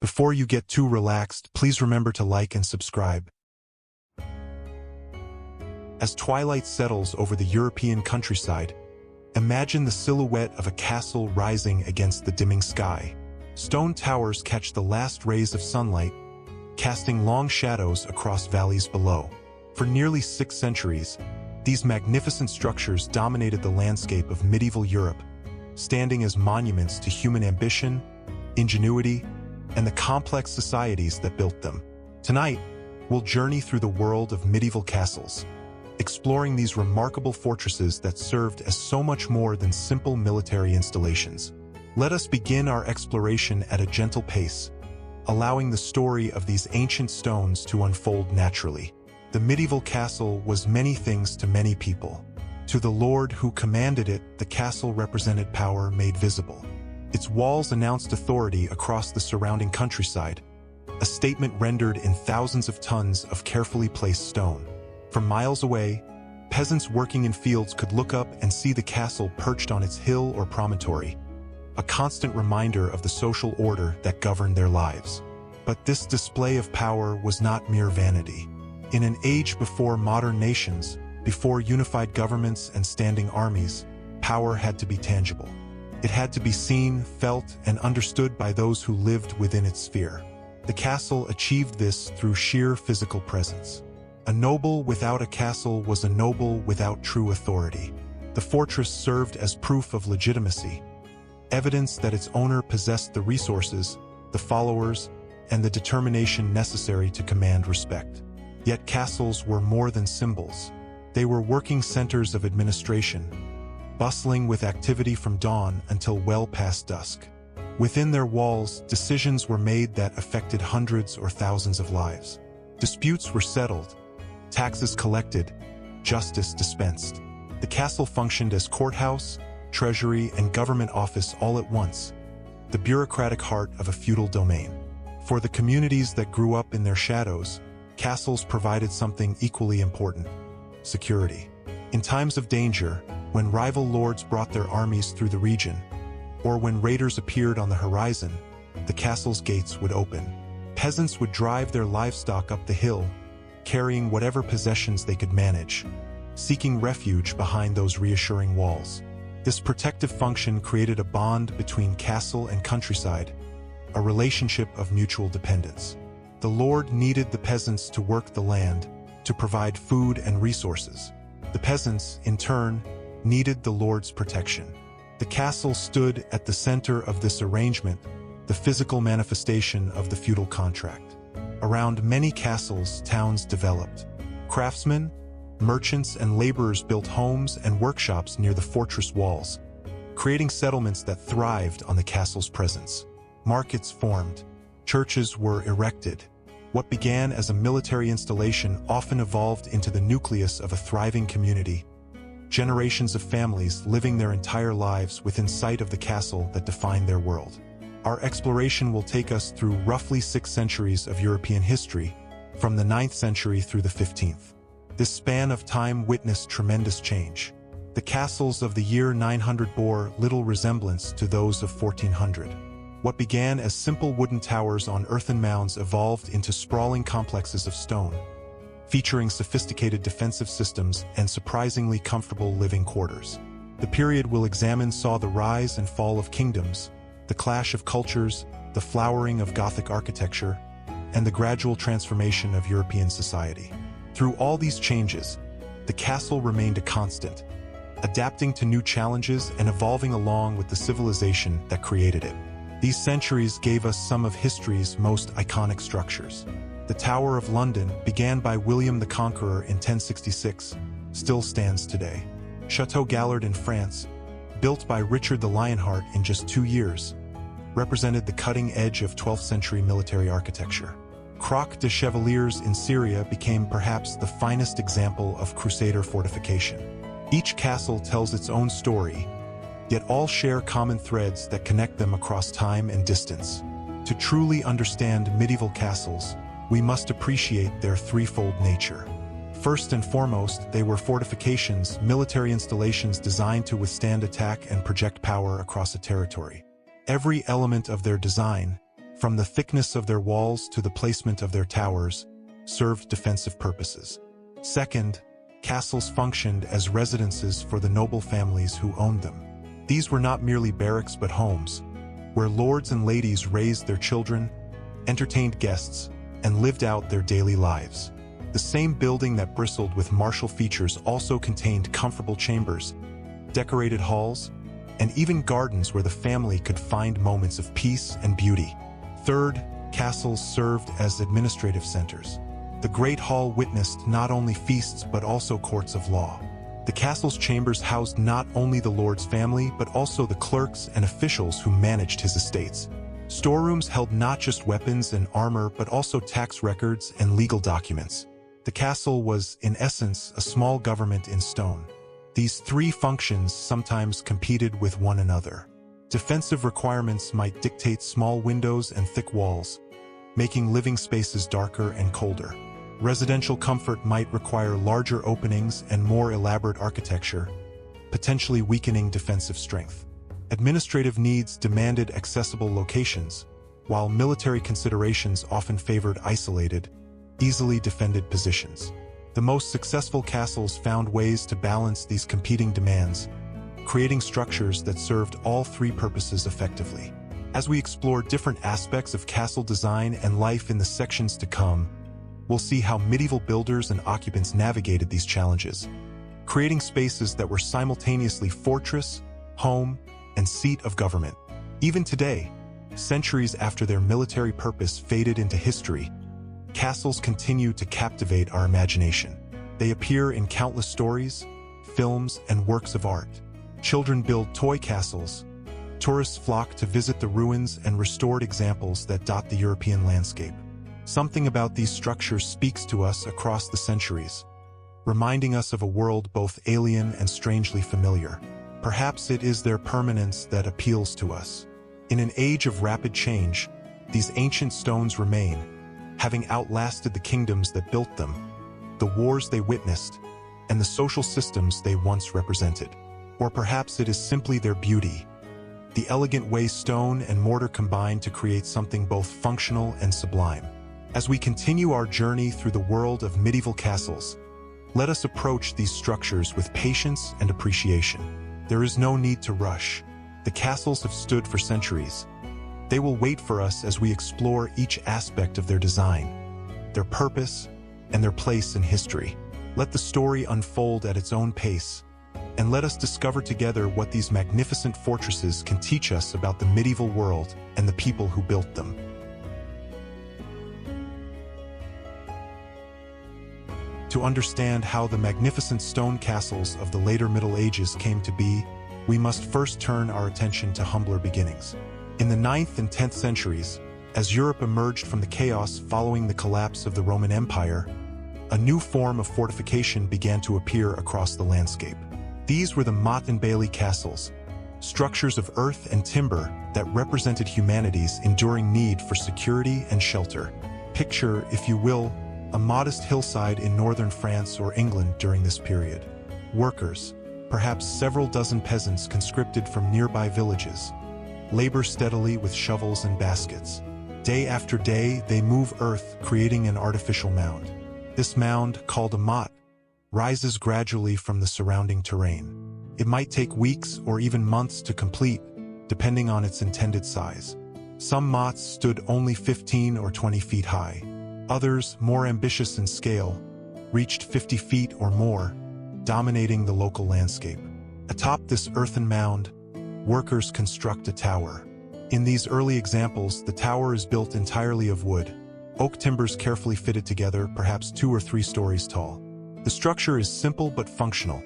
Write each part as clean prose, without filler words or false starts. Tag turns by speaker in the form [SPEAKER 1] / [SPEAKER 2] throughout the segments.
[SPEAKER 1] Before you get too relaxed, please remember to like and subscribe. As twilight settles over the European countryside, imagine the silhouette of a castle rising against the dimming sky. Stone towers catch the last rays of sunlight, casting long shadows across valleys below. For nearly 6 centuries, these magnificent structures dominated the landscape of medieval Europe, standing as monuments to human ambition, ingenuity, and the complex societies that built them. Tonight, we'll journey through the world of medieval castles, exploring these remarkable fortresses that served as so much more than simple military installations. Let us begin our exploration at a gentle pace, allowing the story of these ancient stones to unfold naturally. The medieval castle was many things to many people. To the lord who commanded it, the castle represented power made visible. Its walls announced authority across the surrounding countryside, a statement rendered in thousands of tons of carefully placed stone. From miles away, peasants working in fields could look up and see the castle perched on its hill or promontory, a constant reminder of the social order that governed their lives. But this display of power was not mere vanity. In an age before modern nations, before unified governments and standing armies, power had to be tangible. It had to be seen, felt, and understood by those who lived within its sphere. The castle achieved this through sheer physical presence. A noble without a castle was a noble without true authority. The fortress served as proof of legitimacy, evidence that its owner possessed the resources, the followers, and the determination necessary to command respect. Yet castles were more than symbols. They were working centers of administration, bustling with activity from dawn until well past dusk. Within their walls, decisions were made that affected hundreds or thousands of lives. Disputes were settled, taxes collected, justice dispensed. The castle functioned as courthouse, treasury, and government office all at once, the bureaucratic heart of a feudal domain. For the communities that grew up in their shadows, castles provided something equally important: security. In times of danger, when rival lords brought their armies through the region, or when raiders appeared on the horizon, the castle's gates would open. Peasants would drive their livestock up the hill, carrying whatever possessions they could manage, seeking refuge behind those reassuring walls. This protective function created a bond between castle and countryside, a relationship of mutual dependence. The lord needed the peasants to work the land, to provide food and resources. The peasants, in turn, needed the lord's protection. The castle stood at the center of this arrangement, the physical manifestation of the feudal contract. Around many castles, towns developed. Craftsmen, merchants, and laborers built homes and workshops near the fortress walls, creating settlements that thrived on the castle's presence. Markets formed. Churches were erected. What began as a military installation often evolved into the nucleus of a thriving community. Generations of families living their entire lives within sight of the castle that defined their world. Our exploration will take us through roughly 6 centuries of European history, from the 9th century through the 15th. This span of time witnessed tremendous change. The castles of the year 900 bore little resemblance to those of 1400. What began as simple wooden towers on earthen mounds evolved into sprawling complexes of stone, featuring sophisticated defensive systems and surprisingly comfortable living quarters. The period we'll examine saw the rise and fall of kingdoms, the clash of cultures, the flowering of Gothic architecture, and the gradual transformation of European society. Through all these changes, the castle remained a constant, adapting to new challenges and evolving along with the civilization that created it. These centuries gave us some of history's most iconic structures. The Tower of London, began by William the Conqueror in 1066, still stands today. Château Gallard in France, built by Richard the Lionheart in just 2 years, represented the cutting edge of 12th century military architecture. Croc de Chevaliers in Syria became perhaps the finest example of Crusader fortification. Each castle tells its own story, yet all share common threads that connect them across time and distance. To truly understand medieval castles, we must appreciate their threefold nature. First and foremost, they were fortifications, military installations designed to withstand attack and project power across a territory. Every element of their design, from the thickness of their walls to the placement of their towers, served defensive purposes. Second, castles functioned as residences for the noble families who owned them. These were not merely barracks but homes, where lords and ladies raised their children, entertained guests, and lived out their daily lives. The same building that bristled with martial features also contained comfortable chambers, decorated halls, and even gardens where the family could find moments of peace and beauty. Third, castles served as administrative centers. The Great Hall witnessed not only feasts but also courts of law. The castle's chambers housed not only the lord's family but also the clerks and officials who managed his estates. Storerooms held not just weapons and armor but also tax records and legal documents. The castle was, in essence, a small government in stone. These three functions sometimes competed with one another. Defensive requirements might dictate small windows and thick walls, making living spaces darker and colder. Residential comfort might require larger openings and more elaborate architecture, potentially weakening defensive strength. Administrative needs demanded accessible locations, while military considerations often favored isolated, easily defended positions. The most successful castles found ways to balance these competing demands, creating structures that served all three purposes effectively. As we explore different aspects of castle design and life in the sections to come, we'll see how medieval builders and occupants navigated these challenges, creating spaces that were simultaneously fortress, home, and seat of government. Even today, centuries after their military purpose faded into history, castles continue to captivate our imagination. They appear in countless stories, films, and works of art. Children build toy castles. Tourists flock to visit the ruins and restored examples that dot the European landscape. Something about these structures speaks to us across the centuries, reminding us of a world both alien and strangely familiar. Perhaps it is their permanence that appeals to us. In an age of rapid change, these ancient stones remain, having outlasted the kingdoms that built them, the wars they witnessed, and the social systems they once represented. Or perhaps it is simply their beauty, the elegant way stone and mortar combine to create something both functional and sublime. As we continue our journey through the world of medieval castles, let us approach these structures with patience and appreciation. There is no need to rush. The castles have stood for centuries. They will wait for us as we explore each aspect of their design, their purpose, and their place in history. Let the story unfold at its own pace, and let us discover together what these magnificent fortresses can teach us about the medieval world and the people who built them. To understand how the magnificent stone castles of the later Middle Ages came to be, we must first turn our attention to humbler beginnings. In the 9th and 10th centuries, as Europe emerged from the chaos following the collapse of the Roman Empire, a new form of fortification began to appear across the landscape. These were the motte-and-bailey castles, structures of earth and timber that represented humanity's enduring need for security and shelter. Picture, if you will, a modest hillside in northern France or England during this period. Workers, perhaps several dozen peasants conscripted from nearby villages, labor steadily with shovels and baskets. Day after day, they move earth, creating an artificial mound. This mound, called a motte, rises gradually from the surrounding terrain. It might take weeks or even months to complete, depending on its intended size. Some mottes stood only 15 or 20 feet high. Others, more ambitious in scale, reached 50 feet or more, dominating the local landscape. Atop this earthen mound, workers construct a tower. In these early examples, the tower is built entirely of wood, oak timbers carefully fitted together, perhaps 2 or 3 stories tall. The structure is simple but functional,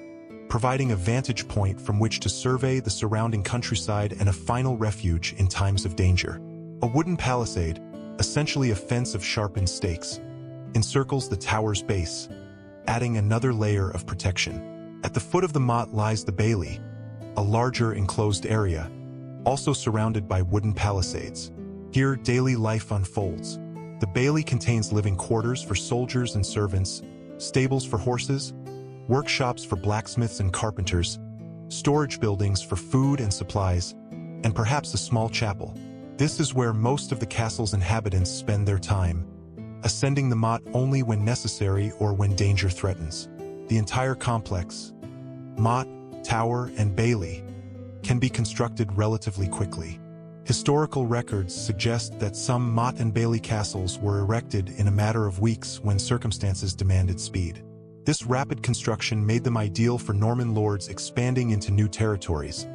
[SPEAKER 1] providing a vantage point from which to survey the surrounding countryside and a final refuge in times of danger. A wooden palisade, essentially a fence of sharpened stakes, encircles the tower's base, adding another layer of protection. At the foot of the motte lies the bailey, a larger enclosed area, also surrounded by wooden palisades. Here, daily life unfolds. The bailey contains living quarters for soldiers and servants, stables for horses, workshops for blacksmiths and carpenters, storage buildings for food and supplies, and perhaps a small chapel. This is where most of the castle's inhabitants spend their time, ascending the motte only when necessary or when danger threatens. The entire complex, motte, tower, and bailey, can be constructed relatively quickly. Historical records suggest that some motte-and-bailey castles were erected in a matter of weeks when circumstances demanded speed. This rapid construction made them ideal for Norman lords expanding into new territories,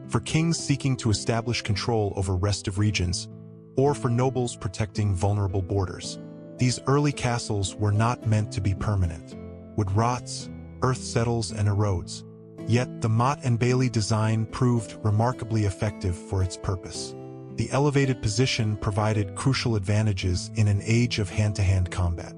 [SPEAKER 1] for kings seeking to establish control over restive regions, or for nobles protecting vulnerable borders. These early castles were not meant to be permanent. Wood rots, earth settles and erodes. Yet the motte-and-bailey design proved remarkably effective for its purpose. The elevated position provided crucial advantages in an age of hand-to-hand combat.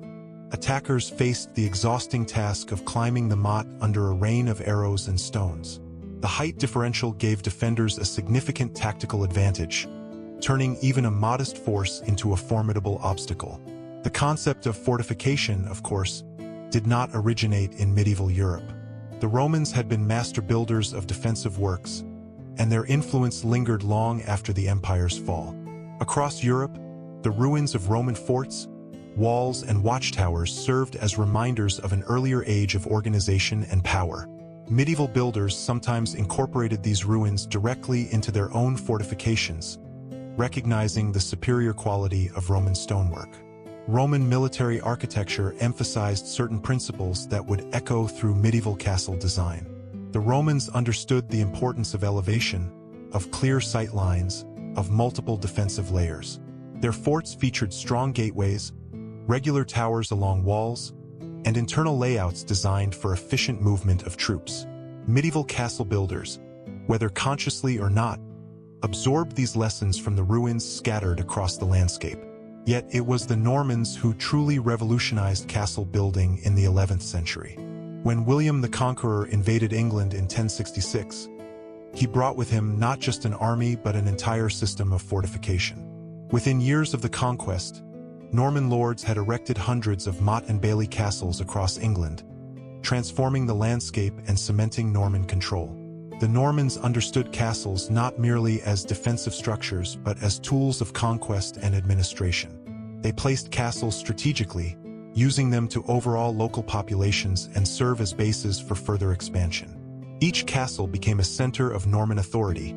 [SPEAKER 1] Attackers faced the exhausting task of climbing the motte under a rain of arrows and stones. The height differential gave defenders a significant tactical advantage, turning even a modest force into a formidable obstacle. The concept of fortification, of course, did not originate in medieval Europe. The Romans had been master builders of defensive works, and their influence lingered long after the empire's fall. Across Europe, the ruins of Roman forts, walls, and watchtowers served as reminders of an earlier age of organization and power. Medieval builders sometimes incorporated these ruins directly into their own fortifications, recognizing the superior quality of Roman stonework. Roman military architecture emphasized certain principles that would echo through medieval castle design. The Romans understood the importance of elevation, of clear sight lines, of multiple defensive layers. Their forts featured strong gateways, regular towers along walls, and internal layouts designed for efficient movement of troops. Medieval castle builders, whether consciously or not, absorbed these lessons from the ruins scattered across the landscape. Yet it was the Normans who truly revolutionized castle building in the 11th century. When William the Conqueror invaded England in 1066, he brought with him not just an army but an entire system of fortification. Within years of the conquest, Norman lords had erected hundreds of motte-and-bailey castles across England, transforming the landscape and cementing Norman control. The Normans understood castles not merely as defensive structures but as tools of conquest and administration. They placed castles strategically, using them to overawe local populations and serve as bases for further expansion. Each castle became a center of Norman authority,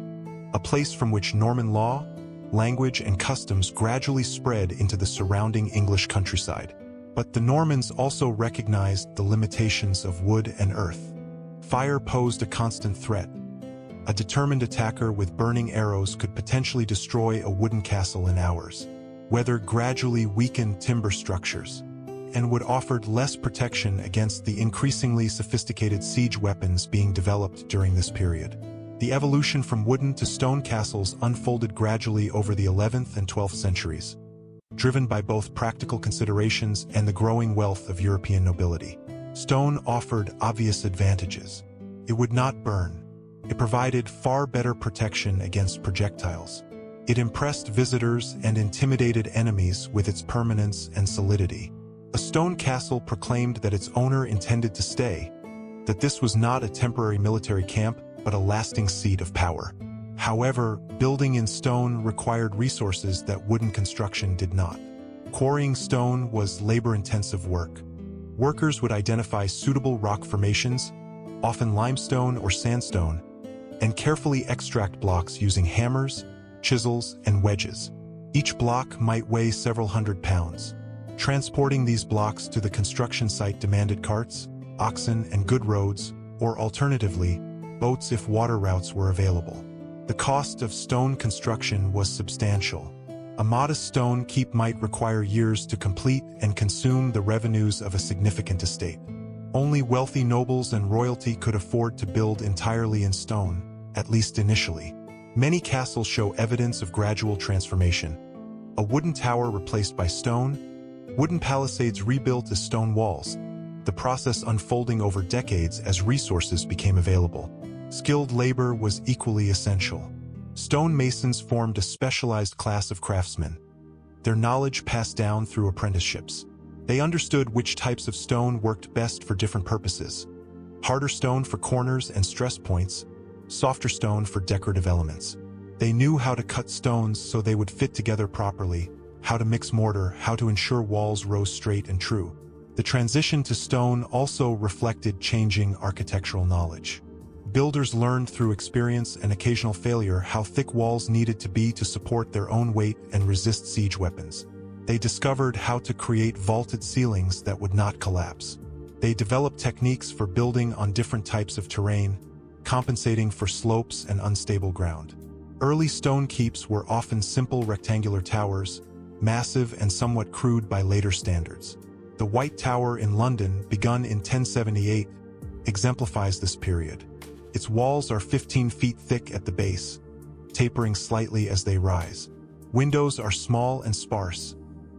[SPEAKER 1] a place from which Norman law, language, and customs gradually spread into the surrounding English countryside. But the Normans also recognized the limitations of wood and earth. Fire posed a constant threat. A determined attacker with burning arrows could potentially destroy a wooden castle in hours. Weather gradually weakened timber structures, and wood offered less protection against the increasingly sophisticated siege weapons being developed during this period. The evolution from wooden to stone castles unfolded gradually over the 11th and 12th centuries, driven by both practical considerations and the growing wealth of European nobility. Stone offered obvious advantages. It would not burn. It provided far better protection against projectiles. It impressed visitors and intimidated enemies with its permanence and solidity. A stone castle proclaimed that its owner intended to stay, that this was not a temporary military camp, but a lasting seat of power. However, building in stone required resources that wooden construction did not. Quarrying stone was labor-intensive work. Workers would identify suitable rock formations, often limestone or sandstone, and carefully extract blocks using hammers, chisels, and wedges. Each block might weigh several hundred pounds. Transporting these blocks to the construction site demanded carts, oxen, and good roads, or alternatively, boats if water routes were available. The cost of stone construction was substantial. A modest stone keep might require years to complete and consume the revenues of a significant estate. Only wealthy nobles and royalty could afford to build entirely in stone, at least initially. Many castles show evidence of gradual transformation. A wooden tower replaced by stone, wooden palisades rebuilt as stone walls, the process unfolding over decades as resources became available. Skilled labor was equally essential. Stone masons formed a specialized class of craftsmen. Their knowledge passed down through apprenticeships. They understood which types of stone worked best for different purposes. Harder stone for corners and stress points, softer stone for decorative elements. They knew how to cut stones so they would fit together properly, how to mix mortar, how to ensure walls rose straight and true. The transition to stone also reflected changing architectural knowledge. Builders learned through experience and occasional failure how thick walls needed to be to support their own weight and resist siege weapons. They discovered how to create vaulted ceilings that would not collapse. They developed techniques for building on different types of terrain, compensating for slopes and unstable ground. Early stone keeps were often simple rectangular towers, massive and somewhat crude by later standards. The White Tower in London, begun in 1078, exemplifies this period. Its walls are 15 feet thick at the base, tapering slightly as they rise. Windows are small and sparse,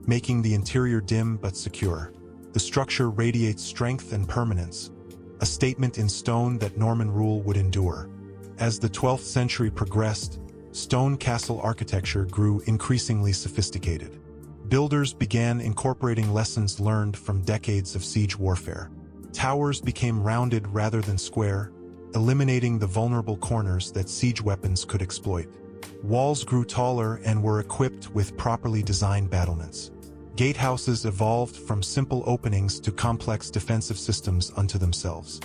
[SPEAKER 1] making the interior dim but secure. The structure radiates strength and permanence, a statement in stone that Norman rule would endure. As the 12th century progressed, stone castle architecture grew increasingly sophisticated. Builders began incorporating lessons learned from decades of siege warfare. Towers became rounded rather than square, eliminating the vulnerable corners that siege weapons could exploit. Walls grew taller and were equipped with properly designed battlements. Gatehouses evolved from simple openings to complex defensive systems unto themselves.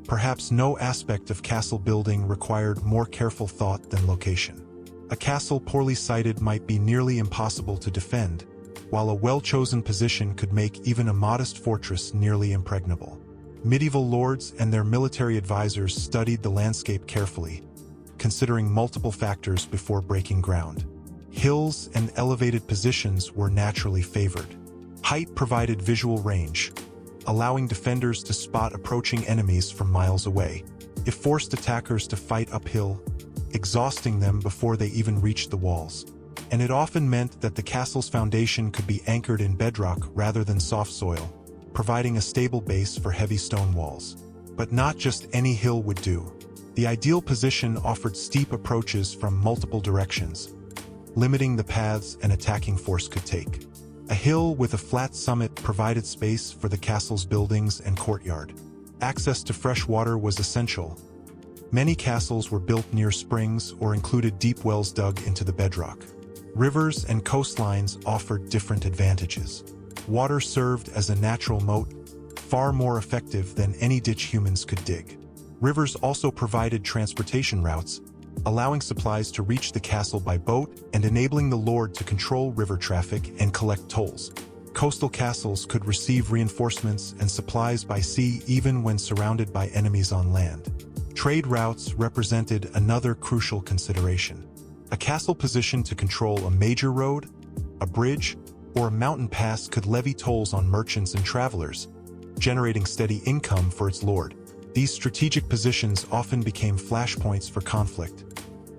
[SPEAKER 1] Perhaps no aspect of castle building required more careful thought than location. A castle poorly sited might be nearly impossible to defend, while a well-chosen position could make even a modest fortress nearly impregnable. Medieval lords and their military advisors studied the landscape carefully, considering multiple factors before breaking ground. Hills and elevated positions were naturally favored. Height provided visual range, allowing defenders to spot approaching enemies from miles away. It forced attackers to fight uphill, exhausting them before they even reached the walls. And it often meant that the castle's foundation could be anchored in bedrock rather than soft soil, providing a stable base for heavy stone walls. But not just any hill would do. The ideal position offered steep approaches from multiple directions, limiting the paths an attacking force could take. A hill with a flat summit provided space for the castle's buildings and courtyard. Access to fresh water was essential. Many castles were built near springs or included deep wells dug into the bedrock. Rivers and coastlines offered different advantages. Water served as a natural moat, far more effective than any ditch humans could dig. Rivers also provided transportation routes, allowing supplies to reach the castle by boat and enabling the lord to control river traffic and collect tolls. Coastal castles could receive reinforcements and supplies by sea even when surrounded by enemies on land. Trade routes represented another crucial consideration. A castle positioned to control a major road, a bridge, or a mountain pass could levy tolls on merchants and travelers, generating steady income for its lord. These strategic positions often became flashpoints for conflict,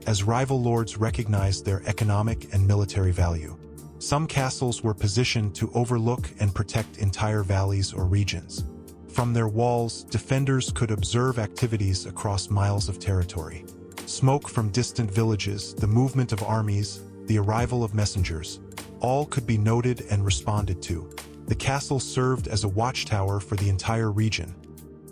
[SPEAKER 1] as rival lords recognized their economic and military value. Some castles were positioned to overlook and protect entire valleys or regions. From their walls, defenders could observe activities across miles of territory. Smoke from distant villages, the movement of armies, the arrival of messengers, all could be noted and responded to. The castle served as a watchtower for the entire region,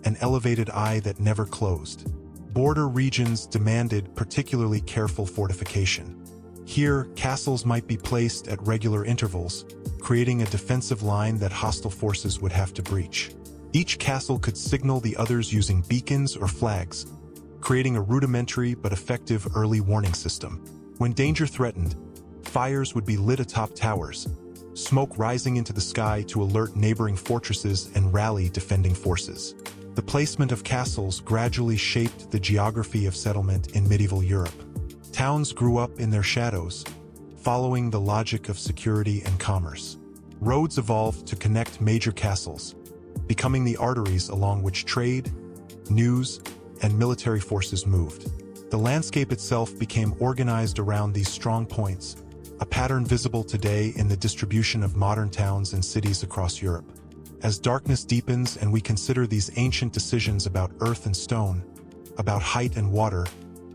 [SPEAKER 1] an elevated eye that never closed. Border regions demanded particularly careful fortification. Here, castles might be placed at regular intervals, creating a defensive line that hostile forces would have to breach. Each castle could signal the others using beacons or flags, creating a rudimentary but effective early warning system. When danger threatened, fires would be lit atop towers, smoke rising into the sky to alert neighboring fortresses and rally defending forces. The placement of castles gradually shaped the geography of settlement in medieval Europe. Towns grew up in their shadows, following the logic of security and commerce. Roads evolved to connect major castles, becoming the arteries along which trade, news, and military forces moved. The landscape itself became organized around these strong points, a pattern visible today in the distribution of modern towns and cities across Europe. As darkness deepens and we consider these ancient decisions about earth and stone, about height and water,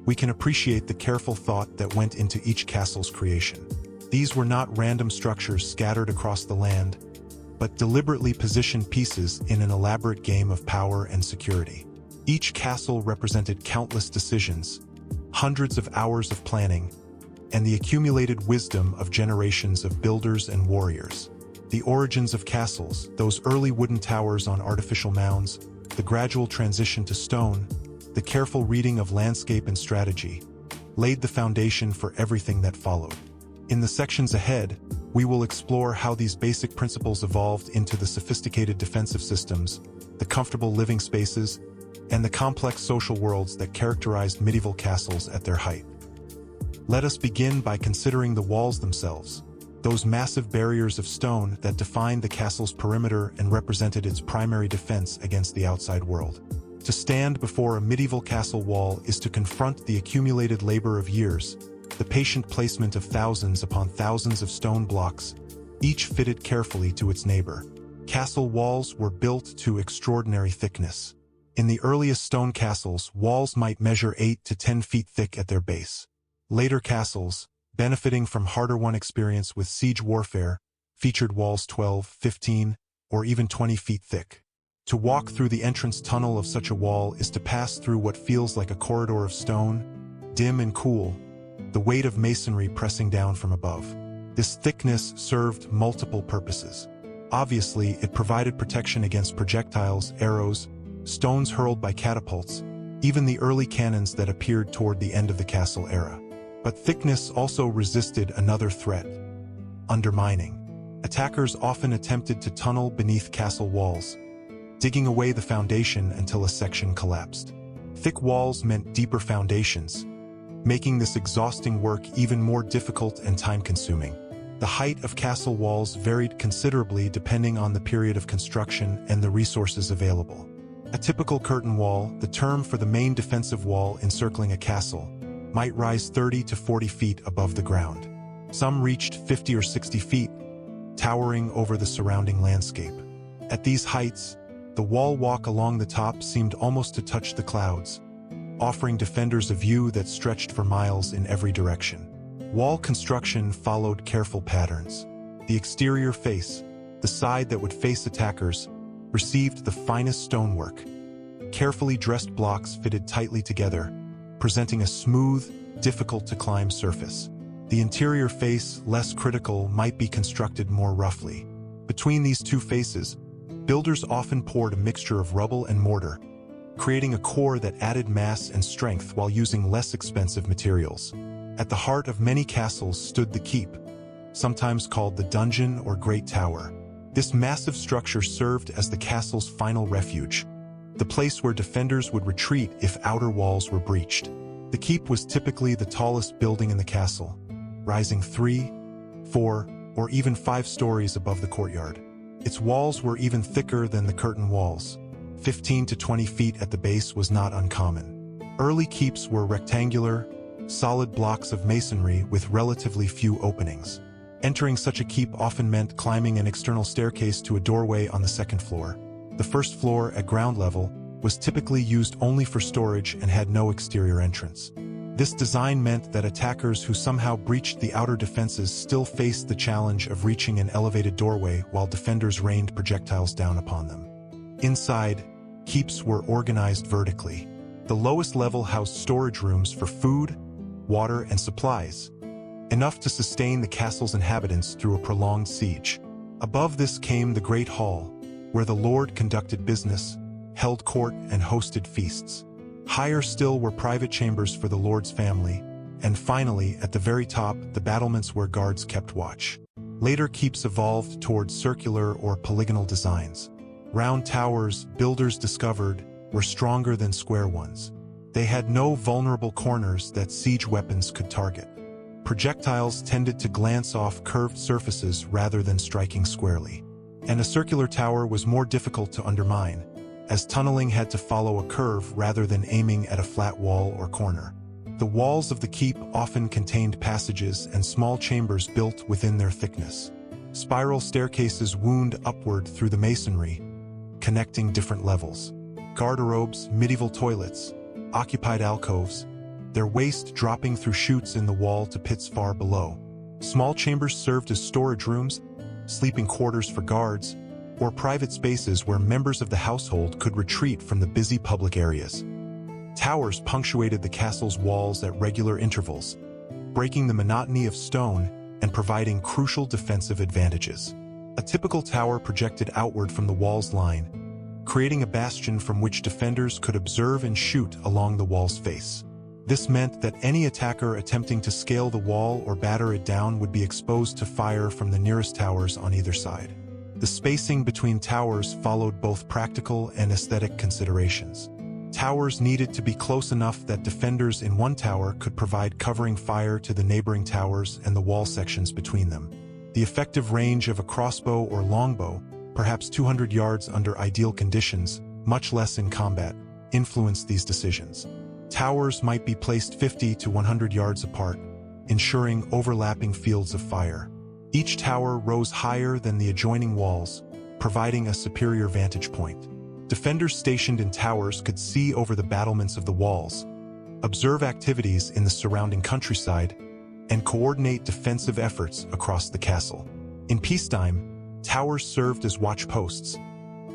[SPEAKER 1] we can appreciate the careful thought that went into each castle's creation. These were not random structures scattered across the land, but deliberately positioned pieces in an elaborate game of power and security. Each castle represented countless decisions, hundreds of hours of planning, and the accumulated wisdom of generations of builders and warriors. The origins of castles, those early wooden towers on artificial mounds, the gradual transition to stone, the careful reading of landscape and strategy, laid the foundation for everything that followed. In the sections ahead, we will explore how these basic principles evolved into the sophisticated defensive systems, the comfortable living spaces, and the complex social worlds that characterized medieval castles at their height. Let us begin by considering the walls themselves, those massive barriers of stone that defined the castle's perimeter and represented its primary defense against the outside world. To stand before a medieval castle wall is to confront the accumulated labor of years, the patient placement of thousands upon thousands of stone blocks, each fitted carefully to its neighbor. Castle walls were built to extraordinary thickness. In the earliest stone castles, walls might measure 8 to 10 feet thick at their base. Later castles, benefiting from harder-won experience with siege warfare, featured walls 12, 15, or even 20 feet thick. To walk through the entrance tunnel of such a wall is to pass through what feels like a corridor of stone, dim and cool, the weight of masonry pressing down from above. This thickness served multiple purposes. Obviously, it provided protection against projectiles, arrows, stones hurled by catapults, even the early cannons that appeared toward the end of the castle era. But thickness also resisted another threat: undermining. Attackers often attempted to tunnel beneath castle walls, digging away the foundation until a section collapsed. Thick walls meant deeper foundations, making this exhausting work even more difficult and time-consuming. The height of castle walls varied considerably depending on the period of construction and the resources available. A typical curtain wall, the term for the main defensive wall encircling a castle, might rise 30 to 40 feet above the ground. Some reached 50 or 60 feet, towering over the surrounding landscape. At these heights, the wall walk along the top seemed almost to touch the clouds, offering defenders a view that stretched for miles in every direction. Wall construction followed careful patterns. The exterior face, the side that would face attackers, received the finest stonework. Carefully dressed blocks fitted tightly together, presenting a smooth, difficult-to-climb surface. The interior face, less critical, might be constructed more roughly. Between these two faces, builders often poured a mixture of rubble and mortar, creating a core that added mass and strength while using less expensive materials. At the heart of many castles stood the keep, sometimes called the dungeon or great tower. This massive structure served as the castle's final refuge, the place where defenders would retreat if outer walls were breached. The keep was typically the tallest building in the castle, rising 3, 4, or even 5 stories above the courtyard. Its walls were even thicker than the curtain walls. 15 to 20 feet at the base was not uncommon. Early keeps were rectangular, solid blocks of masonry with relatively few openings. Entering such a keep often meant climbing an external staircase to a doorway on the second floor. The first floor, at ground level, was typically used only for storage and had no exterior entrance. This design meant that attackers who somehow breached the outer defenses still faced the challenge of reaching an elevated doorway while defenders rained projectiles down upon them. Inside, keeps were organized vertically. The lowest level housed storage rooms for food, water, and supplies, enough to sustain the castle's inhabitants through a prolonged siege. Above this came the Great Hall, where the lord conducted business, held court, and hosted feasts. Higher still were private chambers for the lord's family, and finally, at the very top, the battlements where guards kept watch. Later keeps evolved towards circular or polygonal designs. Round towers, builders discovered, were stronger than square ones. They had no vulnerable corners that siege weapons could target. Projectiles tended to glance off curved surfaces rather than striking squarely. And a circular tower was more difficult to undermine, as tunneling had to follow a curve rather than aiming at a flat wall or corner. The walls of the keep often contained passages and small chambers built within their thickness. Spiral staircases wound upward through the masonry, connecting different levels. Garderobes, medieval toilets, occupied alcoves, their waste dropping through chutes in the wall to pits far below. Small chambers served as storage rooms, sleeping quarters for guards, or private spaces where members of the household could retreat from the busy public areas. Towers punctuated the castle's walls at regular intervals, breaking the monotony of stone and providing crucial defensive advantages. A typical tower projected outward from the wall's line, creating a bastion from which defenders could observe and shoot along the wall's face. This meant that any attacker attempting to scale the wall or batter it down would be exposed to fire from the nearest towers on either side. The spacing between towers followed both practical and aesthetic considerations. Towers needed to be close enough that defenders in one tower could provide covering fire to the neighboring towers and the wall sections between them. The effective range of a crossbow or longbow, perhaps 200 yards under ideal conditions, much less in combat, influenced these decisions. Towers might be placed 50 to 100 yards apart, ensuring overlapping fields of fire. Each tower rose higher than the adjoining walls, providing a superior vantage point. Defenders stationed in towers could see over the battlements of the walls, observe activities in the surrounding countryside, and coordinate defensive efforts across the castle. In peacetime, towers served as watch posts,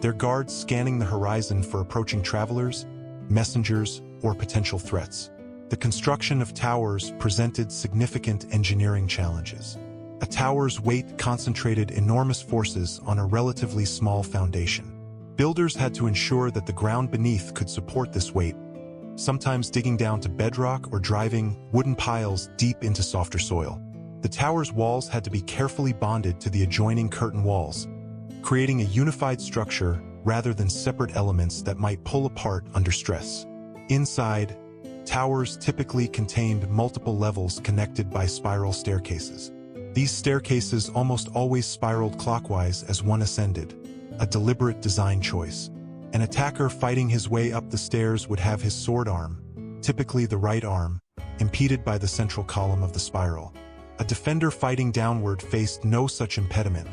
[SPEAKER 1] their guards scanning the horizon for approaching travelers, messengers, or potential threats. The construction of towers presented significant engineering challenges. A tower's weight concentrated enormous forces on a relatively small foundation. Builders had to ensure that the ground beneath could support this weight, sometimes digging down to bedrock or driving wooden piles deep into softer soil. The tower's walls had to be carefully bonded to the adjoining curtain walls, creating a unified structure rather than separate elements that might pull apart under stress. Inside, towers typically contained multiple levels connected by spiral staircases. These staircases almost always spiraled clockwise as one ascended, a deliberate design choice. An attacker fighting his way up the stairs would have his sword arm, typically the right arm, impeded by the central column of the spiral. A defender fighting downward faced no such impediment,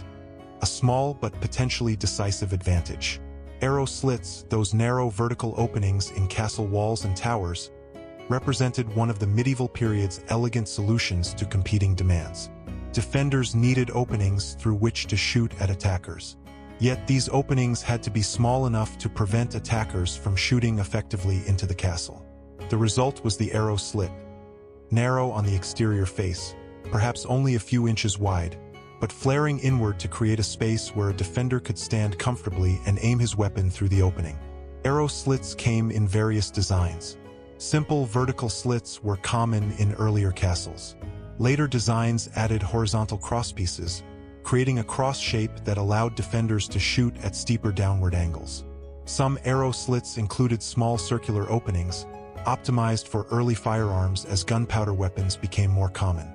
[SPEAKER 1] a small but potentially decisive advantage. Arrow slits, those narrow vertical openings in castle walls and towers, represented one of the medieval period's elegant solutions to competing demands. Defenders needed openings through which to shoot at attackers. Yet these openings had to be small enough to prevent attackers from shooting effectively into the castle. The result was the arrow slit, narrow on the exterior face, perhaps only a few inches wide, but flaring inward to create a space where a defender could stand comfortably and aim his weapon through the opening. Arrow slits came in various designs. Simple vertical slits were common in earlier castles. Later designs added horizontal crosspieces, creating a cross shape that allowed defenders to shoot at steeper downward angles. Some arrow slits included small circular openings, optimized for early firearms as gunpowder weapons became more common.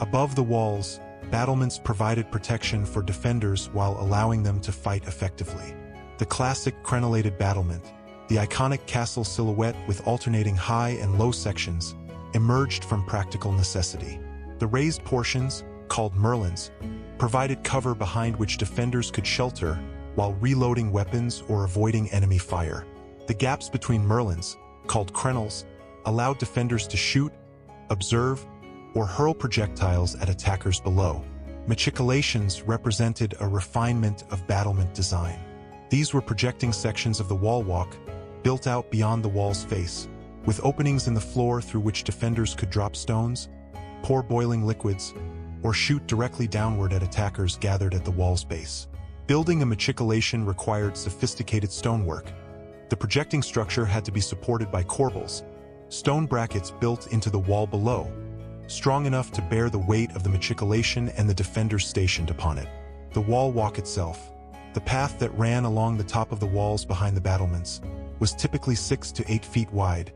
[SPEAKER 1] Above the walls, battlements provided protection for defenders while allowing them to fight effectively. The classic crenellated battlement, the iconic castle silhouette with alternating high and low sections, emerged from practical necessity. The raised portions, called merlins, provided cover behind which defenders could shelter while reloading weapons or avoiding enemy fire. The gaps between merlins, called crenels, allowed defenders to shoot, observe, or hurl projectiles at attackers below. Machicolations represented a refinement of battlement design. These were projecting sections of the wall walk, built out beyond the wall's face, with openings in the floor through which defenders could drop stones, pour boiling liquids, or shoot directly downward at attackers gathered at the wall's base. Building a machicolation required sophisticated stonework. The projecting structure had to be supported by corbels, stone brackets built into the wall below, strong enough to bear the weight of the machicolation and the defenders stationed upon it. The wall walk itself, the path that ran along the top of the walls behind the battlements, was typically 6 to 8 feet wide,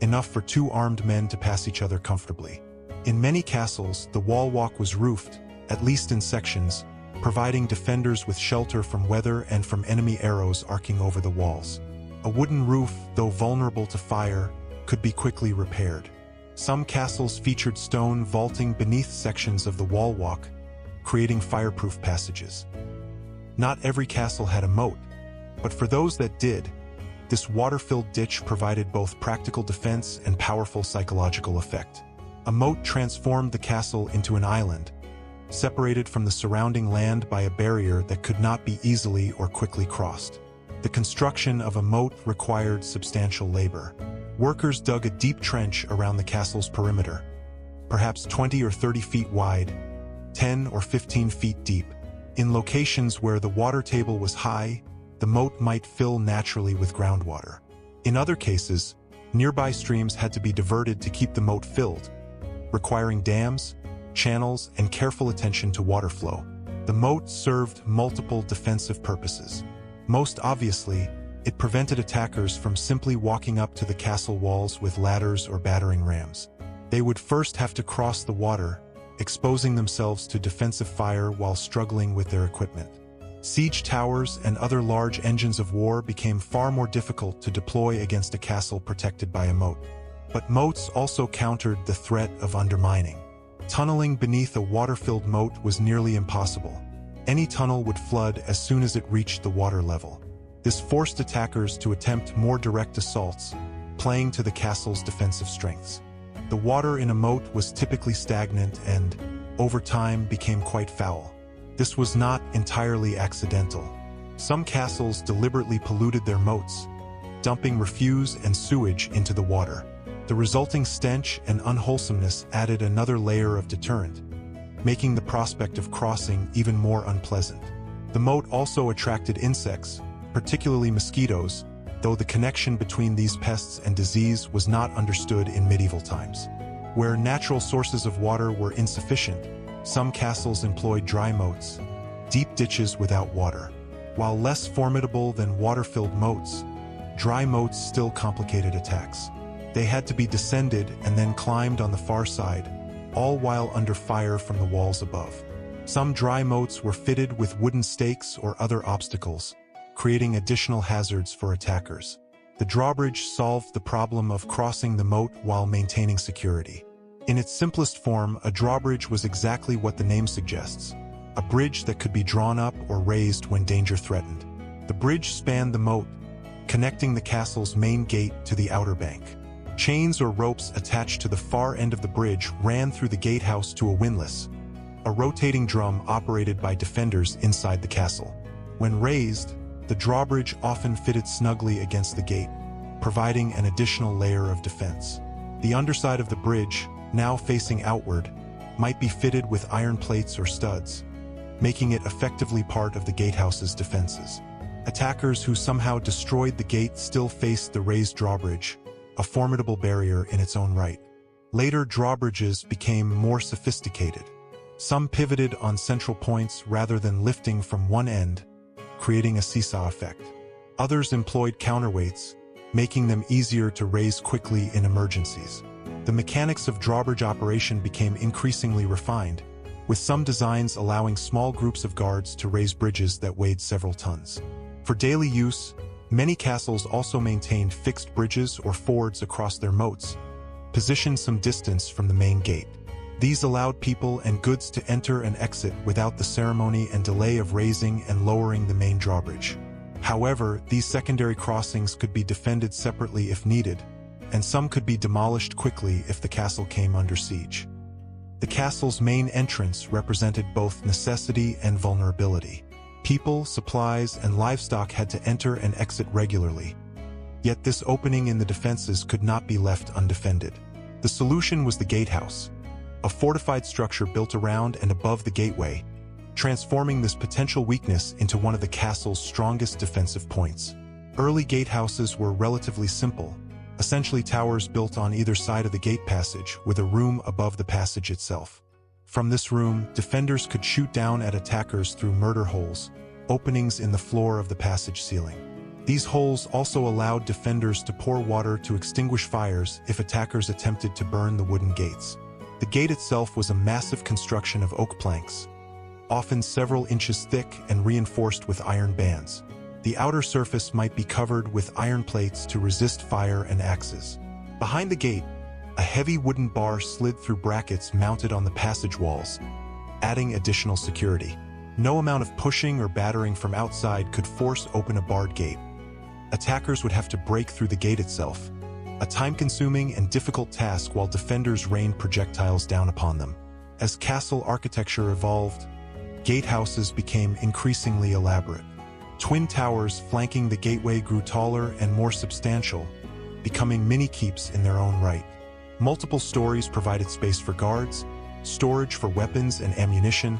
[SPEAKER 1] enough for two armed men to pass each other comfortably. In many castles, the wall walk was roofed, at least in sections, providing defenders with shelter from weather and from enemy arrows arcing over the walls. A wooden roof, though vulnerable to fire, could be quickly repaired. Some castles featured stone vaulting beneath sections of the wall walk, creating fireproof passages. Not every castle had a moat, but for those that did, this water-filled ditch provided both practical defense and powerful psychological effect. A moat transformed the castle into an island, separated from the surrounding land by a barrier that could not be easily or quickly crossed. The construction of a moat required substantial labor. Workers dug a deep trench around the castle's perimeter, perhaps 20 or 30 feet wide, 10 or 15 feet deep. In locations where the water table was high, the moat might fill naturally with groundwater. In other cases, nearby streams had to be diverted to keep the moat filled, requiring dams, channels, and careful attention to water flow. The moat served multiple defensive purposes. Most obviously, it prevented attackers from simply walking up to the castle walls with ladders or battering rams. They would first have to cross the water, exposing themselves to defensive fire while struggling with their equipment. Siege towers and other large engines of war became far more difficult to deploy against a castle protected by a moat. But moats also countered the threat of undermining. Tunneling beneath a water-filled moat was nearly impossible. Any tunnel would flood as soon as it reached the water level. This forced attackers to attempt more direct assaults, playing to the castle's defensive strengths. The water in a moat was typically stagnant and, over time, became quite foul. This was not entirely accidental. Some castles deliberately polluted their moats, dumping refuse and sewage into the water. The resulting stench and unwholesomeness added another layer of deterrent, making the prospect of crossing even more unpleasant. The moat also attracted insects, particularly mosquitoes, though the connection between these pests and disease was not understood in medieval times. Where natural sources of water were insufficient, some castles employed dry moats, deep ditches without water. While less formidable than water-filled moats, dry moats still complicated attacks. They had to be descended and then climbed on the far side, all while under fire from the walls above. Some dry moats were fitted with wooden stakes or other obstacles, creating additional hazards for attackers. The drawbridge solved the problem of crossing the moat while maintaining security. In its simplest form, a drawbridge was exactly what the name suggests, a bridge that could be drawn up or raised when danger threatened. The bridge spanned the moat, connecting the castle's main gate to the outer bank. Chains or ropes attached to the far end of the bridge ran through the gatehouse to a windlass, a rotating drum operated by defenders inside the castle. When raised, the drawbridge often fitted snugly against the gate, providing an additional layer of defense. The underside of the bridge, now facing outward, might be fitted with iron plates or studs, making it effectively part of the gatehouse's defenses. Attackers who somehow destroyed the gate still faced the raised drawbridge, a formidable barrier in its own right. Later drawbridges became more sophisticated. Some pivoted on central points rather than lifting from one end, creating a seesaw effect. Others employed counterweights, making them easier to raise quickly in emergencies. The mechanics of drawbridge operation became increasingly refined, with some designs allowing small groups of guards to raise bridges that weighed several tons. For daily use, many castles also maintained fixed bridges or fords across their moats, positioned some distance from the main gate. These allowed people and goods to enter and exit without the ceremony and delay of raising and lowering the main drawbridge. However, these secondary crossings could be defended separately if needed, and some could be demolished quickly if the castle came under siege. The castle's main entrance represented both necessity and vulnerability. People, supplies, and livestock had to enter and exit regularly. Yet this opening in the defenses could not be left undefended. The solution was the gatehouse, a fortified structure built around and above the gateway, transforming this potential weakness into one of the castle's strongest defensive points. Early gatehouses were relatively simple, essentially towers built on either side of the gate passage with a room above the passage itself. From this room, defenders could shoot down at attackers through murder holes, openings in the floor of the passage ceiling. These holes also allowed defenders to pour water to extinguish fires if attackers attempted to burn the wooden gates. The gate itself was a massive construction of oak planks, often several inches thick and reinforced with iron bands. The outer surface might be covered with iron plates to resist fire and axes. Behind the gate, a heavy wooden bar slid through brackets mounted on the passage walls, adding additional security. No amount of pushing or battering from outside could force open a barred gate. Attackers would have to break through the gate itself, a time-consuming and difficult task while defenders rained projectiles down upon them. As castle architecture evolved, gatehouses became increasingly elaborate. Twin towers flanking the gateway grew taller and more substantial, becoming mini-keeps in their own right. Multiple stories provided space for guards, storage for weapons and ammunition,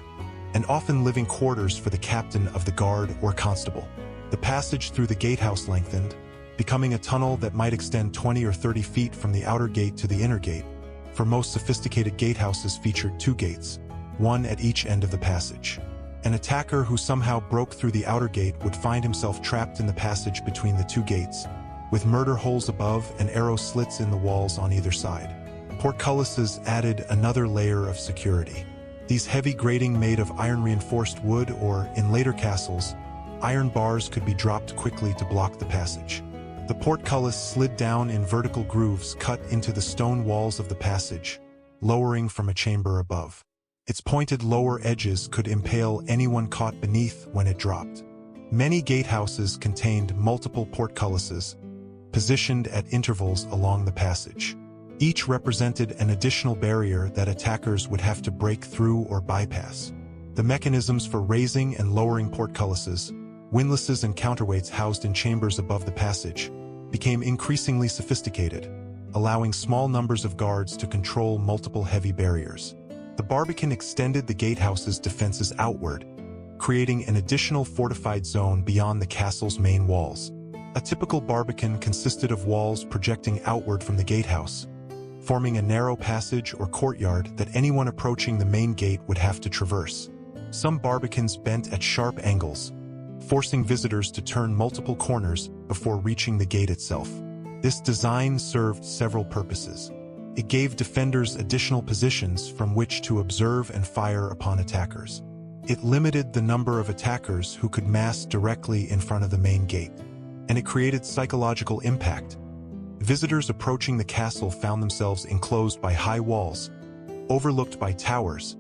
[SPEAKER 1] and often living quarters for the captain of the guard or constable. The passage through the gatehouse lengthened, becoming a tunnel that might extend 20 or 30 feet from the outer gate to the inner gate. For most sophisticated gatehouses featured 2 gates, one at each end of the passage. An attacker who somehow broke through the outer gate would find himself trapped in the passage between the 2 gates, with murder holes above and arrow slits in the walls on either side. Portcullises added another layer of security. These heavy grating made of iron-reinforced wood or, in later castles, iron bars could be dropped quickly to block the passage. The portcullis slid down in vertical grooves cut into the stone walls of the passage, lowering from a chamber above. Its pointed lower edges could impale anyone caught beneath when it dropped. Many gatehouses contained multiple portcullises, positioned at intervals along the passage. Each represented an additional barrier that attackers would have to break through or bypass. The mechanisms for raising and lowering portcullises, windlasses and counterweights housed in chambers above the passage, became increasingly sophisticated, allowing small numbers of guards to control multiple heavy barriers. The barbican extended the gatehouse's defenses outward, creating an additional fortified zone beyond the castle's main walls. A typical barbican consisted of walls projecting outward from the gatehouse, forming a narrow passage or courtyard that anyone approaching the main gate would have to traverse. Some barbicans bent at sharp angles, forcing visitors to turn multiple corners before reaching the gate itself. This design served several purposes. It gave defenders additional positions from which to observe and fire upon attackers. It limited the number of attackers who could mass directly in front of the main gate. And it created psychological impact. Visitors approaching the castle found themselves enclosed by high walls, overlooked by towers,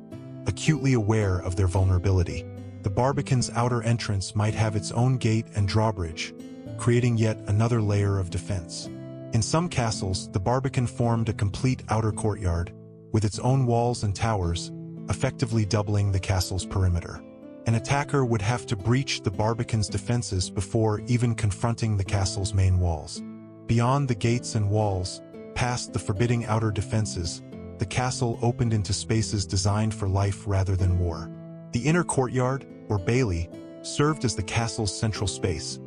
[SPEAKER 1] acutely aware of their vulnerability. The barbican's outer entrance might have its own gate and drawbridge, creating yet another layer of defense. In some castles, the barbican formed a complete outer courtyard, with its own walls and towers, effectively doubling the castle's perimeter. An attacker would have to breach the barbican's defenses before even confronting the castle's main walls. Beyond the gates and walls, past the forbidding outer defenses, the castle opened into spaces designed for life rather than war. The inner courtyard, or bailey, served as the castle's central space,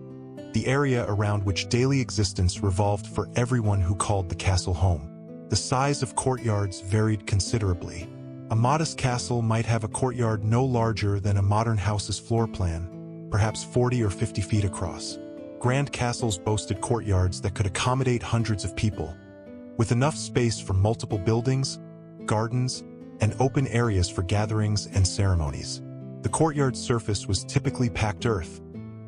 [SPEAKER 1] the area around which daily existence revolved for everyone who called the castle home. The size of courtyards varied considerably. A modest castle might have a courtyard no larger than a modern house's floor plan, perhaps 40 or 50 feet across. Grand castles boasted courtyards that could accommodate hundreds of people, with enough space for multiple buildings, gardens, and open areas for gatherings and ceremonies. The courtyard's surface was typically packed earth,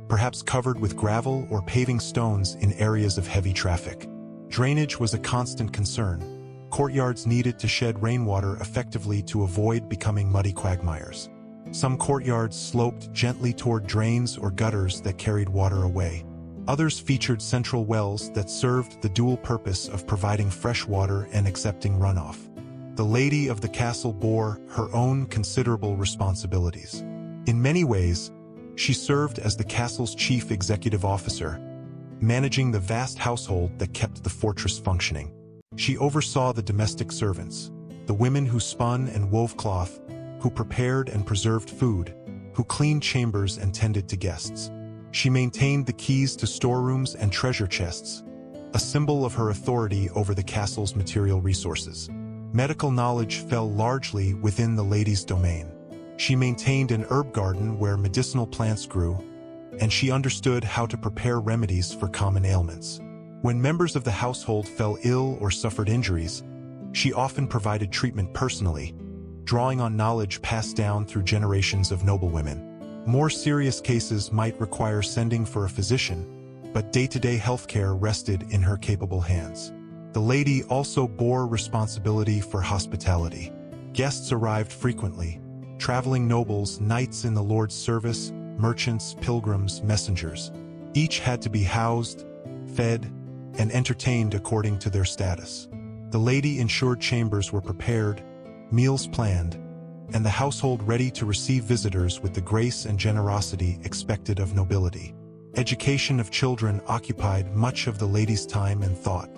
[SPEAKER 1] perhaps covered with gravel or paving stones in areas of heavy traffic. Drainage was a constant concern. Courtyards needed to shed rainwater effectively to avoid becoming muddy quagmires. Some courtyards sloped gently toward drains or gutters that carried water away. Others featured central wells that served the dual purpose of providing fresh water and accepting runoff. The lady of the castle bore her own considerable responsibilities. In many ways, she served as the castle's chief executive officer, managing the vast household that kept the fortress functioning. She oversaw the domestic servants, the women who spun and wove cloth, who prepared and preserved food, who cleaned chambers and tended to guests. She maintained the keys to storerooms and treasure chests, a symbol of her authority over the castle's material resources. Medical knowledge fell largely within the lady's domain. She maintained an herb garden where medicinal plants grew, and she understood how to prepare remedies for common ailments. When members of the household fell ill or suffered injuries, she often provided treatment personally, drawing on knowledge passed down through generations of noblewomen. More serious cases might require sending for a physician, but day-to-day healthcare rested in her capable hands. The lady also bore responsibility for hospitality. Guests arrived frequently, traveling nobles, knights in the Lord's service, merchants, pilgrims, messengers. Each had to be housed, fed, and entertained according to their status. The lady ensured chambers were prepared, meals planned, and the household ready to receive visitors with the grace and generosity expected of nobility. Education of children occupied much of the lady's time and thought.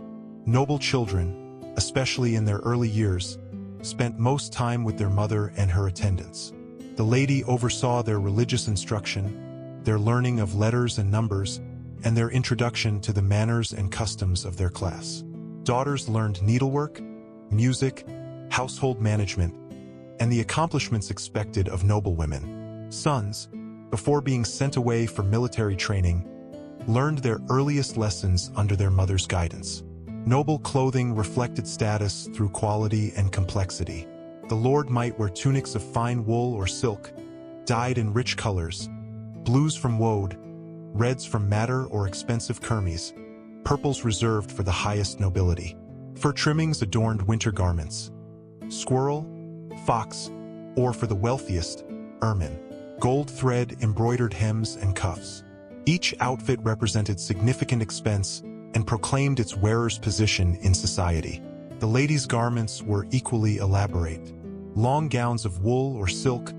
[SPEAKER 1] Noble children, especially in their early years, spent most time with their mother and her attendants. The lady oversaw their religious instruction, their learning of letters and numbers, and their introduction to the manners and customs of their class. Daughters learned needlework, music, household management, and the accomplishments expected of noble women. Sons, before being sent away for military training, learned their earliest lessons under their mother's guidance. Noble clothing reflected status through quality and complexity. The lord might wear tunics of fine wool or silk, dyed in rich colors, blues from woad, reds from madder or expensive kermes, purples reserved for the highest nobility. Fur trimmings adorned winter garments. Squirrel, fox, or for the wealthiest, ermine. Gold thread embroidered hems and cuffs. Each outfit represented significant expense and proclaimed its wearer's position in society. The ladies' garments were equally elaborate. Long gowns of wool or silk,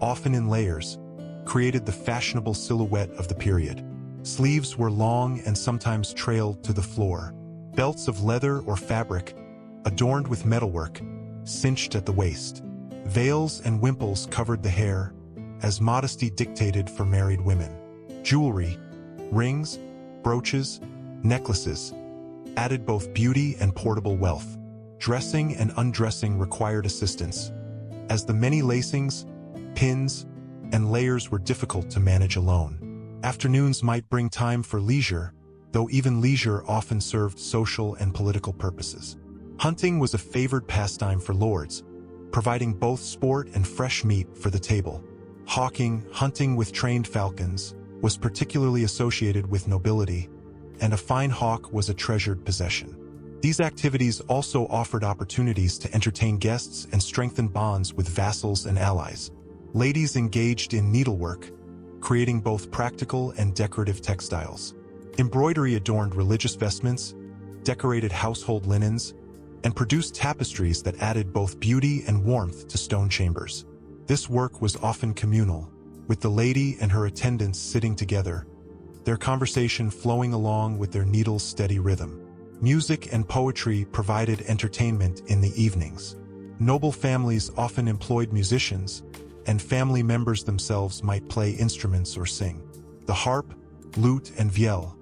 [SPEAKER 1] often in layers, created the fashionable silhouette of the period. Sleeves were long and sometimes trailed to the floor. Belts of leather or fabric, adorned with metalwork, cinched at the waist. Veils and wimples covered the hair, as modesty dictated for married women. Jewelry, rings, brooches, necklaces, added both beauty and portable wealth. Dressing and undressing required assistance, as the many lacings, pins, and layers were difficult to manage alone. Afternoons might bring time for leisure, though even leisure often served social and political purposes. Hunting was a favored pastime for lords, providing both sport and fresh meat for the table. Hawking, hunting with trained falcons, was particularly associated with nobility, and a fine hawk was a treasured possession. These activities also offered opportunities to entertain guests and strengthen bonds with vassals and allies. Ladies engaged in needlework, creating both practical and decorative textiles. Embroidery adorned religious vestments, decorated household linens, and produced tapestries that added both beauty and warmth to stone chambers. This work was often communal, with the lady and her attendants sitting together, their conversation flowing along with their needle's steady rhythm. Music and poetry provided entertainment in the evenings. Noble families often employed musicians, and family members themselves might play instruments or sing. The harp, lute, and viol,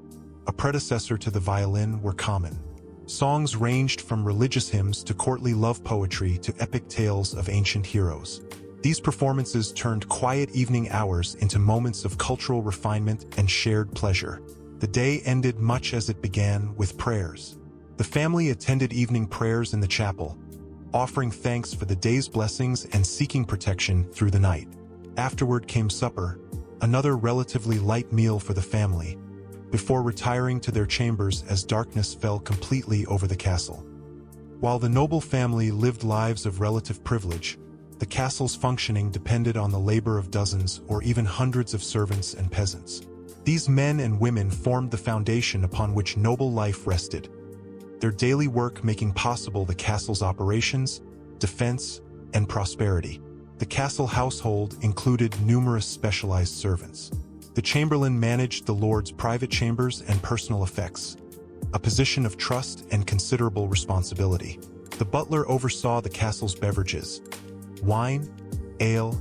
[SPEAKER 1] a predecessor to the violin, were common. Songs ranged from religious hymns to courtly love poetry to epic tales of ancient heroes. These performances turned quiet evening hours into moments of cultural refinement and shared pleasure. The day ended much as it began, with prayers. The family attended evening prayers in the chapel, offering thanks for the day's blessings and seeking protection through the night. Afterward came supper, another relatively light meal for the family, before retiring to their chambers as darkness fell completely over the castle. While the noble family lived lives of relative privilege, the castle's functioning depended on the labor of dozens or even hundreds of servants and peasants. These men and women formed the foundation upon which noble life rested, their daily work making possible the castle's operations, defense, and prosperity. The castle household included numerous specialized servants. The chamberlain managed the lord's private chambers and personal effects, a position of trust and considerable responsibility. The butler oversaw the castle's beverages, wine, ale,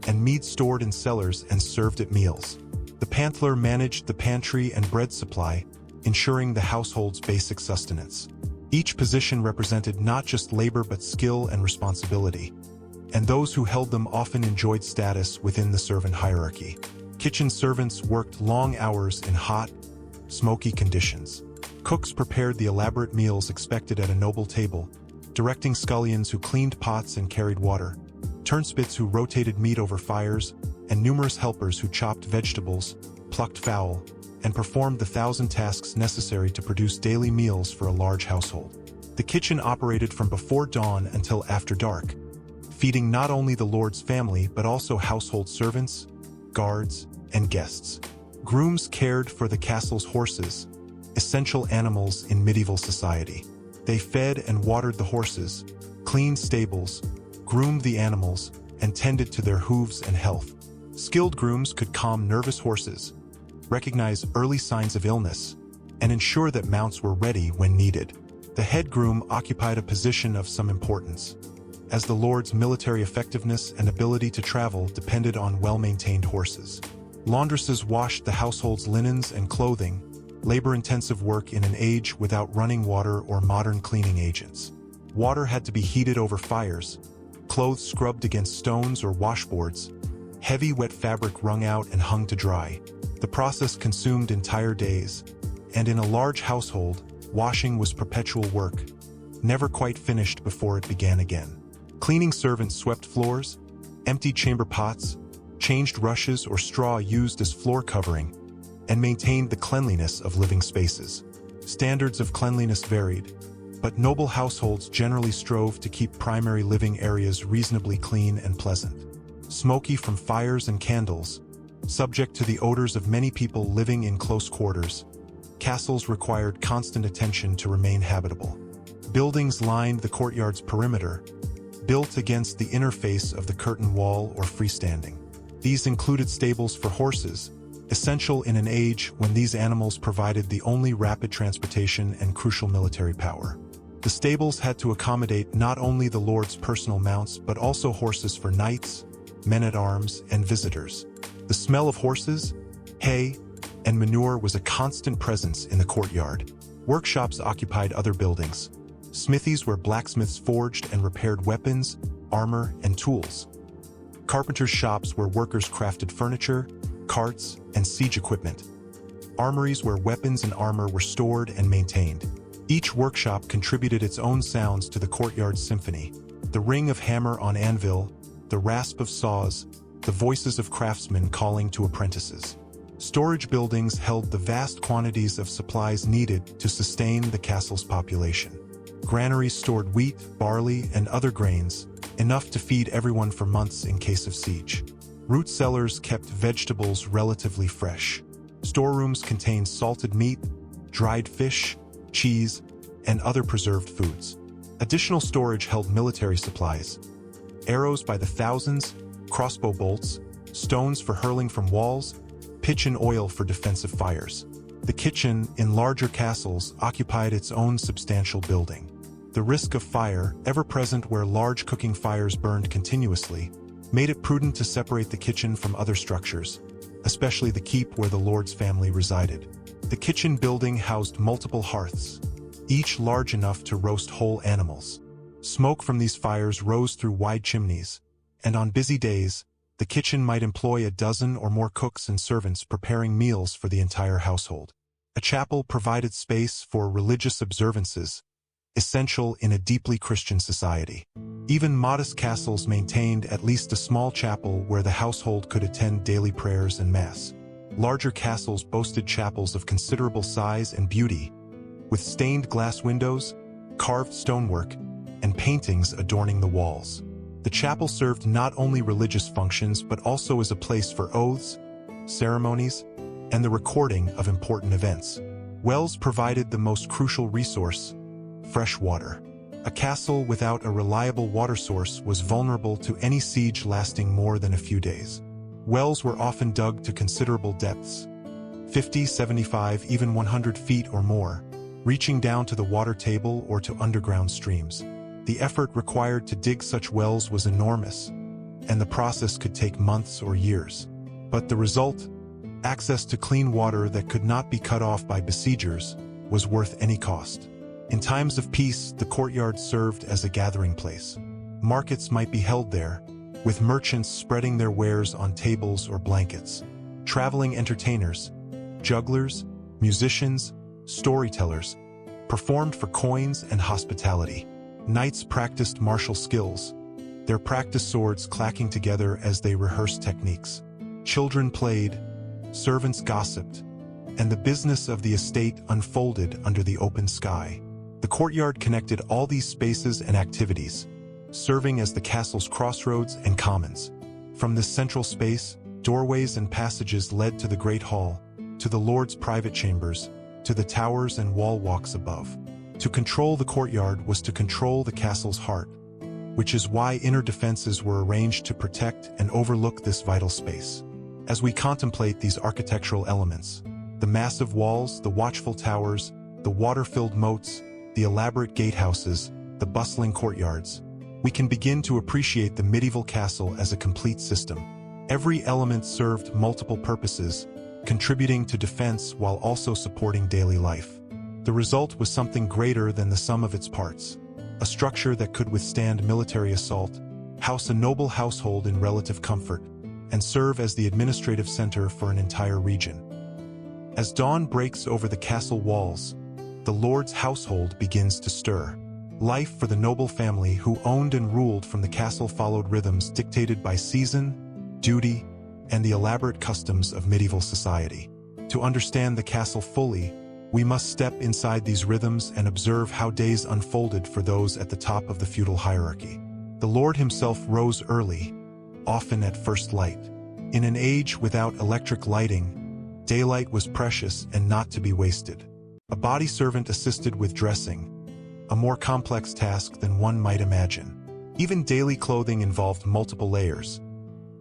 [SPEAKER 1] and mead stored in cellars and served at meals. The pantler managed the pantry and bread supply, ensuring the household's basic sustenance. Each position represented not just labor but skill and responsibility, and those who held them often enjoyed status within the servant hierarchy. Kitchen servants worked long hours in hot, smoky conditions. Cooks prepared the elaborate meals expected at a noble table, directing scullions who cleaned pots and carried water, turnspits who rotated meat over fires, and numerous helpers who chopped vegetables, plucked fowl, and performed the 1,000 tasks necessary to produce daily meals for a large household. The kitchen operated from before dawn until after dark, feeding not only the lord's family but also household servants, guards, and guests. Grooms cared for the castle's horses, essential animals in medieval society. They fed and watered the horses, cleaned stables, groomed the animals, and tended to their hooves and health. Skilled grooms could calm nervous horses, recognize early signs of illness, and ensure that mounts were ready when needed. The head groom occupied a position of some importance, as the lord's military effectiveness and ability to travel depended on well-maintained horses. Laundresses washed the household's linens and clothing, labor-intensive work in an age without running water or modern cleaning agents. Water had to be heated over fires, clothes scrubbed against stones or washboards, heavy wet fabric wrung out and hung to dry. The process consumed entire days, and in a large household, washing was perpetual work, never quite finished before it began again. Cleaning servants swept floors, emptied chamber pots, changed rushes or straw used as floor covering, and maintained the cleanliness of living spaces. Standards of cleanliness varied, but noble households generally strove to keep primary living areas reasonably clean and pleasant. Smoky from fires and candles, subject to the odors of many people living in close quarters, castles required constant attention to remain habitable. Buildings lined the courtyard's perimeter, built against the inner face of the curtain wall or freestanding. These included stables for horses, essential in an age when these animals provided the only rapid transportation and crucial military power. The stables had to accommodate not only the lord's personal mounts but also horses for knights, men-at-arms, and visitors. The smell of horses, hay, and manure was a constant presence in the courtyard. Workshops occupied other buildings, smithies where blacksmiths forged and repaired weapons, armor, and tools, carpenters' shops where workers crafted furniture, carts, and siege equipment, armories where weapons and armor were stored and maintained. Each workshop contributed its own sounds to the courtyard's symphony: the ring of hammer on anvil, the rasp of saws, the voices of craftsmen calling to apprentices. Storage buildings held the vast quantities of supplies needed to sustain the castle's population. Granaries stored wheat, barley, and other grains, enough to feed everyone for months in case of siege. Root cellars kept vegetables relatively fresh. Storerooms contained salted meat, dried fish, cheese, and other preserved foods. Additional storage held military supplies: arrows by the thousands, crossbow bolts, stones for hurling from walls, pitch and oil for defensive fires. The kitchen, in larger castles, occupied its own substantial building. The risk of fire, ever present where large cooking fires burned continuously, made it prudent to separate the kitchen from other structures, especially the keep where the lord's family resided. The kitchen building housed multiple hearths, each large enough to roast whole animals. Smoke from these fires rose through wide chimneys, and on busy days, the kitchen might employ a dozen or more cooks and servants preparing meals for the entire household. A chapel provided space for religious observances, essential in a deeply Christian society. Even modest castles maintained at least a small chapel where the household could attend daily prayers and mass. Larger castles boasted chapels of considerable size and beauty, with stained glass windows, carved stonework, and paintings adorning the walls. The chapel served not only religious functions but also as a place for oaths, ceremonies, and the recording of important events. Wells provided the most crucial resource: fresh water. A castle without a reliable water source was vulnerable to any siege lasting more than a few days. Wells were often dug to considerable depths, 50, 75, even 100 feet or more, reaching down to the water table or to underground streams. The effort required to dig such wells was enormous, and the process could take months or years. But the result, access to clean water that could not be cut off by besiegers, was worth any cost. In times of peace, the courtyard served as a gathering place. Markets might be held there, with merchants spreading their wares on tables or blankets. Traveling entertainers, jugglers, musicians, storytellers, performed for coins and hospitality. Knights practiced martial skills, their practice swords clacking together as they rehearsed techniques. Children played, servants gossiped, and the business of the estate unfolded under the open sky. The courtyard connected all these spaces and activities, serving as the castle's crossroads and commons. From this central space, doorways and passages led to the Great Hall, to the Lord's private chambers, to the towers and wall walks above. To control the courtyard was to control the castle's heart, which is why inner defenses were arranged to protect and overlook this vital space. As we contemplate these architectural elements, the massive walls, the watchful towers, the water-filled moats, the elaborate gatehouses, the bustling courtyards, we can begin to appreciate the medieval castle as a complete system. Every element served multiple purposes, contributing to defense while also supporting daily life. The result was something greater than the sum of its parts, a structure that could withstand military assault, house a noble household in relative comfort, and serve as the administrative center for an entire region. As dawn breaks over the castle walls, the lord's household begins to stir. Life for the noble family who owned and ruled from the castle followed rhythms dictated by season, duty, and the elaborate customs of medieval society. To understand the castle fully, we must step inside these rhythms and observe how days unfolded for those at the top of the feudal hierarchy. The lord himself rose early, often at first light. In an age without electric lighting, daylight was precious and not to be wasted. A body servant assisted with dressing, a more complex task than one might imagine. Even daily clothing involved multiple layers.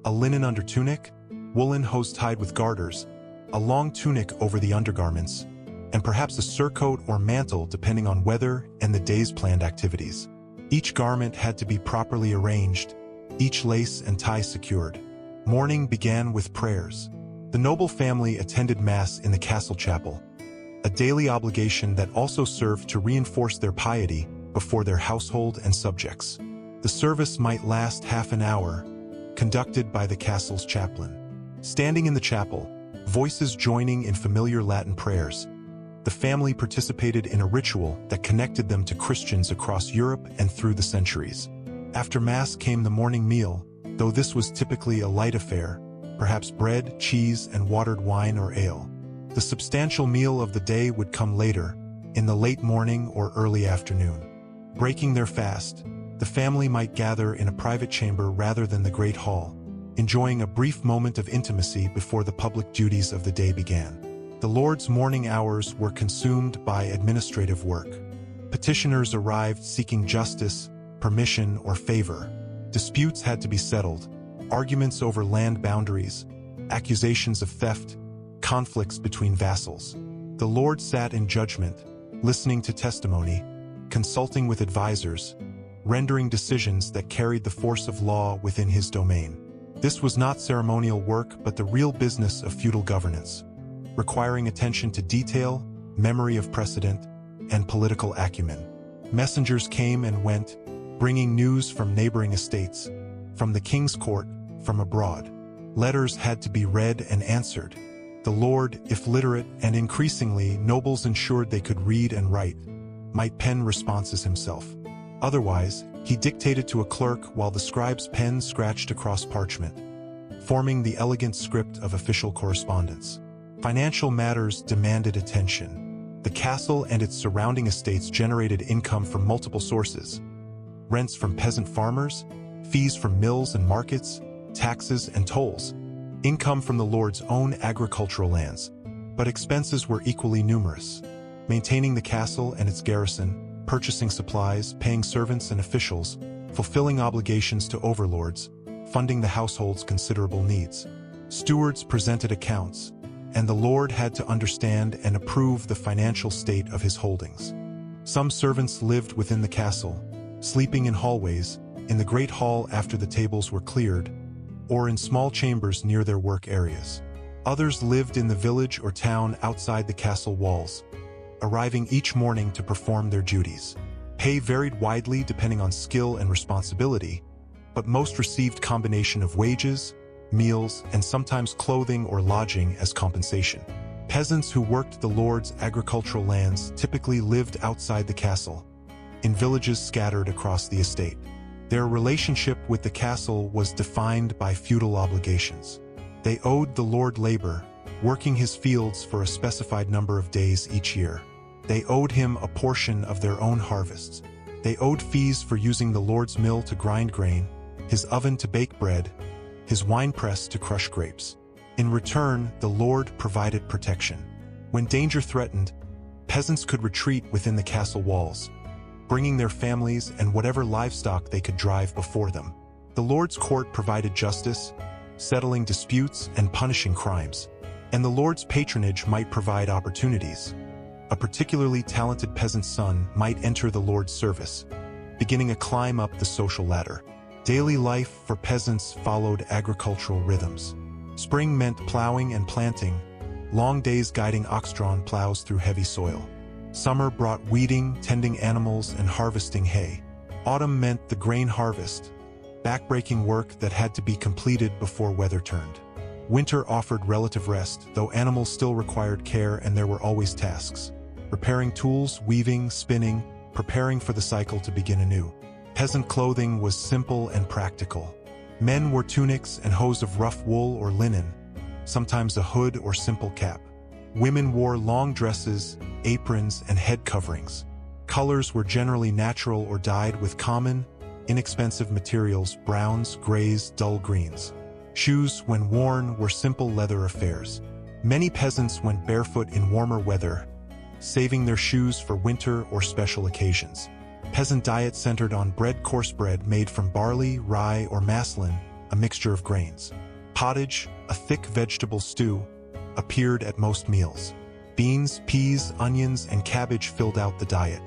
[SPEAKER 1] A linen undertunic, woolen hose tied with garters, a long tunic over the undergarments, and perhaps a surcoat or mantle depending on weather and the day's planned activities. Each garment had to be properly arranged, each lace and tie secured. Morning began with prayers. The noble family attended Mass in the castle chapel, a daily obligation that also served to reinforce their piety before their household and subjects. The service might last half an hour, conducted by the castle's chaplain. Standing in the chapel, voices joining in familiar Latin prayers, the family participated in a ritual that connected them to Christians across Europe and through the centuries. After Mass came the morning meal, though this was typically a light affair, perhaps bread, cheese, and watered wine or ale. The substantial meal of the day would come later, in the late morning or early afternoon. Breaking their fast, the family might gather in a private chamber rather than the great hall, enjoying a brief moment of intimacy before the public duties of the day began. The Lord's morning hours were consumed by administrative work. Petitioners arrived seeking justice, permission, or favor. Disputes had to be settled, arguments over land boundaries, accusations of theft, conflicts between vassals. The Lord sat in judgment, listening to testimony, consulting with advisors, rendering decisions that carried the force of law within his domain. This was not ceremonial work but the real business of feudal governance, requiring attention to detail, memory of precedent, and political acumen. Messengers came and went, bringing news from neighboring estates, from the king's court, from abroad. Letters had to be read and answered. The lord, if literate, and increasingly nobles ensured they could read and write, might pen responses himself. Otherwise, he dictated to a clerk while the scribe's pen scratched across parchment, forming the elegant script of official correspondence. Financial matters demanded attention. The castle and its surrounding estates generated income from multiple sources: rents from peasant farmers, fees from mills and markets, taxes and tolls, income from the lord's own agricultural lands. But expenses were equally numerous. Maintaining the castle and its garrison, purchasing supplies, paying servants and officials, fulfilling obligations to overlords, funding the household's considerable needs. Stewards presented accounts, and the lord had to understand and approve the financial state of his holdings. Some servants lived within the castle, sleeping in hallways, in the great hall after the tables were cleared, or in small chambers near their work areas. Others lived in the village or town outside the castle walls, arriving each morning to perform their duties. Pay varied widely depending on skill and responsibility, but most received combination of wages, meals, and sometimes clothing or lodging as compensation. Peasants who worked the lord's agricultural lands typically lived outside the castle, in villages scattered across the estate. Their relationship with the castle was defined by feudal obligations. They owed the lord labor, working his fields for a specified number of days each year. They owed him a portion of their own harvests. They owed fees for using the lord's mill to grind grain, his oven to bake bread, his winepress to crush grapes. In return, the lord provided protection. When danger threatened, peasants could retreat within the castle walls, bringing their families and whatever livestock they could drive before them. The lord's court provided justice, settling disputes and punishing crimes. And the lord's patronage might provide opportunities. A particularly talented peasant's son might enter the lord's service, beginning a climb up the social ladder. Daily life for peasants followed agricultural rhythms. Spring meant plowing and planting, long days guiding ox-drawn plows through heavy soil. Summer brought weeding, tending animals, and harvesting hay. Autumn meant the grain harvest, backbreaking work that had to be completed before weather turned. Winter offered relative rest, though animals still required care and there were always tasks. Repairing tools, weaving, spinning, preparing for the cycle to begin anew. Peasant clothing was simple and practical. Men wore tunics and hose of rough wool or linen, sometimes a hood or simple cap. Women wore long dresses, aprons, and head coverings. Colors were generally natural or dyed with common, inexpensive materials: browns, grays, dull greens. Shoes, when worn, were simple leather affairs. Many peasants went barefoot in warmer weather, saving their shoes for winter or special occasions. Peasant diet centered on bread, coarse bread made from barley, rye, or maslin, a mixture of grains. Pottage, a thick vegetable stew, appeared at most meals. Beans, peas, onions, and cabbage filled out the diet.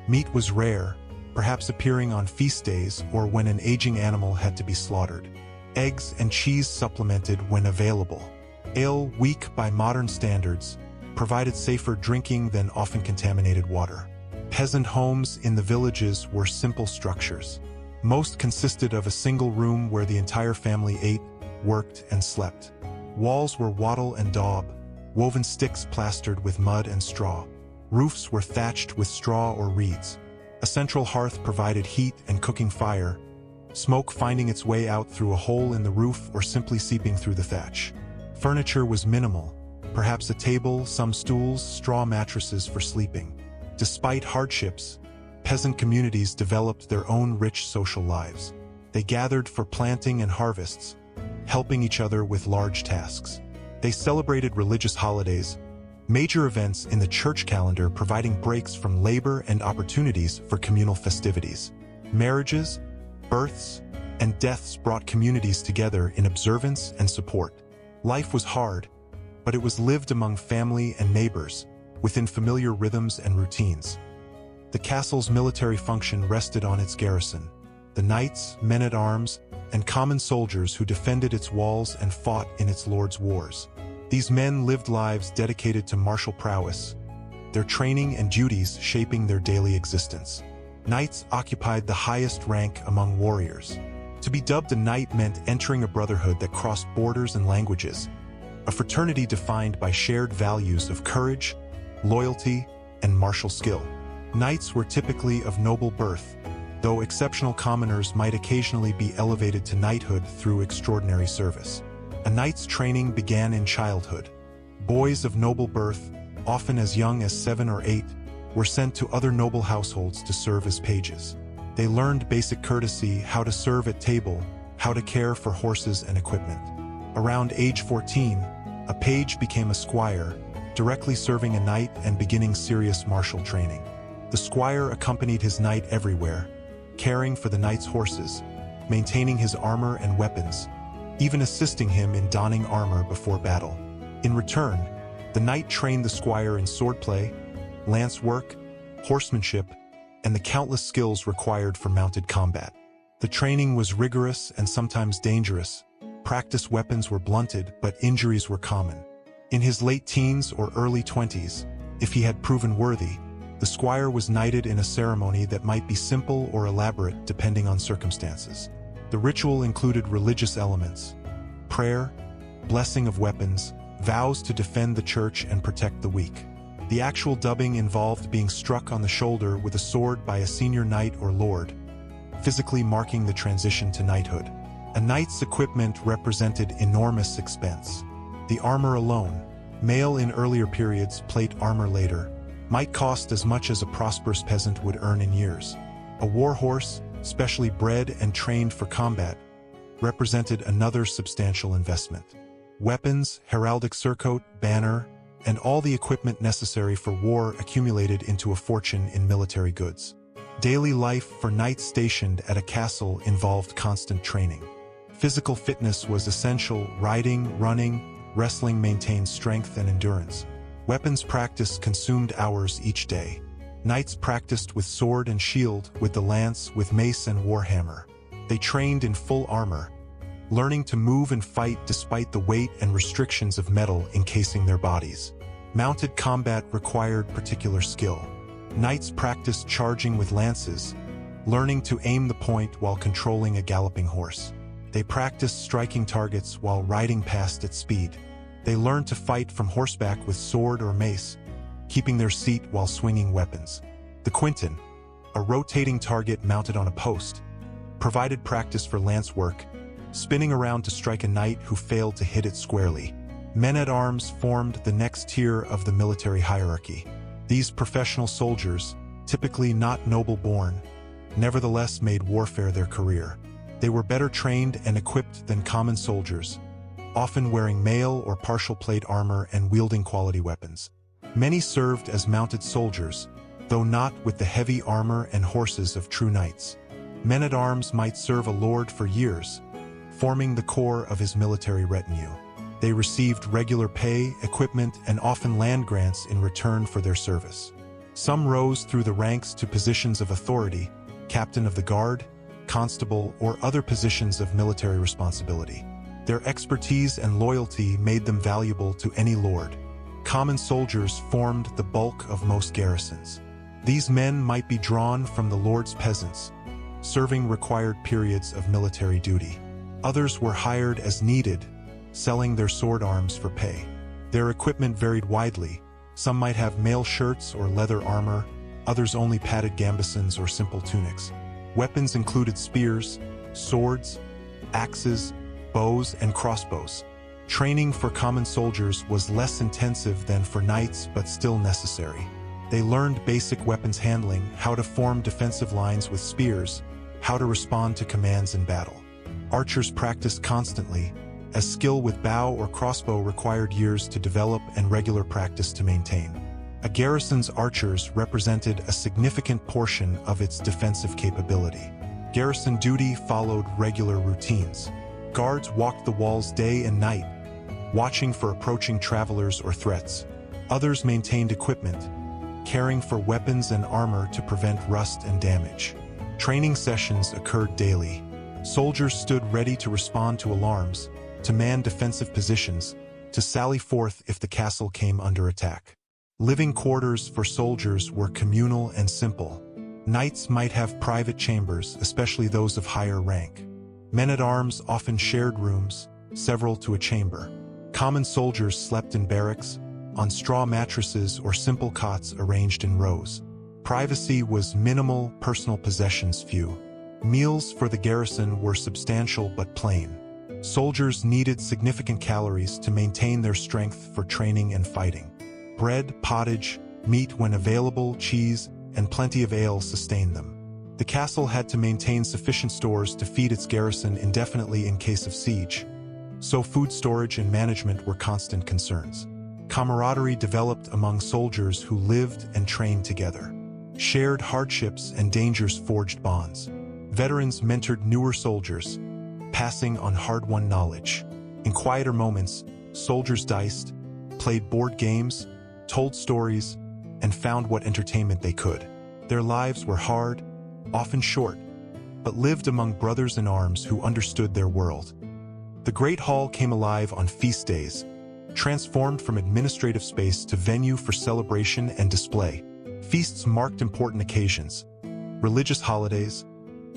[SPEAKER 1] Meat was rare, perhaps appearing on feast days or when an aging animal had to be slaughtered. Eggs and cheese supplemented when available. Ale, weak by modern standards, provided safer drinking than often contaminated water. Peasant homes in the villages were simple structures. Most consisted of a single room where the entire family ate, worked, and slept. Walls were wattle and daub, woven sticks plastered with mud and straw. Roofs were thatched with straw or reeds. A central hearth provided heat and cooking fire, smoke finding its way out through a hole in the roof or simply seeping through the thatch. Furniture was minimal, perhaps a table, some stools, straw mattresses for sleeping. Despite hardships, peasant communities developed their own rich social lives. They gathered for planting and harvests, helping each other with large tasks. They celebrated religious holidays, major events in the church calendar providing breaks from labor and opportunities for communal festivities. Marriages, births, and deaths brought communities together in observance and support. Life was hard, but it was lived among family and neighbors, within familiar rhythms and routines. The castle's military function rested on its garrison, the knights, men-at-arms, and common soldiers who defended its walls and fought in its lord's wars. These men lived lives dedicated to martial prowess, their training and duties shaping their daily existence. Knights occupied the highest rank among warriors. To be dubbed a knight meant entering a brotherhood that crossed borders and languages, a fraternity defined by shared values of courage, loyalty, and martial skill. Knights were typically of noble birth, though exceptional commoners might occasionally be elevated to knighthood through extraordinary service. A knight's training began in childhood. Boys of noble birth, often as young as 7 or 8, were sent to other noble households to serve as pages. They learned basic courtesy, how to serve at table, how to care for horses and equipment. Around age 14, a page became a squire, directly serving a knight and beginning serious martial training. The squire accompanied his knight everywhere, caring for the knight's horses, maintaining his armor and weapons, even assisting him in donning armor before battle. In return, the knight trained the squire in swordplay, lance work, horsemanship, and the countless skills required for mounted combat. The training was rigorous and sometimes dangerous. Practice weapons were blunted, but injuries were common. In his late teens or early 20s, if he had proven worthy, the squire was knighted in a ceremony that might be simple or elaborate depending on circumstances. The ritual included religious elements: prayer, blessing of weapons, vows to defend the church and protect the weak. The actual dubbing involved being struck on the shoulder with a sword by a senior knight or lord, physically marking the transition to knighthood. A knight's equipment represented enormous expense. The armor alone, mail in earlier periods, plate armor later, might cost as much as a prosperous peasant would earn in years. A war horse, specially bred and trained for combat, represented another substantial investment. Weapons, heraldic surcoat, banner, and all the equipment necessary for war accumulated into a fortune in military goods. Daily life for knights stationed at a castle involved constant training. Physical fitness was essential. Riding, running, wrestling maintained strength and endurance. Weapons practice consumed hours each day. Knights practiced with sword and shield, with the lance, with mace and warhammer. They trained in full armor, learning to move and fight despite the weight and restrictions of metal encasing their bodies. Mounted combat required particular skill. Knights practiced charging with lances, learning to aim the point while controlling a galloping horse. They practiced striking targets while riding past at speed. They learned to fight from horseback with sword or mace, keeping their seat while swinging weapons. The quinton, a rotating target mounted on a post, provided practice for lance work, spinning around to strike a knight who failed to hit it squarely. Men-at-arms formed the next tier of the military hierarchy. These professional soldiers, typically not noble-born, nevertheless made warfare their career. They were better trained and equipped than common soldiers, often wearing mail or partial plate armor and wielding quality weapons. Many served as mounted soldiers, though not with the heavy armor and horses of true knights. Men-at-arms might serve a lord for years, forming the core of his military retinue. They received regular pay, equipment, and often land grants in return for their service. Some rose through the ranks to positions of authority, captain of the guard, constable, or other positions of military responsibility. Their expertise and loyalty made them valuable to any lord. Common soldiers formed the bulk of most garrisons. These men might be drawn from the lord's peasants, serving required periods of military duty. Others were hired as needed, selling their sword arms for pay. Their equipment varied widely. Some might have mail shirts or leather armor, others only padded gambesons or simple tunics. Weapons included spears, swords, axes, bows, and crossbows. Training for common soldiers was less intensive than for knights, but still necessary. They learned basic weapons handling, how to form defensive lines with spears, how to respond to commands in battle. Archers practiced constantly, as skill with bow or crossbow required years to develop and regular practice to maintain. A garrison's archers represented a significant portion of its defensive capability. Garrison duty followed regular routines. Guards walked the walls day and night, watching for approaching travelers or threats. Others maintained equipment, caring for weapons and armor to prevent rust and damage. Training sessions occurred daily. Soldiers stood ready to respond to alarms, to man defensive positions, to sally forth if the castle came under attack. Living quarters for soldiers were communal and simple. Knights might have private chambers, especially those of higher rank. Men-at-arms often shared rooms, several to a chamber. Common soldiers slept in barracks, on straw mattresses or simple cots arranged in rows. Privacy was minimal, personal possessions few. Meals for the garrison were substantial but plain. Soldiers needed significant calories to maintain their strength for training and fighting. Bread, pottage, meat when available, cheese, and plenty of ale sustained them. The castle had to maintain sufficient stores to feed its garrison indefinitely in case of siege, so food storage and management were constant concerns. Camaraderie developed among soldiers who lived and trained together. Shared hardships and dangers forged bonds. Veterans mentored newer soldiers, passing on hard-won knowledge. In quieter moments, soldiers diced, played board games, told stories, and found what entertainment they could. Their lives were hard, often short, but lived among brothers in arms who understood their world. The Great Hall came alive on feast days, transformed from administrative space to venue for celebration and display. Feasts marked important occasions, religious holidays,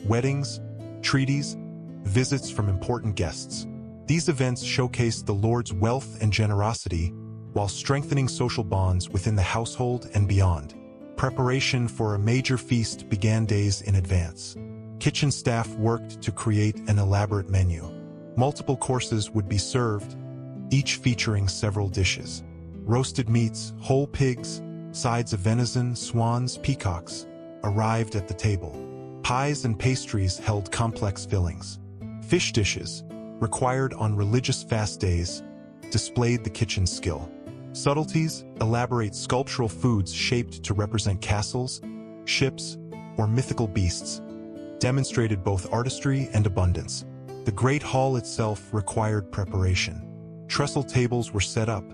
[SPEAKER 1] weddings, treaties, visits from important guests. These events showcased the Lord's wealth and generosity, while strengthening social bonds within the household and beyond. Preparation for a major feast began days in advance. Kitchen staff worked to create an elaborate menu. Multiple courses would be served, each featuring several dishes. Roasted meats, whole pigs, sides of venison, swans, peacocks arrived at the table. Pies and pastries held complex fillings. Fish dishes, required on religious fast days, displayed the kitchen's skill. Subtleties, elaborate sculptural foods shaped to represent castles, ships, or mythical beasts, demonstrated both artistry and abundance. The great hall itself required preparation. Trestle tables were set up,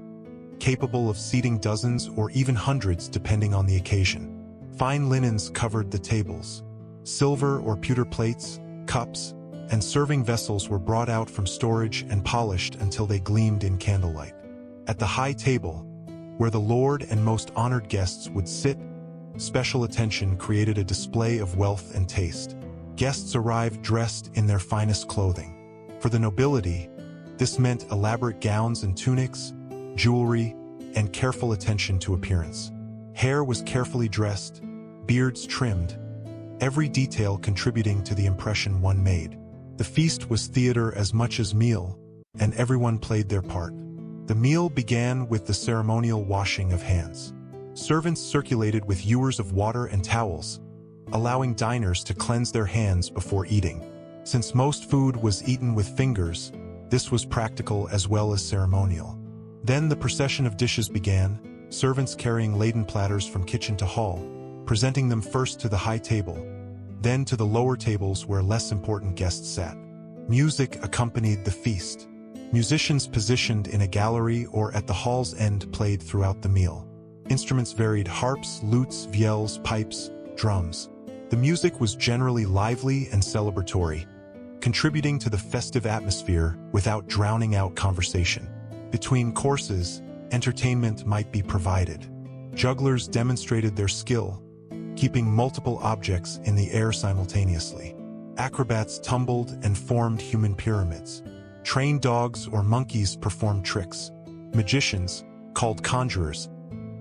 [SPEAKER 1] capable of seating dozens or even hundreds depending on the occasion. Fine linens covered the tables. Silver or pewter plates, cups, and serving vessels were brought out from storage and polished until they gleamed in candlelight. At the high table, where the lord and most honored guests would sit, special attention created a display of wealth and taste. Guests arrived dressed in their finest clothing. For the nobility, this meant elaborate gowns and tunics, jewelry, and careful attention to appearance. Hair was carefully dressed, beards trimmed, every detail contributing to the impression one made. The feast was theater as much as meal, and everyone played their part. The meal began with the ceremonial washing of hands. Servants circulated with ewers of water and towels, allowing diners to cleanse their hands before eating. Since most food was eaten with fingers, this was practical as well as ceremonial. Then the procession of dishes began, servants carrying laden platters from kitchen to hall, presenting them first to the high table, then to the lower tables where less important guests sat. Music accompanied the feast. Musicians positioned in a gallery or at the hall's end played throughout the meal. Instruments varied: harps, lutes, viols, pipes, drums. The music was generally lively and celebratory, contributing to the festive atmosphere without drowning out conversation. Between courses, entertainment might be provided. Jugglers demonstrated their skill, keeping multiple objects in the air simultaneously. Acrobats tumbled and formed human pyramids. Trained dogs or monkeys performed tricks. Magicians, called conjurers,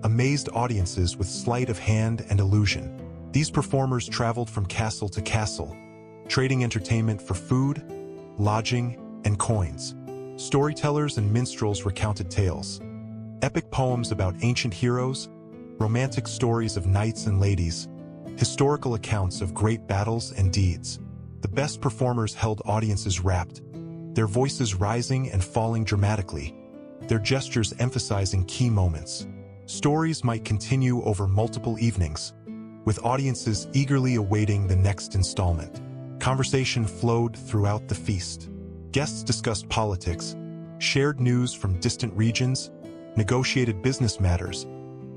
[SPEAKER 1] amazed audiences with sleight of hand and illusion. These performers traveled from castle to castle, trading entertainment for food, lodging, and coins. Storytellers and minstrels recounted tales. Epic poems about ancient heroes, romantic stories of knights and ladies, historical accounts of great battles and deeds. The best performers held audiences rapt, their voices rising and falling dramatically, their gestures emphasizing key moments. Stories might continue over multiple evenings, with audiences eagerly awaiting the next installment. Conversation flowed throughout the feast. Guests discussed politics, shared news from distant regions, negotiated business matters,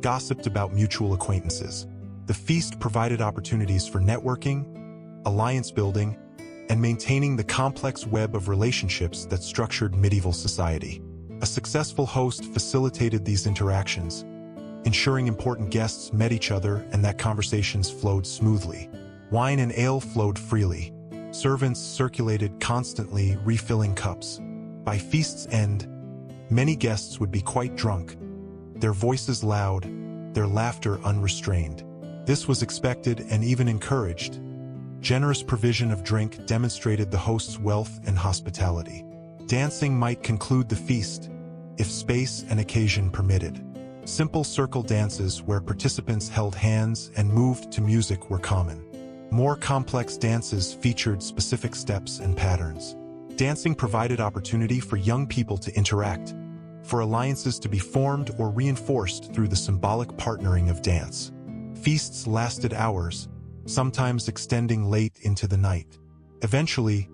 [SPEAKER 1] gossiped about mutual acquaintances. The feast provided opportunities for networking, alliance building, and maintaining the complex web of relationships that structured medieval society. A successful host facilitated these interactions, ensuring important guests met each other and that conversations flowed smoothly. Wine and ale flowed freely. Servants circulated constantly, refilling cups. By feast's end, many guests would be quite drunk, their voices loud, their laughter unrestrained. This was expected and even encouraged. Generous provision of drink demonstrated the host's wealth and hospitality. Dancing might conclude the feast, if space and occasion permitted. Simple circle dances where participants held hands and moved to music were common. More complex dances featured specific steps and patterns. Dancing provided opportunity for young people to interact, for alliances to be formed or reinforced through the symbolic partnering of dance. Feasts lasted hours, sometimes extending late into the night. Eventually,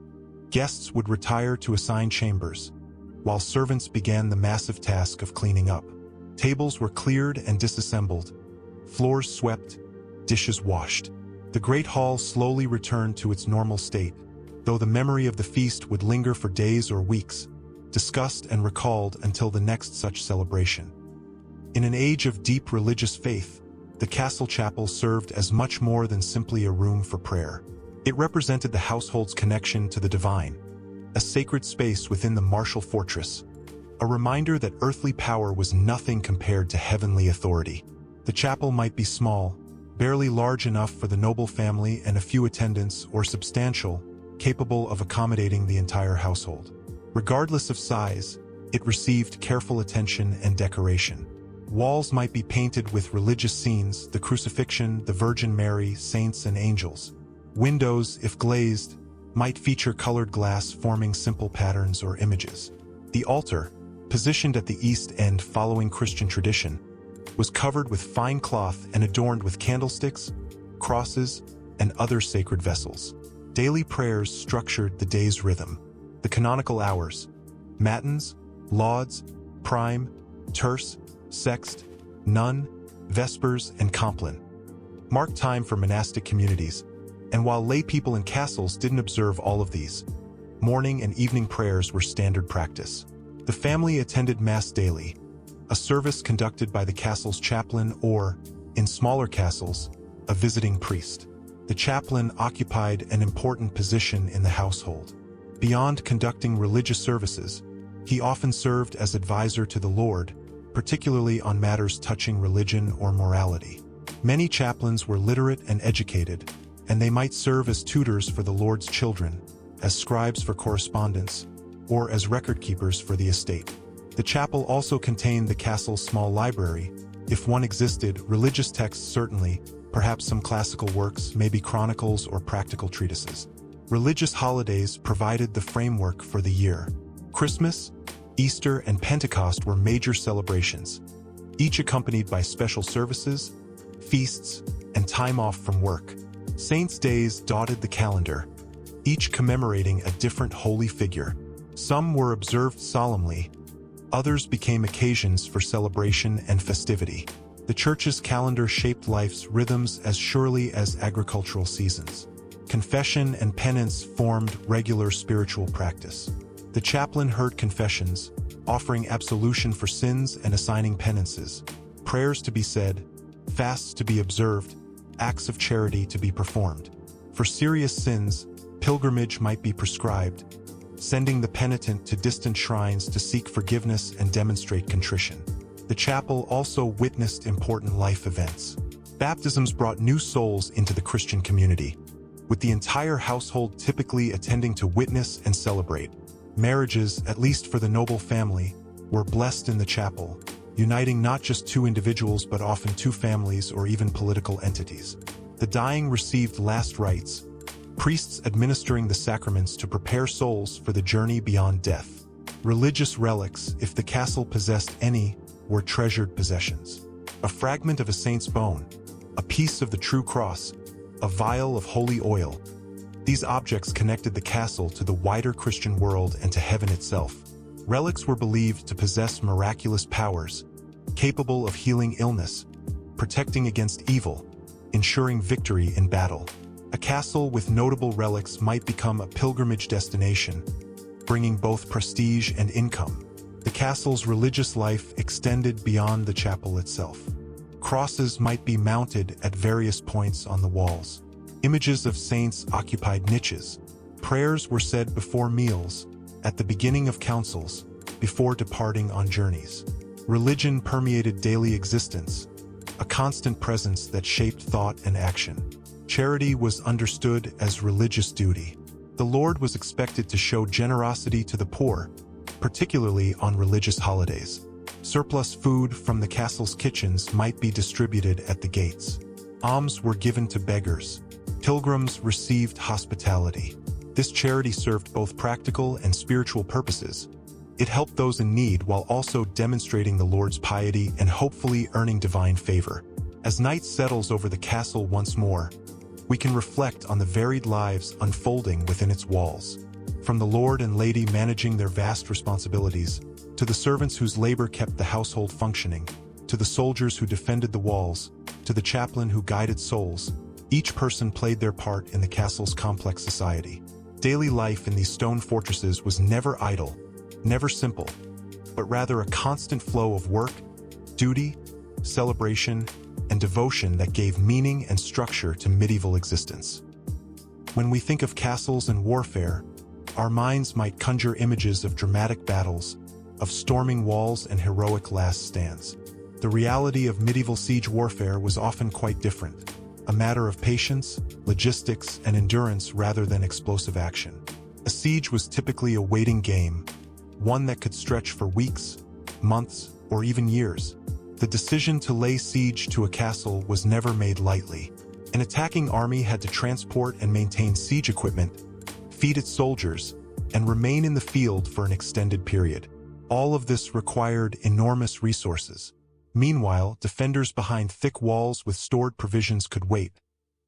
[SPEAKER 1] guests would retire to assigned chambers, while servants began the massive task of cleaning up. Tables were cleared and disassembled, floors swept, dishes washed. The great hall slowly returned to its normal state, though the memory of the feast would linger for days or weeks, discussed and recalled until the next such celebration. In an age of deep religious faith, the castle chapel served as much more than simply a room for prayer. It represented the household's connection to the divine, a sacred space within the martial fortress, a reminder that earthly power was nothing compared to heavenly authority. The chapel might be small, barely large enough for the noble family and a few attendants, or substantial, capable of accommodating the entire household. Regardless of size, it received careful attention and decoration. Walls might be painted with religious scenes, the crucifixion, the Virgin Mary, saints and angels. Windows, if glazed, might feature colored glass forming simple patterns or images. The altar, positioned at the east end following Christian tradition, was covered with fine cloth and adorned with candlesticks, crosses, and other sacred vessels. Daily prayers structured the day's rhythm. The canonical hours: matins, lauds, prime, terce, sext, none, vespers, and compline marked time for monastic communities, and while lay people in castles didn't observe all of these, morning and evening prayers were standard practice. The family attended Mass daily, a service conducted by the castle's chaplain or, in smaller castles, a visiting priest. The chaplain occupied an important position in the household. Beyond conducting religious services, he often served as advisor to the Lord, particularly on matters touching religion or morality. Many chaplains were literate and educated, and they might serve as tutors for the Lord's children, as scribes for correspondence, or as record-keepers for the estate. The chapel also contained the castle's small library. If one existed, religious texts certainly, perhaps some classical works, maybe chronicles or practical treatises. Religious holidays provided the framework for the year. Christmas, Easter, and Pentecost were major celebrations, each accompanied by special services, feasts, and time off from work. Saints' days dotted the calendar, each commemorating a different holy figure. Some were observed solemnly, others became occasions for celebration and festivity. The Church's calendar shaped life's rhythms as surely as agricultural seasons. Confession and penance formed regular spiritual practice. The chaplain heard confessions, offering absolution for sins and assigning penances, prayers to be said, fasts to be observed, acts of charity to be performed. For serious sins, pilgrimage might be prescribed, sending the penitent to distant shrines to seek forgiveness and demonstrate contrition. The chapel also witnessed important life events. Baptisms brought new souls into the Christian community, with the entire household typically attending to witness and celebrate. Marriages, at least for the noble family, were blessed in the chapel, uniting not just two individuals but often two families or even political entities. The dying received last rites, priests administering the sacraments to prepare souls for the journey beyond death. Religious relics, if the castle possessed any, were treasured possessions. A fragment of a saint's bone, a piece of the true cross, a vial of holy oil. These objects connected the castle to the wider Christian world and to heaven itself. Relics were believed to possess miraculous powers, capable of healing illness, protecting against evil, ensuring victory in battle. A castle with notable relics might become a pilgrimage destination, bringing both prestige and income. The castle's religious life extended beyond the chapel itself. Crosses might be mounted at various points on the walls. Images of saints occupied niches. Prayers were said before meals, at the beginning of councils, before departing on journeys. Religion permeated daily existence, a constant presence that shaped thought and action. Charity was understood as religious duty. The Lord was expected to show generosity to the poor, particularly on religious holidays. Surplus food from the castle's kitchens might be distributed at the gates. Alms were given to beggars. Pilgrims received hospitality. This charity served both practical and spiritual purposes. It helped those in need while also demonstrating the Lord's piety and hopefully earning divine favor. As night settles over the castle once more, we can reflect on the varied lives unfolding within its walls. From the Lord and Lady managing their vast responsibilities, to the servants whose labor kept the household functioning, to the soldiers who defended the walls, to the chaplain who guided souls, each person played their part in the castle's complex society. Daily life in these stone fortresses was never idle, never simple, but rather a constant flow of work, duty, celebration, and devotion that gave meaning and structure to medieval existence. When we think of castles and warfare, our minds might conjure images of dramatic battles, of storming walls and heroic last stands. The reality of medieval siege warfare was often quite different, a matter of patience, logistics, and endurance rather than explosive action. A siege was typically a waiting game, one that could stretch for weeks, months, or even years. The decision to lay siege to a castle was never made lightly. An attacking army had to transport and maintain siege equipment, feed its soldiers, and remain in the field for an extended period. All of this required enormous resources. Meanwhile, defenders behind thick walls with stored provisions could wait,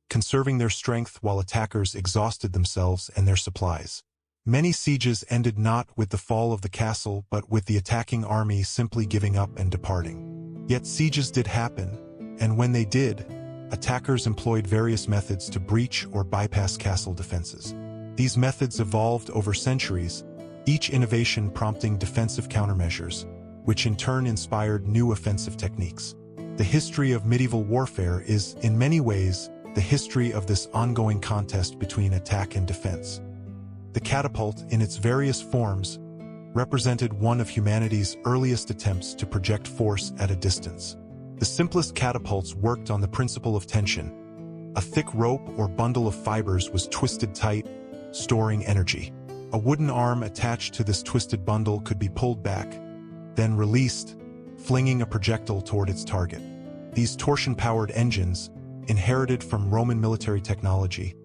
[SPEAKER 1] conserving their strength while attackers exhausted themselves and their supplies. Many sieges ended not with the fall of the castle but with the attacking army simply giving up and departing. Yet sieges did happen, and when they did, attackers employed various methods to breach or bypass castle defenses. These methods evolved over centuries, each innovation prompting defensive countermeasures, which in turn inspired new offensive techniques. The history of medieval warfare is, in many ways, the history of this ongoing contest between attack and defense. The catapult, in its various forms, represented one of humanity's earliest attempts to project force at a distance. The simplest catapults worked on the principle of tension. A thick rope or bundle of fibers was twisted tight, storing energy. A wooden arm attached to this twisted bundle could be pulled back, then released, flinging a projectile toward its target. These torsion-powered engines, inherited from Roman military technology,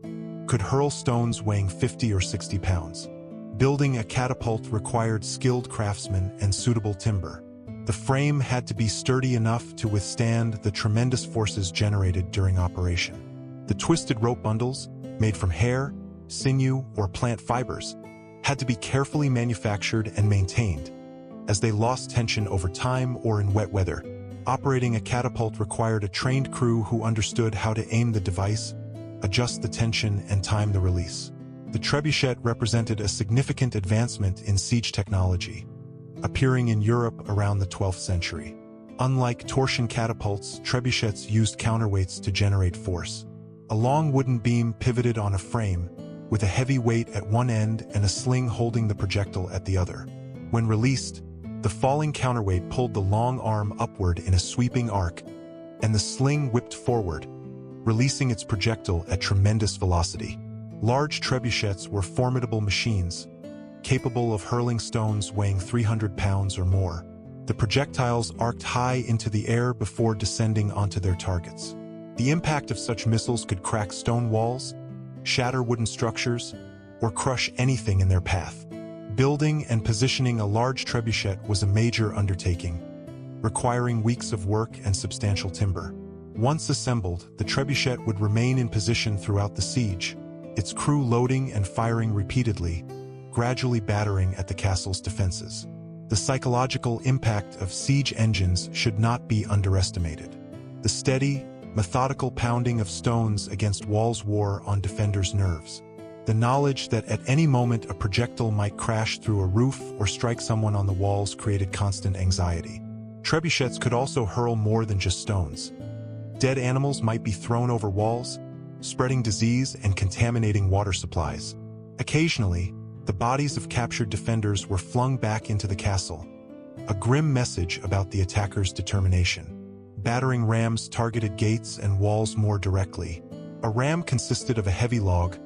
[SPEAKER 1] could hurl stones weighing 50 or 60 pounds. Building a catapult required skilled craftsmen and suitable timber. The frame had to be sturdy enough to withstand the tremendous forces generated during operation. The twisted rope bundles, made from hair, sinew, or plant fibers, had to be carefully manufactured and maintained, as they lost tension over time or in wet weather. Operating a catapult required a trained crew who understood how to aim the device, adjust the tension, and time the release. The trebuchet represented a significant advancement in siege technology, appearing in Europe around the 12th century. Unlike torsion catapults, trebuchets used counterweights to generate force. A long wooden beam pivoted on a frame, with a heavy weight at one end and a sling holding the projectile at the other. When released, the falling counterweight pulled the long arm upward in a sweeping arc, and the sling whipped forward, releasing its projectile at tremendous velocity. Large trebuchets were formidable machines, capable of hurling stones weighing 300 pounds or more. The projectiles arced high into the air before descending onto their targets. The impact of such missiles could crack stone walls, shatter wooden structures, or crush anything in their path. Building and positioning a large trebuchet was a major undertaking, requiring weeks of work and substantial timber. Once assembled, the trebuchet would remain in position throughout the siege, its crew loading and firing repeatedly, gradually battering at the castle's defenses. The psychological impact of siege engines should not be underestimated. The steady, methodical pounding of stones against walls wore on defenders' nerves. The knowledge that at any moment a projectile might crash through a roof or strike someone on the walls created constant anxiety. Trebuchets could also hurl more than just stones. Dead animals might be thrown over walls, spreading disease and contaminating water supplies. Occasionally, the bodies of captured defenders were flung back into the castle, a grim message about the attackers' determination. Battering rams targeted gates and walls more directly. A ram consisted of a heavy log,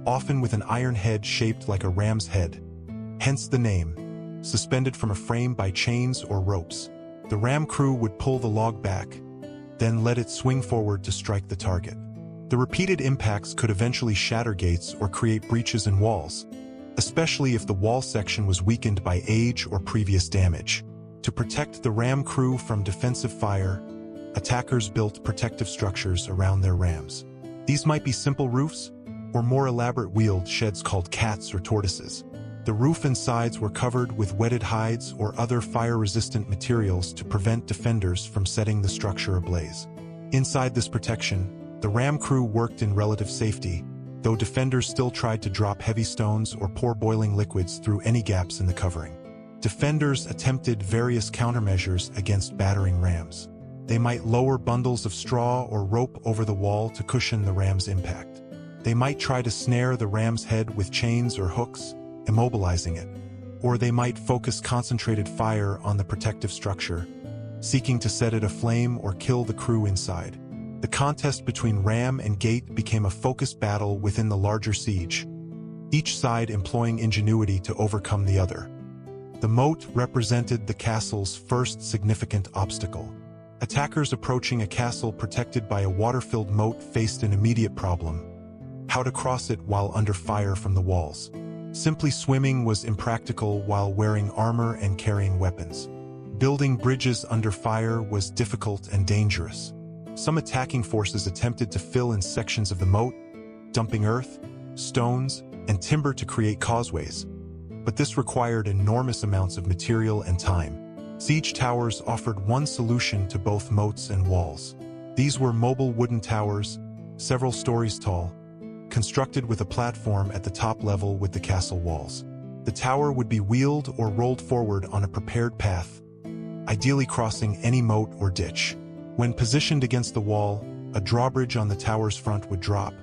[SPEAKER 1] often with an iron head shaped like a ram's head, hence the name, suspended from a frame by chains or ropes. The ram crew would pull the log back, then let it swing forward to strike the target. The repeated impacts could eventually shatter gates or create breaches in walls, especially if the wall section was weakened by age or previous damage. To protect the ram crew from defensive fire, attackers built protective structures around their rams. These might be simple roofs, or more elaborate wheeled sheds called cats or tortoises. The roof and sides were covered with wetted hides or other fire-resistant materials to prevent defenders from setting the structure ablaze. Inside this protection, the ram crew worked in relative safety, though defenders still tried to drop heavy stones or pour boiling liquids through any gaps in the covering. Defenders attempted various countermeasures against battering rams. They might lower bundles of straw or rope over the wall to cushion the ram's impact. They might try to snare the ram's head with chains or hooks, immobilizing it. Or they might focus concentrated fire on the protective structure, seeking to set it aflame or kill the crew inside. The contest between ram and gate became a focused battle within the larger siege, each side employing ingenuity to overcome the other. The moat represented the castle's first significant obstacle. Attackers approaching a castle protected by a water-filled moat faced an immediate problem: how to cross it while under fire from the walls. Simply swimming was impractical while wearing armor and carrying weapons. Building bridges under fire was difficult and dangerous. Some attacking forces attempted to fill in sections of the moat, dumping earth, stones, and timber to create causeways. But this required enormous amounts of material and time. Siege towers offered one solution to both moats and walls. These were mobile wooden towers, several stories tall, constructed with a platform at the top level with the castle walls. The tower would be wheeled or rolled forward on a prepared path, ideally crossing any moat or ditch. When positioned against the wall, a drawbridge on the tower's front would drop,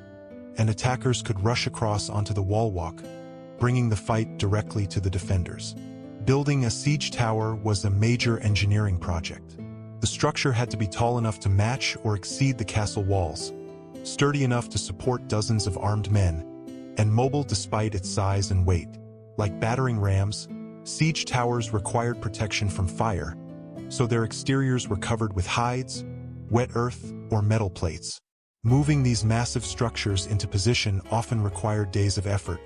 [SPEAKER 1] and attackers could rush across onto the wall walk, bringing the fight directly to the defenders. Building a siege tower was a major engineering project. The structure had to be tall enough to match or exceed the castle walls, sturdy enough to support dozens of armed men, and mobile despite its size and weight. Like battering rams, siege towers required protection from fire, so their exteriors were covered with hides, wet earth, or metal plates. Moving these massive structures into position often required days of effort,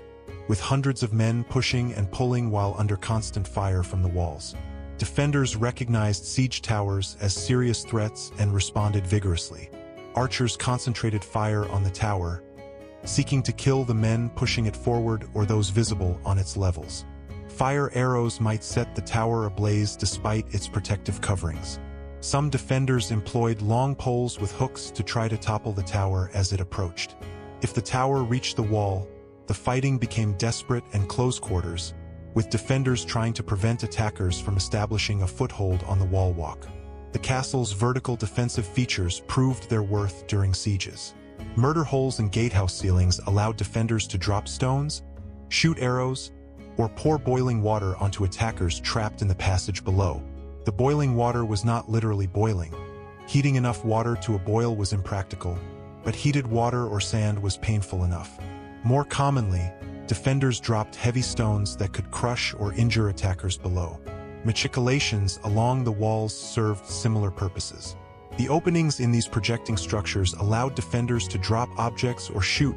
[SPEAKER 1] with hundreds of men pushing and pulling while under constant fire from the walls. Defenders recognized siege towers as serious threats and responded vigorously. Archers concentrated fire on the tower, seeking to kill the men pushing it forward or those visible on its levels. Fire arrows might set the tower ablaze despite its protective coverings. Some defenders employed long poles with hooks to try to topple the tower as it approached. If the tower reached the wall, the fighting became desperate and close quarters, with defenders trying to prevent attackers from establishing a foothold on the wall walk. The castle's vertical defensive features proved their worth during sieges. Murder holes in gatehouse ceilings allowed defenders to drop stones, shoot arrows, or pour boiling water onto attackers trapped in the passage below. The boiling water was not literally boiling. Heating enough water to a boil was impractical, but heated water or sand was painful enough. More commonly, defenders dropped heavy stones that could crush or injure attackers below. Machicolations along the walls served similar purposes. The openings in these projecting structures allowed defenders to drop objects or shoot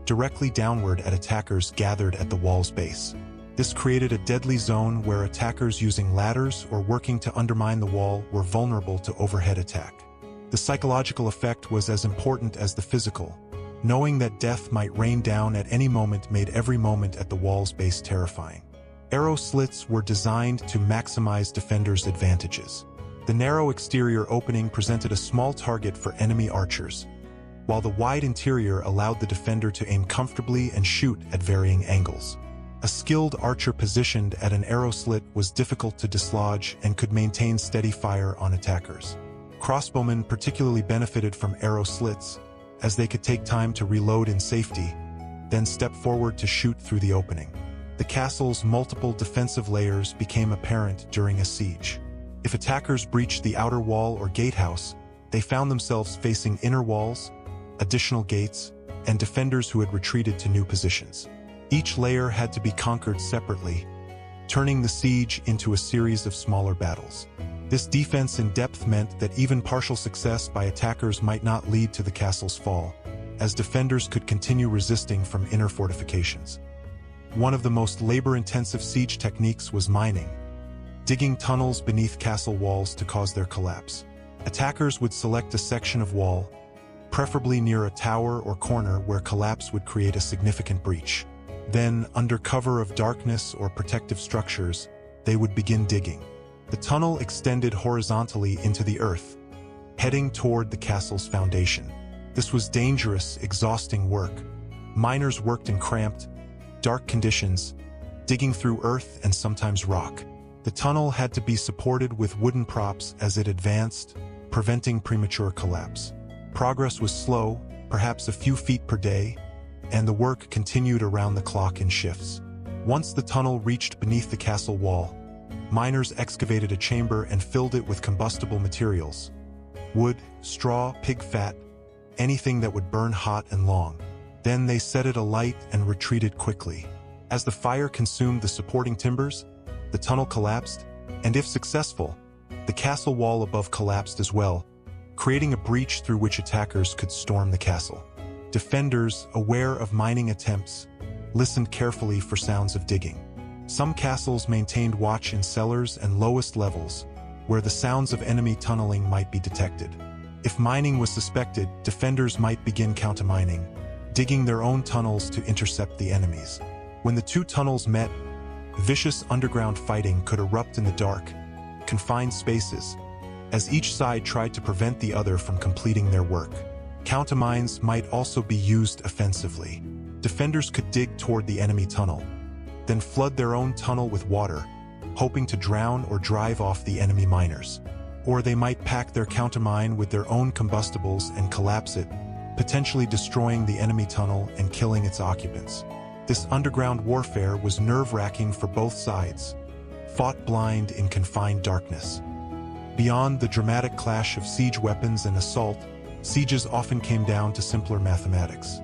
[SPEAKER 1] directly downward at attackers gathered at the wall's base. This created a deadly zone where attackers using ladders or working to undermine the wall were vulnerable to overhead attack. The psychological effect was as important as the physical. Knowing that death might rain down at any moment made every moment at the wall's base terrifying. Arrow slits were designed to maximize defenders' advantages. The narrow exterior opening presented a small target for enemy archers, while the wide interior allowed the defender to aim comfortably and shoot at varying angles. A skilled archer positioned at an arrow slit was difficult to dislodge and could maintain steady fire on attackers. Crossbowmen particularly benefited from arrow slits, as they could take time to reload in safety, then step forward to shoot through the opening. The castle's multiple defensive layers became apparent during a siege. If attackers breached the outer wall or gatehouse, they found themselves facing inner walls, additional gates, and defenders who had retreated to new positions. Each layer had to be conquered separately, turning the siege into a series of smaller battles. This defense in depth meant that even partial success by attackers might not lead to the castle's fall, as defenders could continue resisting from inner fortifications. One of the most labor-intensive siege techniques was mining, digging tunnels beneath castle walls to cause their collapse. Attackers would select a section of wall, preferably near a tower or corner where collapse would create a significant breach. Then, under cover of darkness or protective structures, they would begin digging. The tunnel extended horizontally into the earth, heading toward the castle's foundation. This was dangerous, exhausting work. Miners worked in cramped, dark conditions, digging through earth and sometimes rock. The tunnel had to be supported with wooden props as it advanced, preventing premature collapse. Progress was slow, perhaps a few feet per day, and the work continued around the clock in shifts. Once the tunnel reached beneath the castle wall, miners excavated a chamber and filled it with combustible materials: wood, straw, pig fat, anything that would burn hot and long. Then they set it alight and retreated quickly. As the fire consumed the supporting timbers, the tunnel collapsed, and if successful, the castle wall above collapsed as well, creating a breach through which attackers could storm the castle. Defenders, aware of mining attempts, listened carefully for sounds of digging. Some castles maintained watch in cellars and lowest levels, where the sounds of enemy tunneling might be detected. If mining was suspected, defenders might begin countermining, digging their own tunnels to intercept the enemies. When the two tunnels met, vicious underground fighting could erupt in the dark, confined spaces, as each side tried to prevent the other from completing their work. Countermines might also be used offensively. Defenders could dig toward the enemy tunnel, then flood their own tunnel with water, hoping to drown or drive off the enemy miners. Or they might pack their countermine with their own combustibles and collapse it, potentially destroying the enemy tunnel and killing its occupants. This underground warfare was nerve-wracking for both sides, fought blind in confined darkness. Beyond the dramatic clash of siege weapons and assault, sieges often came down to simpler mathematics.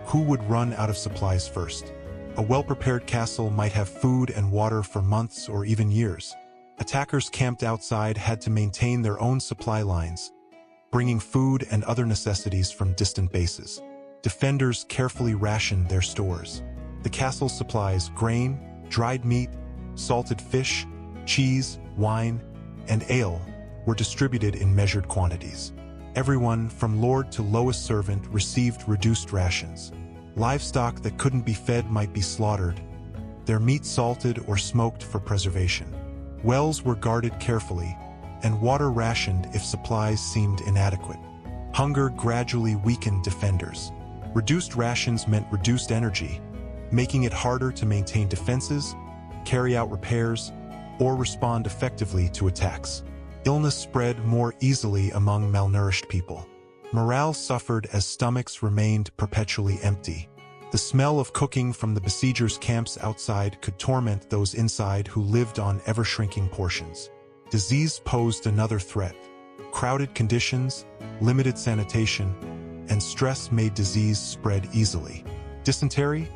[SPEAKER 1] Who would run out of supplies first? A well-prepared castle might have food and water for months or even years. Attackers camped outside had to maintain their own supply lines, bringing food and other necessities from distant bases. Defenders carefully rationed their stores. The castle's supplies, grain, dried meat, salted fish, cheese, wine, and ale, were distributed in measured quantities. Everyone, from lord to lowest servant, received reduced rations. Livestock that couldn't be fed might be slaughtered, their meat salted or smoked for preservation. Wells were guarded carefully, and water rationed if supplies seemed inadequate. Hunger gradually weakened defenders. Reduced rations meant reduced energy, making it harder to maintain defenses, carry out repairs, or respond effectively to attacks. Illness spread more easily among malnourished people. Morale suffered as stomachs remained perpetually empty. The smell of cooking from the besiegers' camps outside could torment those inside who lived on ever-shrinking portions. Disease posed another threat. Crowded conditions, limited sanitation, and stress made disease spread easily. Dysentery,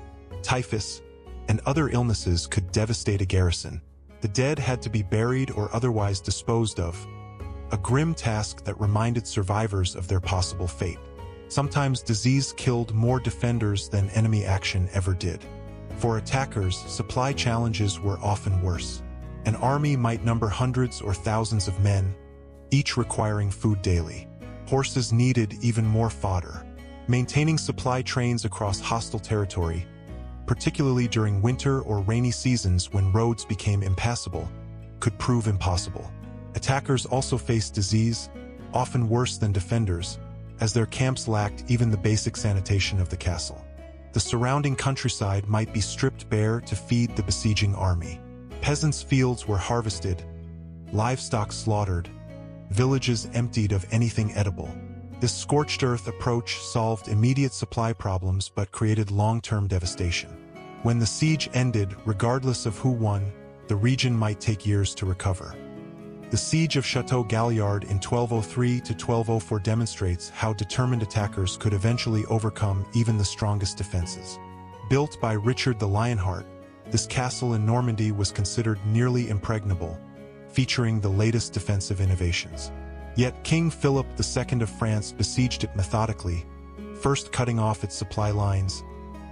[SPEAKER 1] typhus, and other illnesses could devastate a garrison. The dead had to be buried or otherwise disposed of, a grim task that reminded survivors of their possible fate. Sometimes disease killed more defenders than enemy action ever did. For attackers, supply challenges were often worse. An army might number hundreds or thousands of men, each requiring food daily. Horses needed even more fodder. Maintaining supply trains across hostile territory, particularly during winter or rainy seasons when roads became impassable, could prove impossible. Attackers also faced disease, often worse than defenders, as their camps lacked even the basic sanitation of the castle. The surrounding countryside might be stripped bare to feed the besieging army. Peasants' fields were harvested, livestock slaughtered, villages emptied of anything edible. This scorched earth approach solved immediate supply problems but created long-term devastation. When the siege ended, regardless of who won, the region might take years to recover. The siege of Chateau Galliard in 1203 to 1204 demonstrates how determined attackers could eventually overcome even the strongest defenses. Built by Richard the Lionheart, this castle in Normandy was considered nearly impregnable, featuring the latest defensive innovations. Yet King Philip II of France besieged it methodically, first cutting off its supply lines,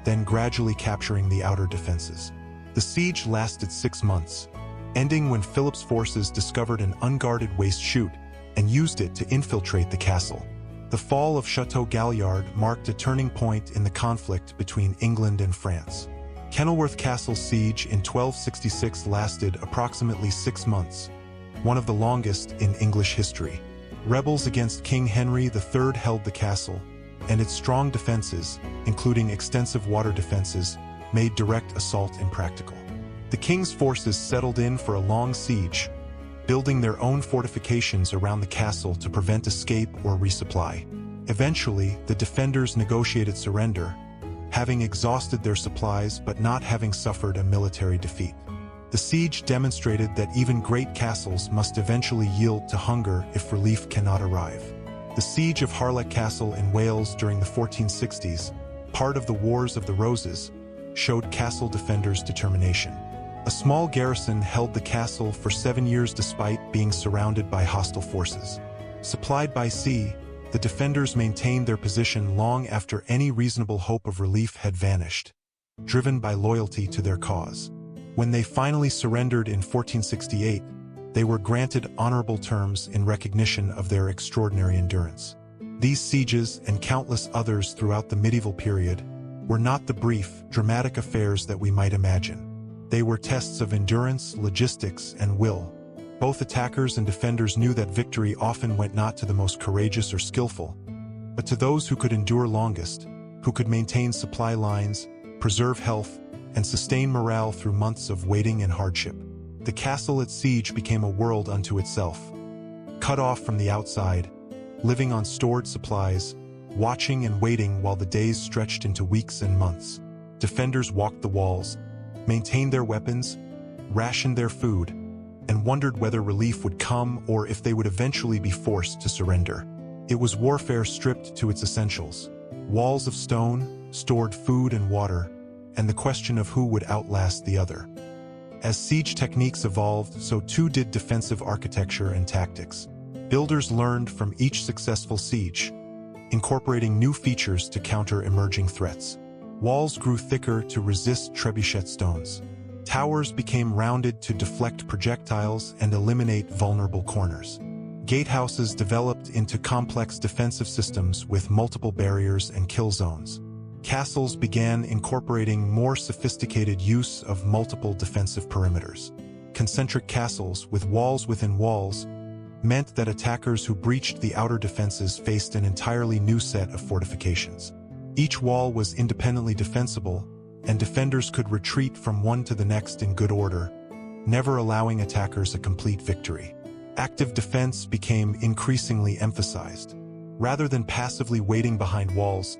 [SPEAKER 1] then gradually capturing the outer defenses. The siege lasted 6 months, ending when Philip's forces discovered an unguarded waste chute and used it to infiltrate the castle. The fall of Chateau Galliard marked a turning point in the conflict between England and France. Kenilworth Castle's siege in 1266 lasted approximately 6 months, one of the longest in English history. Rebels against King Henry III held the castle, and its strong defenses, including extensive water defenses, made direct assault impractical. The king's forces settled in for a long siege, building their own fortifications around the castle to prevent escape or resupply. Eventually, the defenders negotiated surrender, having exhausted their supplies but not having suffered a military defeat. The siege demonstrated that even great castles must eventually yield to hunger if relief cannot arrive. The siege of Harlech Castle in Wales during the 1460s, part of the Wars of the Roses, showed castle defenders' determination. A small garrison held the castle for 7 years despite being surrounded by hostile forces. Supplied by sea, the defenders maintained their position long after any reasonable hope of relief had vanished, driven by loyalty to their cause. When they finally surrendered in 1468, they were granted honorable terms in recognition of their extraordinary endurance. These sieges, and countless others throughout the medieval period, were not the brief, dramatic affairs that we might imagine. They were tests of endurance, logistics, and will. Both attackers and defenders knew that victory often went not to the most courageous or skillful, but to those who could endure longest, who could maintain supply lines, preserve health, and sustain morale through months of waiting and hardship. The castle at siege became a world unto itself. Cut off from the outside, living on stored supplies, watching and waiting while the days stretched into weeks and months. Defenders walked the walls, maintained their weapons, rationed their food, and wondered whether relief would come or if they would eventually be forced to surrender. It was warfare stripped to its essentials. Walls of stone, stored food and water, and the question of who would outlast the other. As siege techniques evolved, so too did defensive architecture and tactics. Builders learned from each successful siege, incorporating new features to counter emerging threats. Walls grew thicker to resist trebuchet stones. Towers became rounded to deflect projectiles and eliminate vulnerable corners. Gatehouses developed into complex defensive systems with multiple barriers and kill zones. Castles began incorporating more sophisticated use of multiple defensive perimeters. Concentric castles with walls within walls meant that attackers who breached the outer defenses faced an entirely new set of fortifications. Each wall was independently defensible, and defenders could retreat from one to the next in good order, never allowing attackers a complete victory. Active defense became increasingly emphasized. Rather than passively waiting behind walls,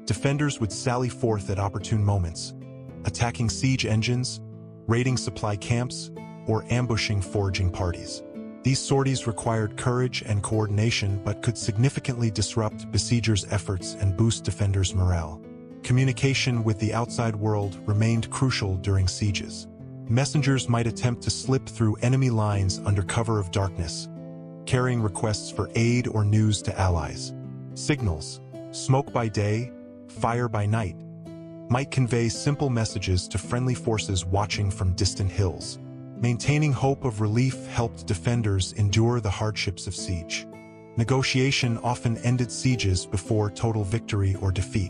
[SPEAKER 1] defenders would sally forth at opportune moments, attacking siege engines, raiding supply camps, or ambushing foraging parties. These sorties required courage and coordination but could significantly disrupt besiegers' efforts and boost defenders' morale. Communication with the outside world remained crucial during sieges. Messengers might attempt to slip through enemy lines under cover of darkness, carrying requests for aid or news to allies. Signals, smoke by day, fire by night, might convey simple messages to friendly forces watching from distant hills. Maintaining hope of relief helped defenders endure the hardships of siege. Negotiation often ended sieges before total victory or defeat.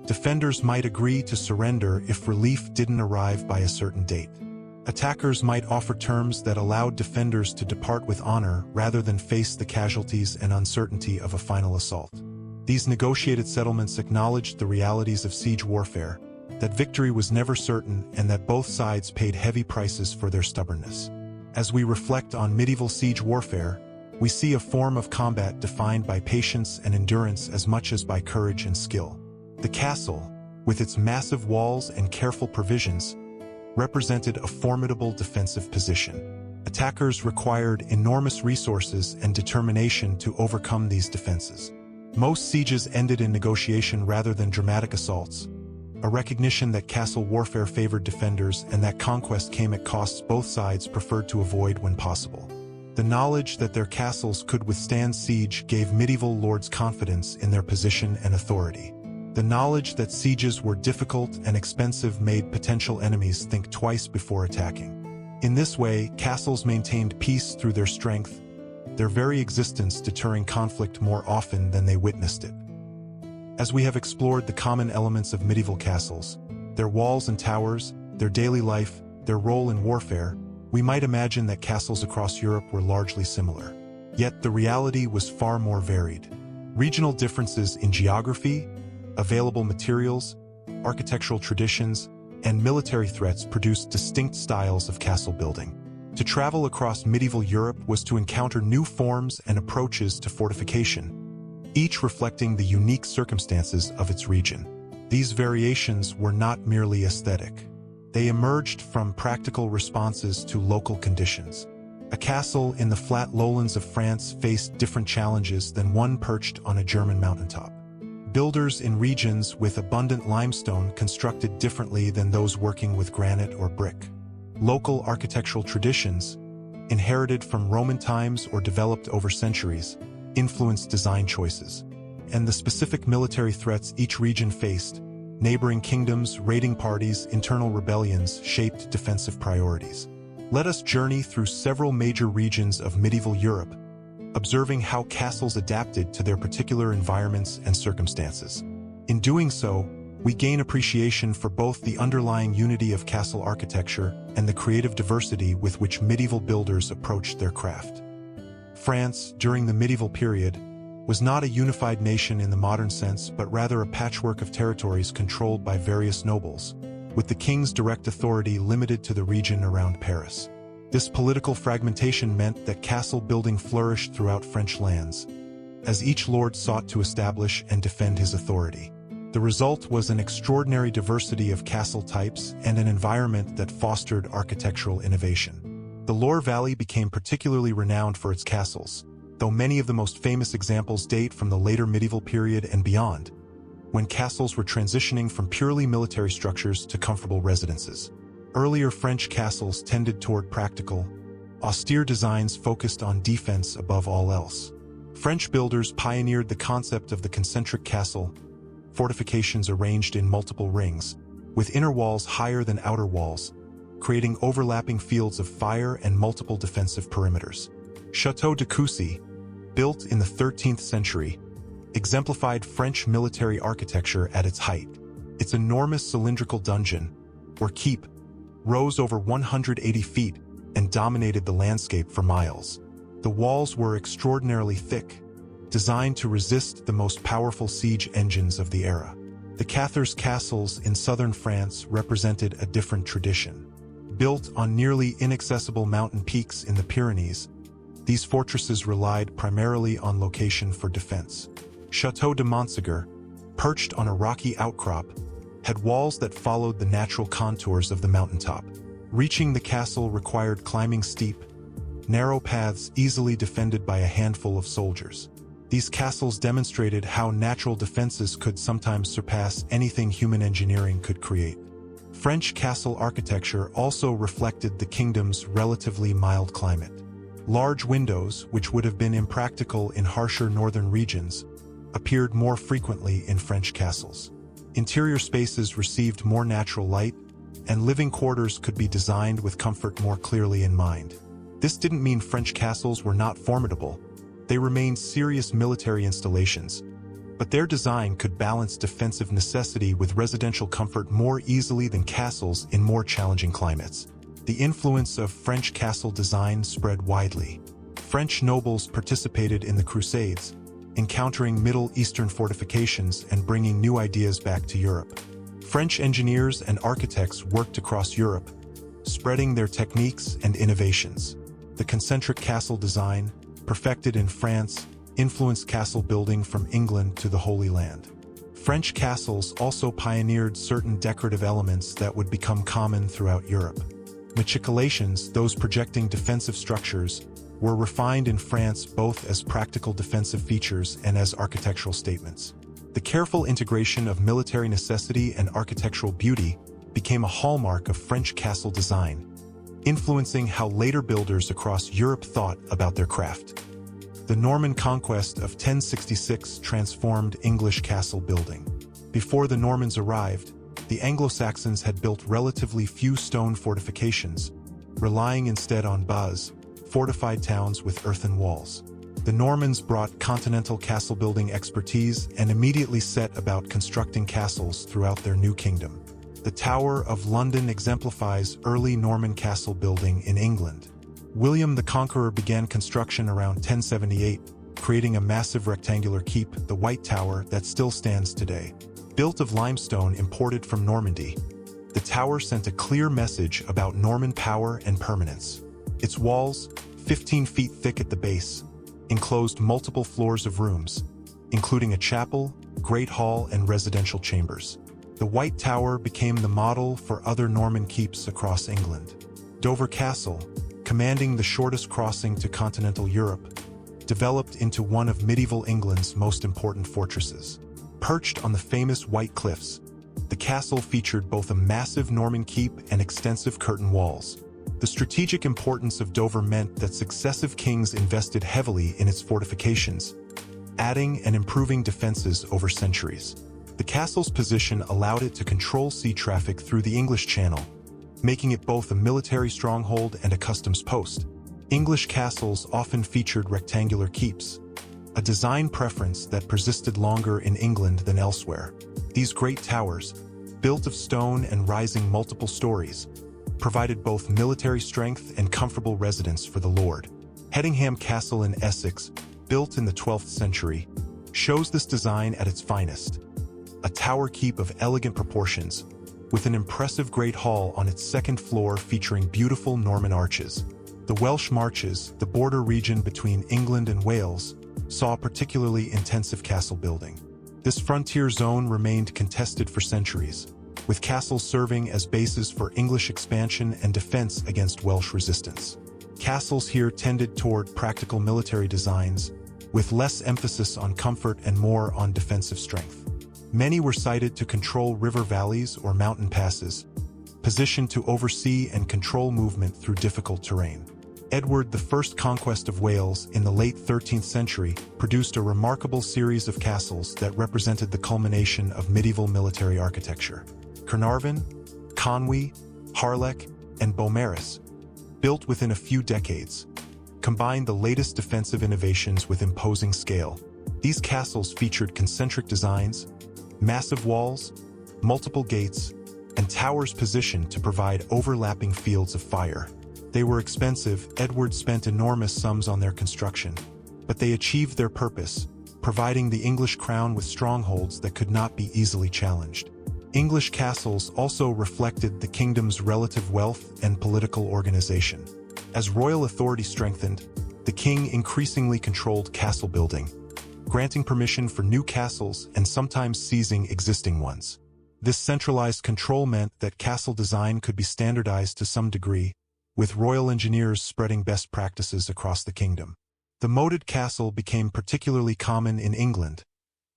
[SPEAKER 1] Defenders might agree to surrender if relief didn't arrive by a certain date. Attackers might offer terms that allowed defenders to depart with honor rather than face the casualties and uncertainty of a final assault. These negotiated settlements acknowledged the realities of siege warfare, that victory was never certain and that both sides paid heavy prices for their stubbornness. As we reflect on medieval siege warfare, we see a form of combat defined by patience and endurance as much as by courage and skill. The castle, with its massive walls and careful provisions, represented a formidable defensive position. Attackers required enormous resources and determination to overcome these defenses. Most sieges ended in negotiation rather than dramatic assaults, a recognition that castle warfare favored defenders and that conquest came at costs both sides preferred to avoid when possible. The knowledge that their castles could withstand siege gave medieval lords confidence in their position and authority. The knowledge that sieges were difficult and expensive made potential enemies think twice before attacking. In this way, castles maintained peace through their strength, their very existence deterring conflict more often than they witnessed it. As we have explored the common elements of medieval castles, their walls and towers, their daily life, their role in warfare, we might imagine that castles across Europe were largely similar. Yet the reality was far more varied. Regional differences in geography, available materials, architectural traditions, and military threats produced distinct styles of castle building. To travel across medieval Europe was to encounter new forms and approaches to fortification, each reflecting the unique circumstances of its region. These variations were not merely aesthetic. They emerged from practical responses to local conditions. A castle in the flat lowlands of France faced different challenges than one perched on a German mountaintop. Builders in regions with abundant limestone constructed differently than those working with granite or brick. Local architectural traditions, inherited from Roman times or developed over centuries, influenced design choices. And the specific military threats each region faced, neighboring kingdoms, raiding parties, internal rebellions, shaped defensive priorities. Let us journey through several major regions of medieval Europe, observing how castles adapted to their particular environments and circumstances. In doing so, we gain appreciation for both the underlying unity of castle architecture and the creative diversity with which medieval builders approached their craft. France, during the medieval period, was not a unified nation in the modern sense, but rather a patchwork of territories controlled by various nobles, with the king's direct authority limited to the region around Paris. This political fragmentation meant that castle building flourished throughout French lands, as each lord sought to establish and defend his authority. The result was an extraordinary diversity of castle types and an environment that fostered architectural innovation. The Loire Valley became particularly renowned for its castles, though many of the most famous examples date from the later medieval period and beyond, when castles were transitioning from purely military structures to comfortable residences. Earlier French castles tended toward practical, austere designs focused on defense above all else. French builders pioneered the concept of the concentric castle, fortifications arranged in multiple rings, with inner walls higher than outer walls, creating overlapping fields of fire and multiple defensive perimeters. Château de Coucy, built in the 13th century, exemplified French military architecture at its height. Its enormous cylindrical dungeon, or keep, rose over 180 feet and dominated the landscape for miles. The walls were extraordinarily thick, designed to resist the most powerful siege engines of the era. The Cathars castles in southern France represented a different tradition. Built on nearly inaccessible mountain peaks in the Pyrenees, these fortresses relied primarily on location for defense. Château de Montségur, perched on a rocky outcrop, had walls that followed the natural contours of the mountaintop. Reaching the castle required climbing steep, narrow paths easily defended by a handful of soldiers. These castles demonstrated how natural defenses could sometimes surpass anything human engineering could create. French castle architecture also reflected the kingdom's relatively mild climate. Large windows, which would have been impractical in harsher northern regions, appeared more frequently in French castles. Interior spaces received more natural light, and living quarters could be designed with comfort more clearly in mind. This didn't mean French castles were not formidable. They remained serious military installations, but their design could balance defensive necessity with residential comfort more easily than castles in more challenging climates. The influence of French castle design spread widely. French nobles participated in the Crusades, encountering Middle Eastern fortifications and bringing new ideas back to Europe. French engineers and architects worked across Europe, spreading their techniques and innovations. The concentric castle design, perfected in France, influenced castle building from England to the Holy Land. French castles also pioneered certain decorative elements that would become common throughout Europe. Machicolations, those projecting defensive structures, were refined in France both as practical defensive features and as architectural statements. The careful integration of military necessity and architectural beauty became a hallmark of French castle design, influencing how later builders across Europe thought about their craft. The Norman conquest of 1066 transformed English castle building. Before the Normans arrived, the Anglo-Saxons had built relatively few stone fortifications, relying instead on fortified towns with earthen walls. The Normans brought continental castle-building expertise and immediately set about constructing castles throughout their new kingdom. The Tower of London exemplifies early Norman castle building in England. William the Conqueror began construction around 1078, creating a massive rectangular keep, the White Tower, that still stands today. Built of limestone imported from Normandy, the tower sent a clear message about Norman power and permanence. Its walls, 15 feet thick at the base, enclosed multiple floors of rooms, including a chapel, great hall, and residential chambers. The White Tower became the model for other Norman keeps across England. Dover Castle, commanding the shortest crossing to continental Europe, developed into one of medieval England's most important fortresses. Perched on the famous White Cliffs, the castle featured both a massive Norman keep and extensive curtain walls. The strategic importance of Dover meant that successive kings invested heavily in its fortifications, adding and improving defenses over centuries. The castle's position allowed it to control sea traffic through the English Channel, making it both a military stronghold and a customs post. English castles often featured rectangular keeps, a design preference that persisted longer in England than elsewhere. These great towers, built of stone and rising multiple stories, provided both military strength and comfortable residence for the lord. Hedingham Castle in Essex, built in the 12th century, shows this design at its finest. A tower keep of elegant proportions, with an impressive great hall on its second floor featuring beautiful Norman arches. The Welsh Marches, the border region between England and Wales, saw particularly intensive castle building. This frontier zone remained contested for centuries, with castles serving as bases for English expansion and defense against Welsh resistance. Castles here tended toward practical military designs, with less emphasis on comfort and more on defensive strength. Many were sited to control river valleys or mountain passes, positioned to oversee and control movement through difficult terrain. Edward I's conquest of Wales in the late 13th century produced a remarkable series of castles that represented the culmination of medieval military architecture. Carnarvon, Conwy, Harlech, and Beaumaris, built within a few decades, combined the latest defensive innovations with imposing scale. These castles featured concentric designs, massive walls, multiple gates, and towers positioned to provide overlapping fields of fire. They were expensive. Edward spent enormous sums on their construction, but they achieved their purpose, providing the English crown with strongholds that could not be easily challenged. English castles also reflected the kingdom's relative wealth and political organization. As royal authority strengthened, the king increasingly controlled castle building, granting permission for new castles and sometimes seizing existing ones. This centralized control meant that castle design could be standardized to some degree, with royal engineers spreading best practices across the kingdom. The moated castle became particularly common in England,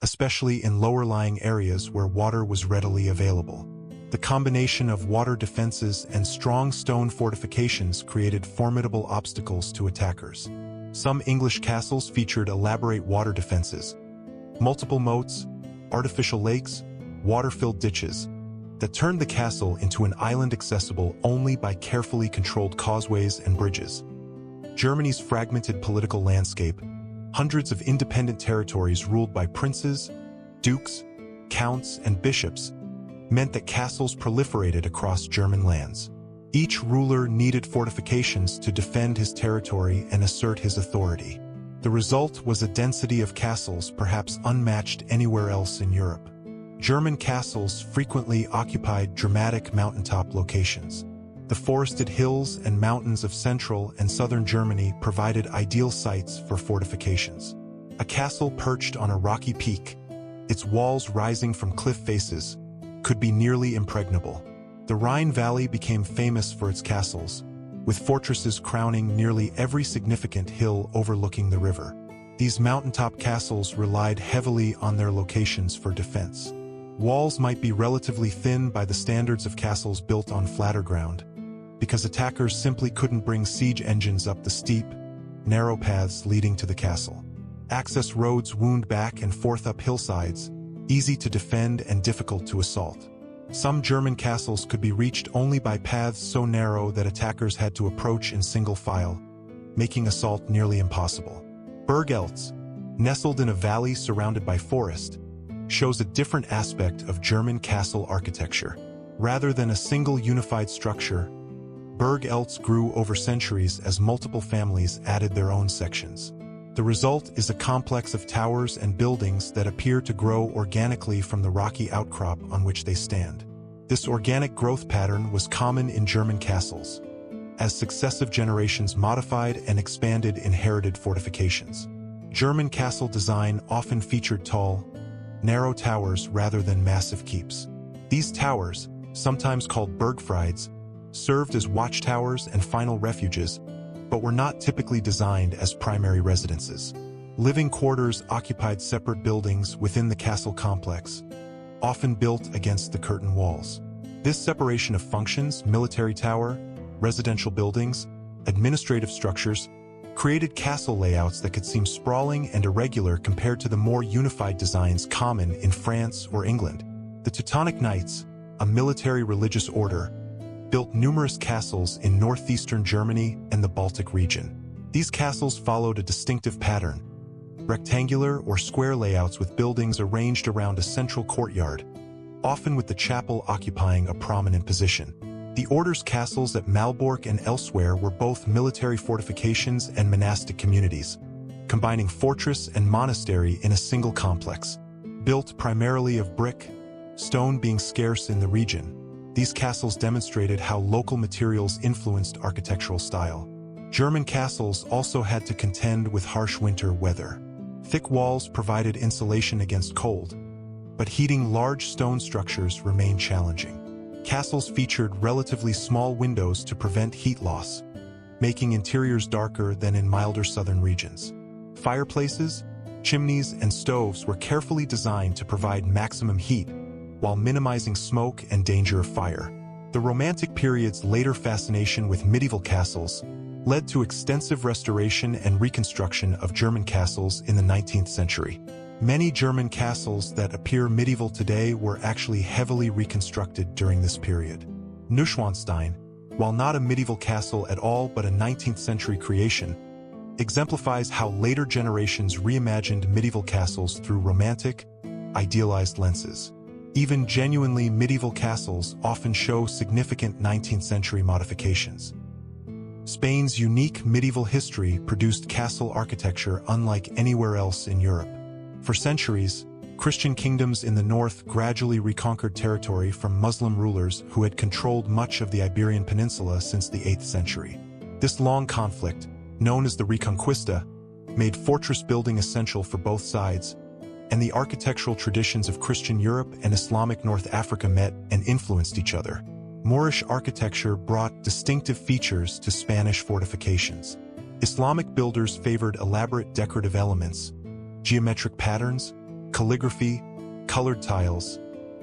[SPEAKER 1] especially in lower-lying areas where water was readily available. The combination of water defenses and strong stone fortifications created formidable obstacles to attackers. Some English castles featured elaborate water defenses, multiple moats, artificial lakes, water-filled ditches, that turned the castle into an island accessible only by carefully controlled causeways and bridges. Germany's fragmented political landscape, hundreds of independent territories ruled by princes, dukes, counts, and bishops, meant that castles proliferated across German lands. Each ruler needed fortifications to defend his territory and assert his authority. The result was a density of castles perhaps unmatched anywhere else in Europe. German castles frequently occupied dramatic mountaintop locations. The forested hills and mountains of central and southern Germany provided ideal sites for fortifications. A castle perched on a rocky peak, its walls rising from cliff faces, could be nearly impregnable. The Rhine Valley became famous for its castles, with fortresses crowning nearly every significant hill overlooking the river. These mountaintop castles relied heavily on their locations for defense. Walls might be relatively thin by the standards of castles built on flatter ground, because attackers simply couldn't bring siege engines up the steep, narrow paths leading to the castle. Access roads wound back and forth up hillsides, easy to defend and difficult to assault. Some German castles could be reached only by paths so narrow that attackers had to approach in single file, making assault nearly impossible. Burg-Eltz, nestled in a valley surrounded by forest, shows a different aspect of German castle architecture. Rather than a single unified structure, Burg-Eltz grew over centuries as multiple families added their own sections. The result is a complex of towers and buildings that appear to grow organically from the rocky outcrop on which they stand. This organic growth pattern was common in German castles, as successive generations modified and expanded inherited fortifications. German castle design often featured tall, narrow towers rather than massive keeps. These towers, sometimes called Burgfrieds, served as watchtowers and final refuges, but were not typically designed as primary residences. Living quarters occupied separate buildings within the castle complex, often built against the curtain walls. This separation of functions, military tower, residential buildings, administrative structures, created castle layouts that could seem sprawling and irregular compared to the more unified designs common in France or England. The Teutonic Knights, a military religious order, built numerous castles in northeastern Germany and the Baltic region. These castles followed a distinctive pattern, rectangular or square layouts with buildings arranged around a central courtyard, often with the chapel occupying a prominent position. The order's castles at Malbork and elsewhere were both military fortifications and monastic communities, combining fortress and monastery in a single complex. Built primarily of brick, stone being scarce in the region, these castles demonstrated how local materials influenced architectural style. German castles also had to contend with harsh winter weather. Thick walls provided insulation against cold, but heating large stone structures remained challenging. Castles featured relatively small windows to prevent heat loss, making interiors darker than in milder southern regions. Fireplaces, chimneys, and stoves were carefully designed to provide maximum heat while minimizing smoke and danger of fire. The Romantic period's later fascination with medieval castles led to extensive restoration and reconstruction of German castles in the 19th century. Many German castles that appear medieval today were actually heavily reconstructed during this period. Neuschwanstein, while not a medieval castle at all but a 19th century creation, exemplifies how later generations reimagined medieval castles through romantic, idealized lenses. Even genuinely medieval castles often show significant 19th century modifications. Spain's unique medieval history produced castle architecture unlike anywhere else in Europe. For centuries, Christian kingdoms in the north gradually reconquered territory from Muslim rulers who had controlled much of the Iberian Peninsula since the 8th century. This long conflict, known as the Reconquista, made fortress building essential for both sides, and the architectural traditions of Christian Europe and Islamic North Africa met and influenced each other. Moorish architecture brought distinctive features to Spanish fortifications. Islamic builders favored elaborate decorative elements, geometric patterns, calligraphy, colored tiles,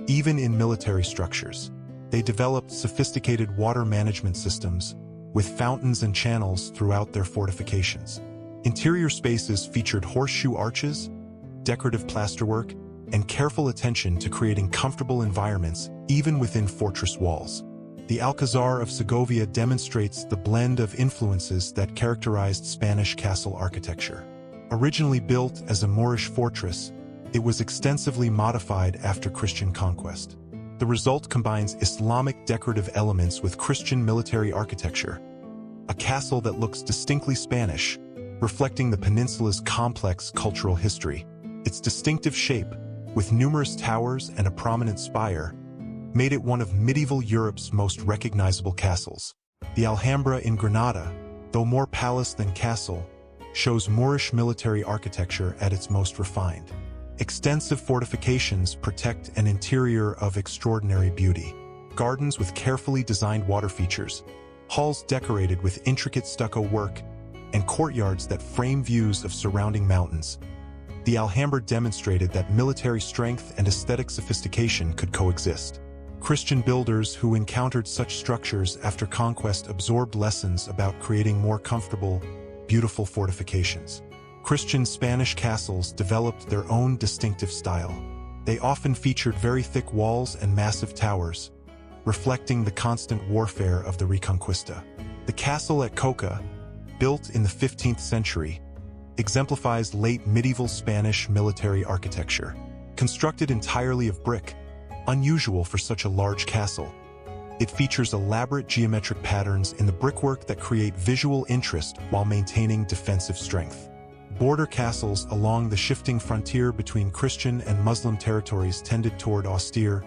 [SPEAKER 1] even in military structures. They developed sophisticated water management systems, with fountains and channels throughout their fortifications. Interior spaces featured horseshoe arches, decorative plasterwork, and careful attention to creating comfortable environments even within fortress walls. The Alcazar of Segovia demonstrates the blend of influences that characterized Spanish castle architecture. Originally built as a Moorish fortress, it was extensively modified after Christian conquest. The result combines Islamic decorative elements with Christian military architecture, a castle that looks distinctly Spanish, reflecting the peninsula's complex cultural history. Its distinctive shape, with numerous towers and a prominent spire, made it one of medieval Europe's most recognizable castles. The Alhambra in Granada, though more palace than castle, shows Moorish military architecture at its most refined. Extensive fortifications protect an interior of extraordinary beauty. Gardens with carefully designed water features, halls decorated with intricate stucco work, and courtyards that frame views of surrounding mountains. The Alhambra demonstrated that military strength and aesthetic sophistication could coexist. Christian builders who encountered such structures after conquest absorbed lessons about creating more comfortable, beautiful fortifications. Christian Spanish castles developed their own distinctive style. They often featured very thick walls and massive towers, reflecting the constant warfare of the Reconquista. The castle at Coca, built in the 15th century, exemplifies late medieval Spanish military architecture. Constructed entirely of brick, unusual for such a large castle, it features elaborate geometric patterns in the brickwork that create visual interest while maintaining defensive strength. Border castles along the shifting frontier between Christian and Muslim territories tended toward austere,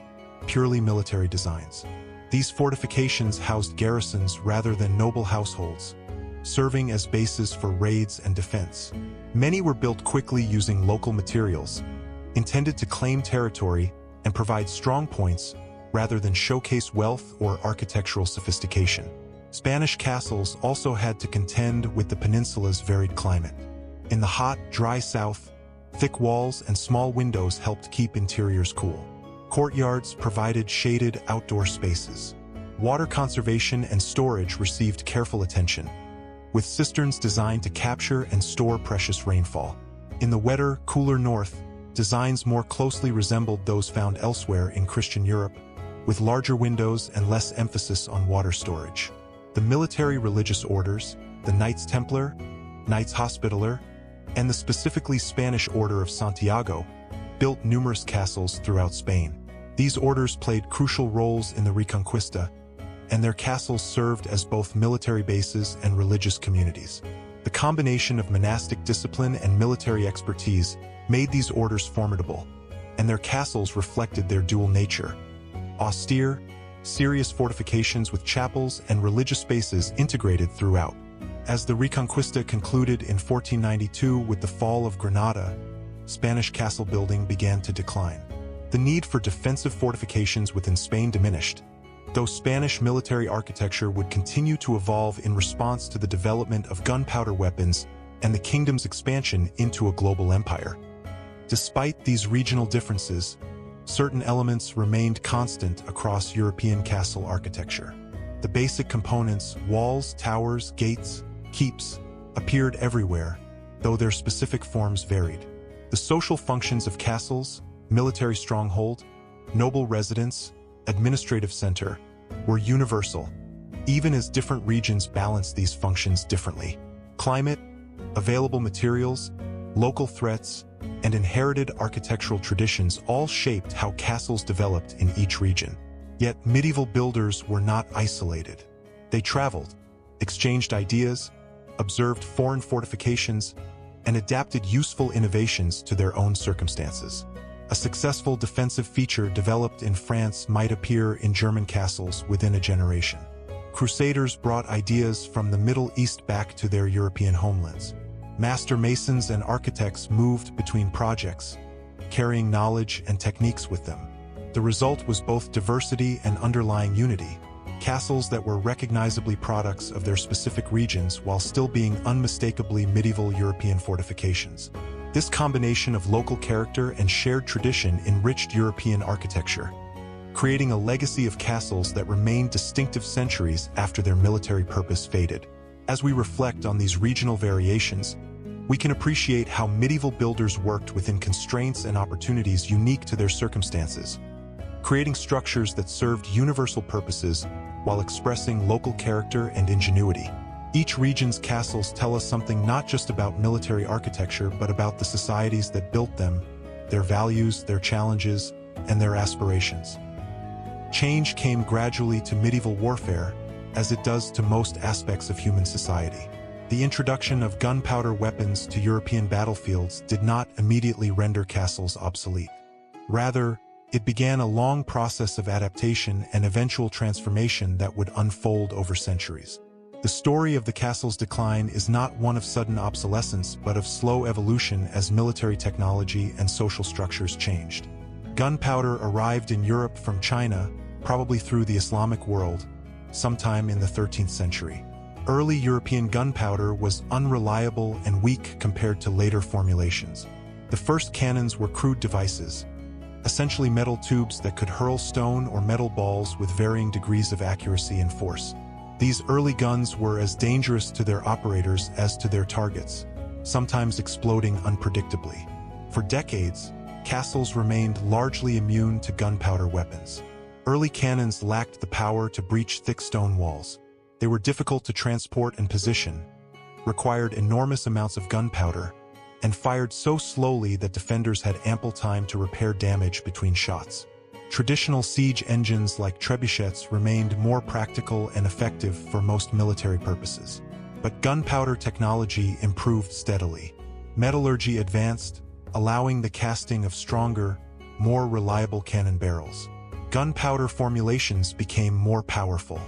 [SPEAKER 1] purely military designs. These fortifications housed garrisons rather than noble households, serving as bases for raids and defense. Many were built quickly using local materials, intended to claim territory and provide strong points rather than showcase wealth or architectural sophistication. Spanish castles also had to contend with the peninsula's varied climate. In the hot, dry south, thick walls and small windows helped keep interiors cool. Courtyards provided shaded outdoor spaces. Water conservation and storage received careful attention, with cisterns designed to capture and store precious rainfall. In the wetter, cooler north, designs more closely resembled those found elsewhere in Christian Europe, with larger windows and less emphasis on water storage. The military religious orders, the Knights Templar, Knights Hospitaller, and the specifically Spanish Order of Santiago, built numerous castles throughout Spain. These orders played crucial roles in the Reconquista, and their castles served as both military bases and religious communities. The combination of monastic discipline and military expertise made these orders formidable, and their castles reflected their dual nature: austere, serious fortifications with chapels and religious spaces integrated throughout. As the Reconquista concluded in 1492 with the fall of Granada, Spanish castle building began to decline. The need for defensive fortifications within Spain diminished, though Spanish military architecture would continue to evolve in response to the development of gunpowder weapons and the kingdom's expansion into a global empire. Despite these regional differences, certain elements remained constant across European castle architecture. The basic components, walls, towers, gates, keeps, appeared everywhere, though their specific forms varied. The social functions of castles, military stronghold, noble residence, administrative center, were universal, even as different regions balanced these functions differently. Climate, available materials, local threats, and inherited architectural traditions all shaped how castles developed in each region. Yet medieval builders were not isolated. They traveled, exchanged ideas, observed foreign fortifications, and adapted useful innovations to their own circumstances. A successful defensive feature developed in France might appear in German castles within a generation. Crusaders brought ideas from the Middle East back to their European homelands. Master masons and architects moved between projects, carrying knowledge and techniques with them. The result was both diversity and underlying unity, castles that were recognizably products of their specific regions while still being unmistakably medieval European fortifications. This combination of local character and shared tradition enriched European architecture, creating a legacy of castles that remained distinctive centuries after their military purpose faded. As we reflect on these regional variations, we can appreciate how medieval builders worked within constraints and opportunities unique to their circumstances, creating structures that served universal purposes while expressing local character and ingenuity. Each region's castles tell us something not just about military architecture, but about the societies that built them, their values, their challenges, and their aspirations. Change came gradually to medieval warfare, as it does to most aspects of human society. The introduction of gunpowder weapons to European battlefields did not immediately render castles obsolete. Rather, it began a long process of adaptation and eventual transformation that would unfold over centuries. The story of the castle's decline is not one of sudden obsolescence, but of slow evolution as military technology and social structures changed. Gunpowder arrived in Europe from China, probably through the Islamic world, sometime in the 13th century. Early European gunpowder was unreliable and weak compared to later formulations. The first cannons were crude devices, essentially metal tubes that could hurl stone or metal balls with varying degrees of accuracy and force. These early guns were as dangerous to their operators as to their targets, sometimes exploding unpredictably. For decades, castles remained largely immune to gunpowder weapons. Early cannons lacked the power to breach thick stone walls. They were difficult to transport and position, required enormous amounts of gunpowder, and fired so slowly that defenders had ample time to repair damage between shots. Traditional siege engines like trebuchets remained more practical and effective for most military purposes. But gunpowder technology improved steadily. Metallurgy advanced, allowing the casting of stronger, more reliable cannon barrels. Gunpowder formulations became more powerful.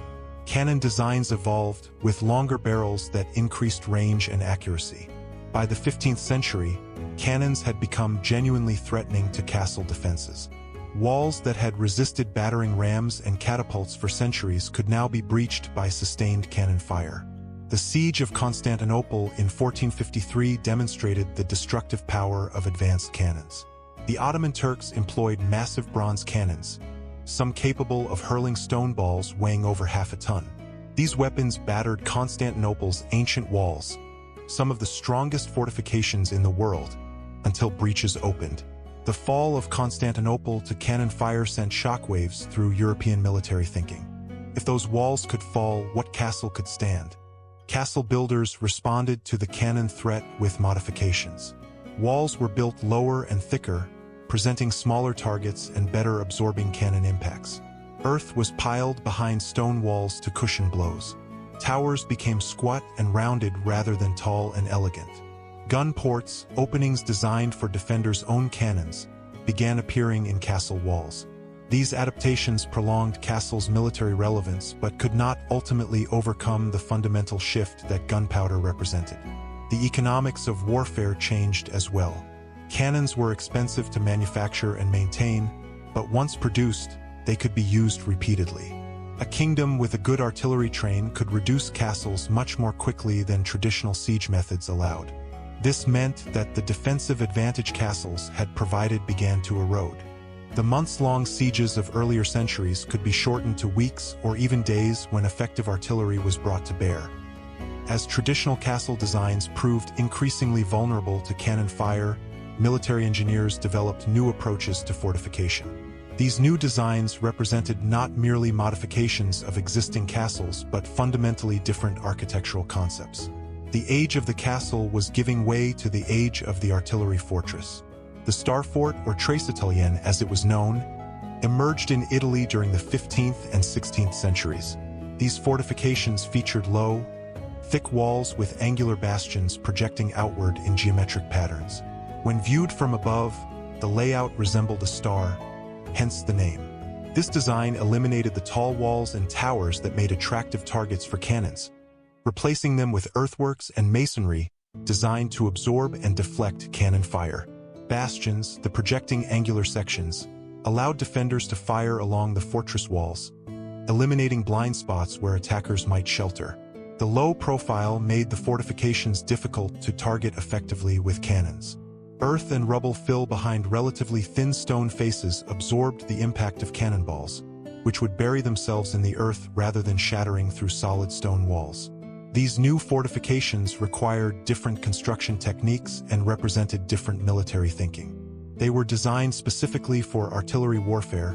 [SPEAKER 1] Cannon designs evolved, with longer barrels that increased range and accuracy. By the 15th century, cannons had become genuinely threatening to castle defenses. Walls that had resisted battering rams and catapults for centuries could now be breached by sustained cannon fire. The siege of Constantinople in 1453 demonstrated the destructive power of advanced cannons. The Ottoman Turks employed massive bronze cannons, some capable of hurling stone balls weighing over half a ton. These weapons battered Constantinople's ancient walls, some of the strongest fortifications in the world, until breaches opened. The fall of Constantinople to cannon fire sent shockwaves through European military thinking. If those walls could fall, what castle could stand? Castle builders responded to the cannon threat with modifications. Walls were built lower and thicker, presenting smaller targets and better absorbing cannon impacts. Earth was piled behind stone walls to cushion blows. Towers became squat and rounded rather than tall and elegant. Gun ports, openings designed for defenders' own cannons, began appearing in castle walls. These adaptations prolonged castles' military relevance but could not ultimately overcome the fundamental shift that gunpowder represented. The economics of warfare changed as well. Cannons were expensive to manufacture and maintain, but once produced, they could be used repeatedly. A kingdom with a good artillery train could reduce castles much more quickly than traditional siege methods allowed. This meant that the defensive advantage castles had provided began to erode. The months-long sieges of earlier centuries could be shortened to weeks or even days when effective artillery was brought to bear. As traditional castle designs proved increasingly vulnerable to cannon fire, military engineers developed new approaches to fortification. These new designs represented not merely modifications of existing castles but fundamentally different architectural concepts. The age of the castle was giving way to the age of the artillery fortress. The Star Fort, or Tres Italienne as it was known, emerged in Italy during the 15th and 16th centuries. These fortifications featured low, thick walls with angular bastions projecting outward in geometric patterns. When viewed from above, the layout resembled a star, hence the name. This design eliminated the tall walls and towers that made attractive targets for cannons, replacing them with earthworks and masonry designed to absorb and deflect cannon fire. Bastions, the projecting angular sections, allowed defenders to fire along the fortress walls, eliminating blind spots where attackers might shelter. The low profile made the fortifications difficult to target effectively with cannons. Earth and rubble fill behind relatively thin stone faces absorbed the impact of cannonballs, which would bury themselves in the earth rather than shattering through solid stone walls. These new fortifications required different construction techniques and represented different military thinking. They were designed specifically for artillery warfare,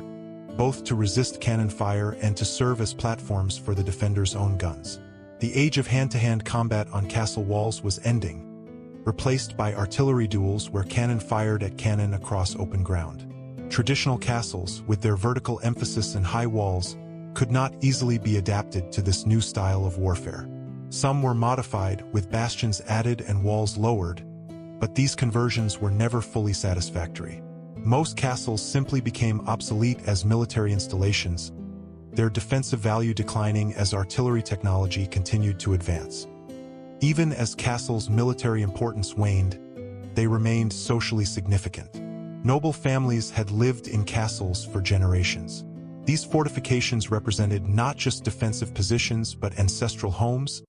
[SPEAKER 1] both to resist cannon fire and to serve as platforms for the defenders' own guns. The age of hand-to-hand combat on castle walls was ending, replaced by artillery duels where cannon fired at cannon across open ground. Traditional castles, with their vertical emphasis and high walls, could not easily be adapted to this new style of warfare. Some were modified, with bastions added and walls lowered, but these conversions were never fully satisfactory. Most castles simply became obsolete as military installations, their defensive value declining as artillery technology continued to advance. Even as castles' military importance waned, they remained socially significant. Noble families had lived in castles for generations. These fortifications represented not just defensive positions but ancestral homes,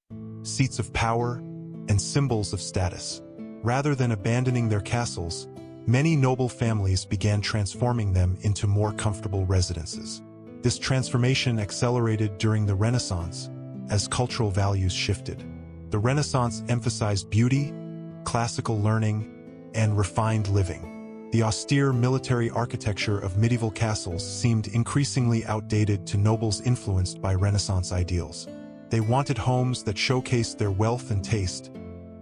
[SPEAKER 1] seats of power, and symbols of status. Rather than abandoning their castles, many noble families began transforming them into more comfortable residences. This transformation accelerated during the Renaissance as cultural values shifted. The Renaissance emphasized beauty, classical learning, and refined living. The austere military architecture of medieval castles seemed increasingly outdated to nobles influenced by Renaissance ideals. They wanted homes that showcased their wealth and taste,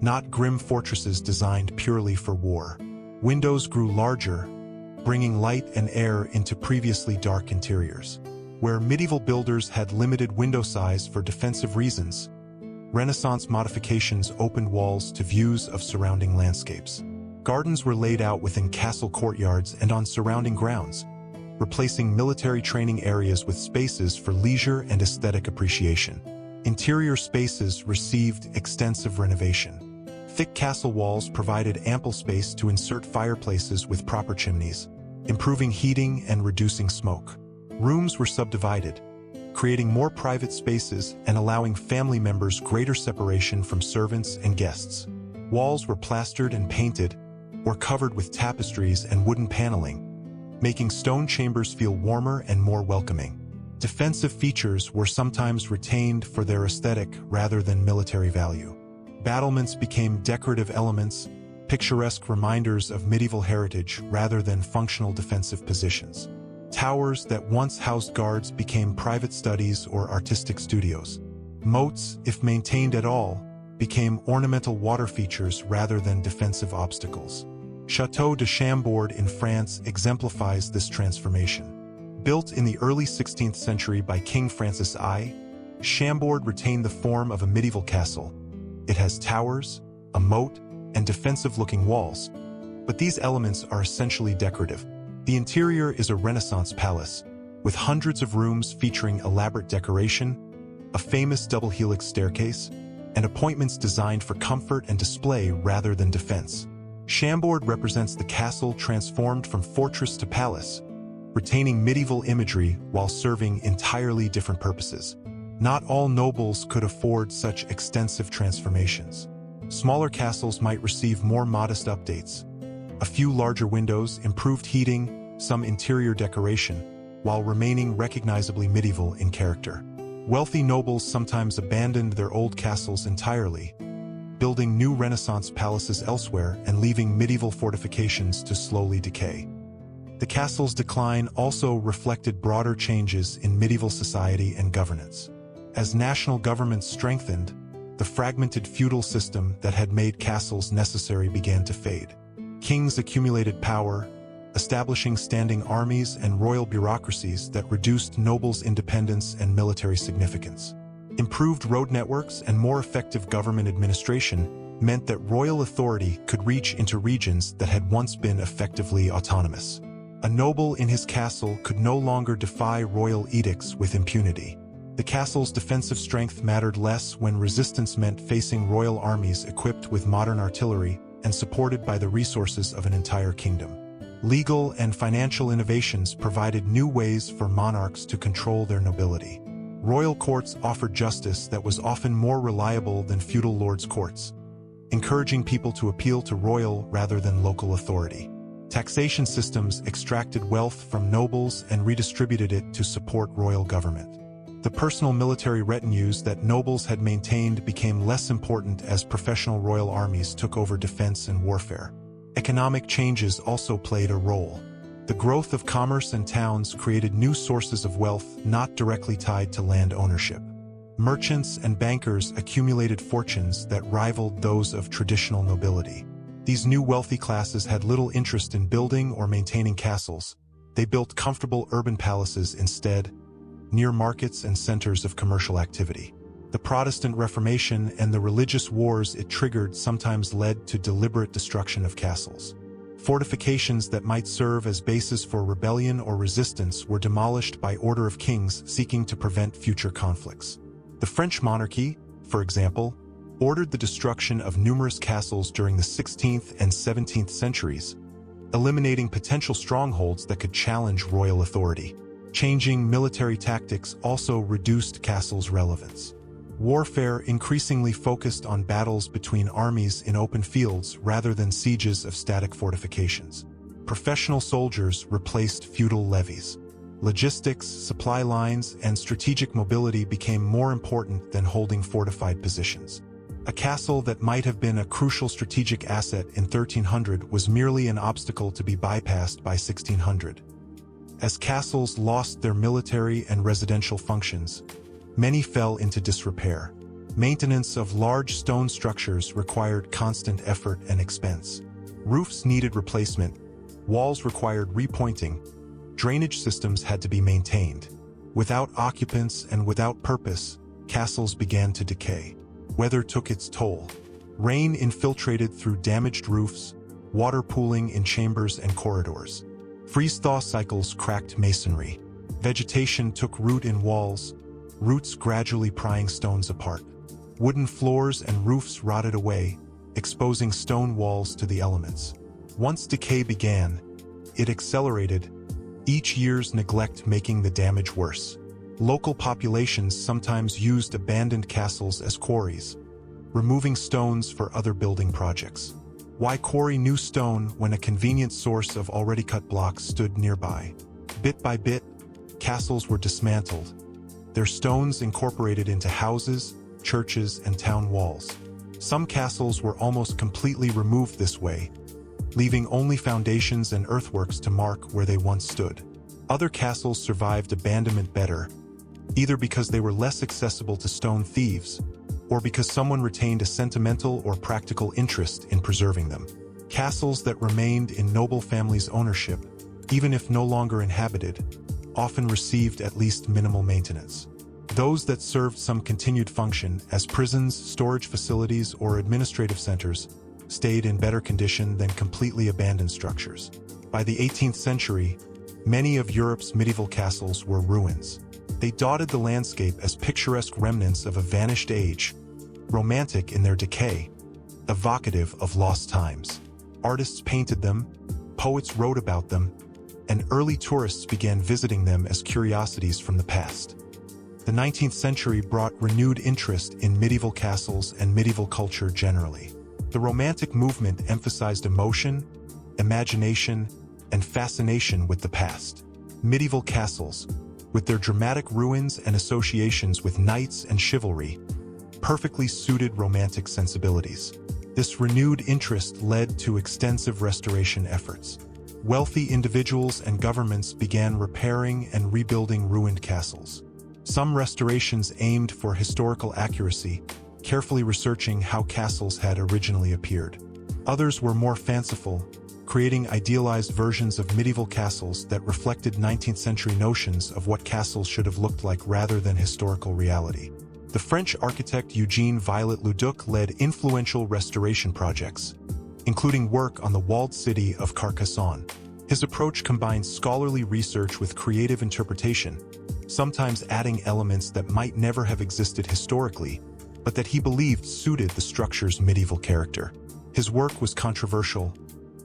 [SPEAKER 1] not grim fortresses designed purely for war. Windows grew larger, bringing light and air into previously dark interiors. Where medieval builders had limited window size for defensive reasons, Renaissance modifications opened walls to views of surrounding landscapes. Gardens were laid out within castle courtyards and on surrounding grounds, replacing military training areas with spaces for leisure and aesthetic appreciation. Interior spaces received extensive renovation. Thick castle walls provided ample space to insert fireplaces with proper chimneys, improving heating and reducing smoke. Rooms were subdivided, creating more private spaces and allowing family members greater separation from servants and guests. Walls were plastered and painted, or covered with tapestries and wooden paneling, making stone chambers feel warmer and more welcoming. Defensive features were sometimes retained for their aesthetic rather than military value. Battlements became decorative elements, picturesque reminders of medieval heritage rather than functional defensive positions. Towers that once housed guards became private studies or artistic studios. Moats, if maintained at all, became ornamental water features rather than defensive obstacles. Château de Chambord in France exemplifies this transformation. Built in the early 16th century by King Francis I, Chambord retained the form of a medieval castle. It has towers, a moat, and defensive-looking walls, but these elements are essentially decorative. The interior is a Renaissance palace, with hundreds of rooms featuring elaborate decoration, a famous double-helix staircase, and appointments designed for comfort and display rather than defense. Chambord represents the castle transformed from fortress to palace, retaining medieval imagery while serving entirely different purposes. Not all nobles could afford such extensive transformations. Smaller castles might receive more modest updates. A few larger windows, improved heating, some interior decoration, while remaining recognizably medieval in character. Wealthy nobles sometimes abandoned their old castles entirely, building new Renaissance palaces elsewhere and leaving medieval fortifications to slowly decay. The castle's decline also reflected broader changes in medieval society and governance. As national governments strengthened, the fragmented feudal system that had made castles necessary began to fade. Kings accumulated power, establishing standing armies and royal bureaucracies that reduced nobles' independence and military significance. Improved road networks and more effective government administration meant that royal authority could reach into regions that had once been effectively autonomous. A noble in his castle could no longer defy royal edicts with impunity. The castle's defensive strength mattered less when resistance meant facing royal armies equipped with modern artillery and supported by the resources of an entire kingdom. Legal and financial innovations provided new ways for monarchs to control their nobility. Royal courts offered justice that was often more reliable than feudal lords' courts, encouraging people to appeal to royal rather than local authority. Taxation systems extracted wealth from nobles and redistributed it to support royal government. The personal military retinues that nobles had maintained became less important as professional royal armies took over defense and warfare. Economic changes also played a role. The growth of commerce and towns created new sources of wealth not directly tied to land ownership. Merchants and bankers accumulated fortunes that rivaled those of traditional nobility. These new wealthy classes had little interest in building or maintaining castles. They built comfortable urban palaces instead, near markets and centers of commercial activity. The Protestant Reformation and the religious wars it triggered sometimes led to deliberate destruction of castles. Fortifications that might serve as bases for rebellion or resistance were demolished by order of kings seeking to prevent future conflicts. The French monarchy, for example, ordered the destruction of numerous castles during the 16th and 17th centuries, eliminating potential strongholds that could challenge royal authority. Changing military tactics also reduced castles' relevance. Warfare increasingly focused on battles between armies in open fields rather than sieges of static fortifications. Professional soldiers replaced feudal levies. Logistics, supply lines, and strategic mobility became more important than holding fortified positions. A castle that might have been a crucial strategic asset in 1300 was merely an obstacle to be bypassed by 1600. As castles lost their military and residential functions, many fell into disrepair. Maintenance of large stone structures required constant effort and expense. Roofs needed replacement, walls required repointing, drainage systems had to be maintained. Without occupants and without purpose, castles began to decay. Weather took its toll. Rain infiltrated through damaged roofs, water pooling in chambers and corridors. Freeze-thaw cycles cracked masonry. Vegetation took root in walls, roots gradually prying stones apart. Wooden floors and roofs rotted away, exposing stone walls to the elements. Once decay began, it accelerated, each year's neglect making the damage worse. Local populations sometimes used abandoned castles as quarries, removing stones for other building projects. Why quarry new stone when a convenient source of already cut blocks stood nearby? Bit by bit, castles were dismantled, their stones incorporated into houses, churches, and town walls. Some castles were almost completely removed this way, leaving only foundations and earthworks to mark where they once stood. Other castles survived abandonment better, either because they were less accessible to stone thieves, or because someone retained a sentimental or practical interest in preserving them. Castles that remained in noble families' ownership, even if no longer inhabited, often received at least minimal maintenance. Those that served some continued function as prisons, storage facilities, or administrative centers stayed in better condition than completely abandoned structures. By the 18th century, many of Europe's medieval castles were ruins. They dotted the landscape as picturesque remnants of a vanished age, romantic in their decay, evocative of lost times. Artists painted them, poets wrote about them, and early tourists began visiting them as curiosities from the past. The 19th century brought renewed interest in medieval castles and medieval culture generally. The Romantic movement emphasized emotion, imagination, and fascination with the past. Medieval castles, with their dramatic ruins and associations with knights and chivalry, perfectly suited Romantic sensibilities. This renewed interest led to extensive restoration efforts. Wealthy individuals and governments began repairing and rebuilding ruined castles. Some restorations aimed for historical accuracy, carefully researching how castles had originally appeared. Others were more fanciful, creating idealized versions of medieval castles that reflected 19th century notions of what castles should have looked like rather than historical reality. The French architect Eugène Viollet-le-Duc led influential restoration projects, including work on the walled city of Carcassonne. His approach combined scholarly research with creative interpretation, sometimes adding elements that might never have existed historically, but that he believed suited the structure's medieval character. His work was controversial.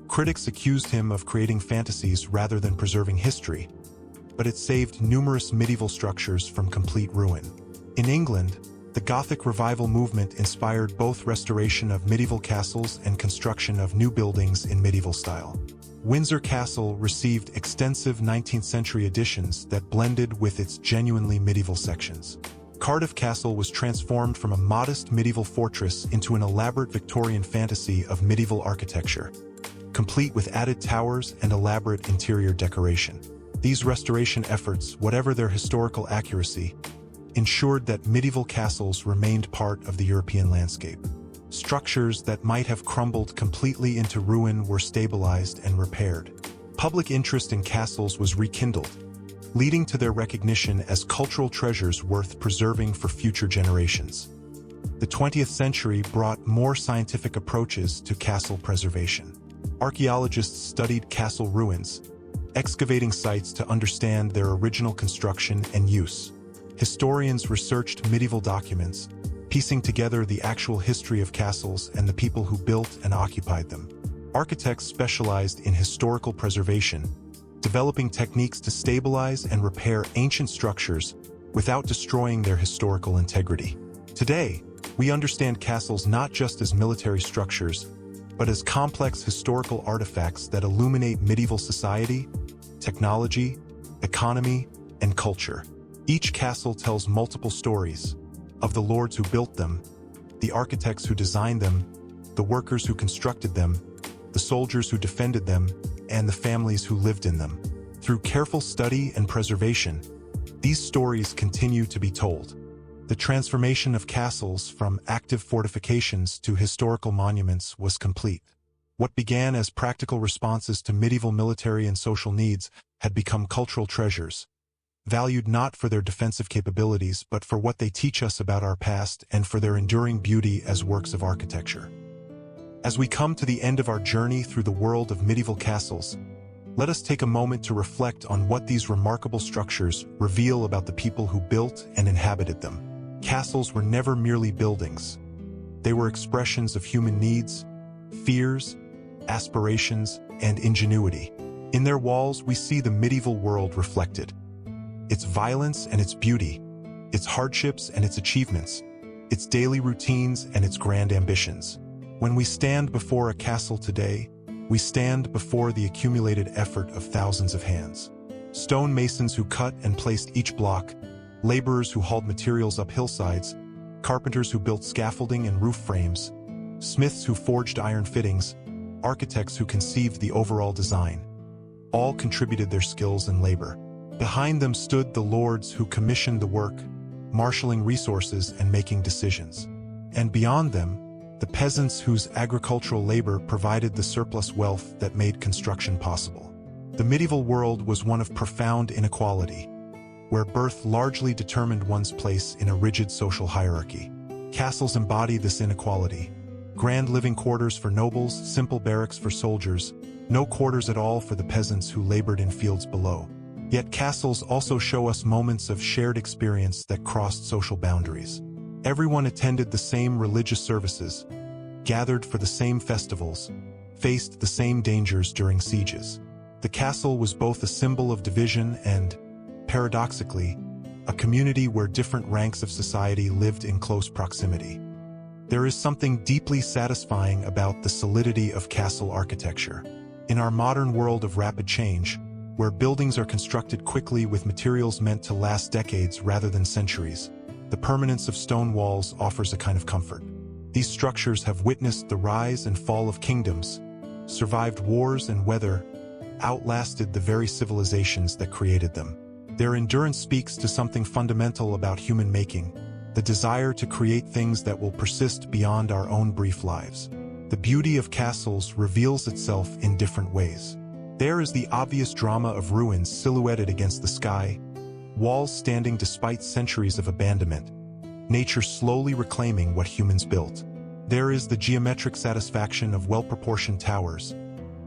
[SPEAKER 1] Critics accused him of creating fantasies rather than preserving history, but it saved numerous medieval structures from complete ruin. In England, the Gothic Revival movement inspired both restoration of medieval castles and construction of new buildings in medieval style. Windsor Castle received extensive 19th century additions that blended with its genuinely medieval sections. Cardiff Castle was transformed from a modest medieval fortress into an elaborate Victorian fantasy of medieval architecture, complete with added towers and elaborate interior decoration. These restoration efforts, whatever their historical accuracy, ensured that medieval castles remained part of the European landscape. Structures that might have crumbled completely into ruin were stabilized and repaired. Public interest in castles was rekindled, leading to their recognition as cultural treasures worth preserving for future generations. The 20th century brought more scientific approaches to castle preservation. Archaeologists studied castle ruins, excavating sites to understand their original construction and use. Historians researched medieval documents, piecing together the actual history of castles and the people who built and occupied them. Architects specialized in historical preservation, developing techniques to stabilize and repair ancient structures without destroying their historical integrity. Today, we understand castles not just as military structures, but as complex historical artifacts that illuminate medieval society, technology, economy, and culture. Each castle tells multiple stories of the lords who built them, the architects who designed them, the workers who constructed them, the soldiers who defended them, and the families who lived in them. Through careful study and preservation, these stories continue to be told. The transformation of castles from active fortifications to historical monuments was complete. What began as practical responses to medieval military and social needs had become cultural treasures, valued not for their defensive capabilities but for what they teach us about our past and for their enduring beauty as works of architecture. As we come to the end of our journey through the world of medieval castles, let us take a moment to reflect on what these remarkable structures reveal about the people who built and inhabited them. Castles were never merely buildings. They were expressions of human needs, fears, aspirations, and ingenuity. In their walls, we see the medieval world reflected. Its violence and its beauty, its hardships and its achievements, its daily routines and its grand ambitions. When we stand before a castle today, we stand before the accumulated effort of thousands of hands. Stone masons who cut and placed each block, laborers who hauled materials up hillsides, carpenters who built scaffolding and roof frames, smiths who forged iron fittings, architects who conceived the overall design. All contributed their skills and labor. Behind them stood the lords who commissioned the work, marshaling resources and making decisions. And beyond them, the peasants whose agricultural labor provided the surplus wealth that made construction possible. The medieval world was one of profound inequality, where birth largely determined one's place in a rigid social hierarchy. Castles embody this inequality. Grand living quarters for nobles, simple barracks for soldiers, no quarters at all for the peasants who labored in fields below. Yet castles also show us moments of shared experience that crossed social boundaries. Everyone attended the same religious services, gathered for the same festivals, faced the same dangers during sieges. The castle was both a symbol of division and, paradoxically, a community where different ranks of society lived in close proximity. There is something deeply satisfying about the solidity of castle architecture. In our modern world of rapid change, where buildings are constructed quickly with materials meant to last decades rather than centuries, the permanence of stone walls offers a kind of comfort. These structures have witnessed the rise and fall of kingdoms, survived wars and weather, outlasted the very civilizations that created them. Their endurance speaks to something fundamental about human making, the desire to create things that will persist beyond our own brief lives. The beauty of castles reveals itself in different ways. There is the obvious drama of ruins silhouetted against the sky, walls standing despite centuries of abandonment, nature slowly reclaiming what humans built. There is the geometric satisfaction of well-proportioned towers,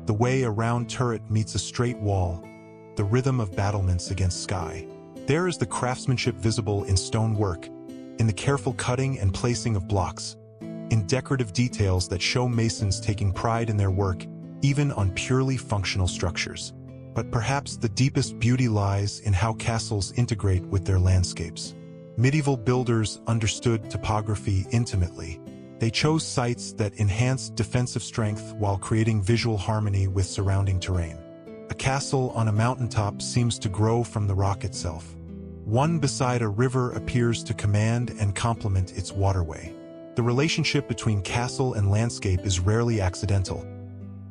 [SPEAKER 1] the way a round turret meets a straight wall, the rhythm of battlements against sky. There is the craftsmanship visible in stonework, in the careful cutting and placing of blocks, in decorative details that show masons taking pride in their work, even on purely functional structures. But perhaps the deepest beauty lies in how castles integrate with their landscapes. Medieval builders understood topography intimately. They chose sites that enhanced defensive strength while creating visual harmony with surrounding terrain. A castle on a mountaintop seems to grow from the rock itself. One beside a river appears to command and complement its waterway. The relationship between castle and landscape is rarely accidental.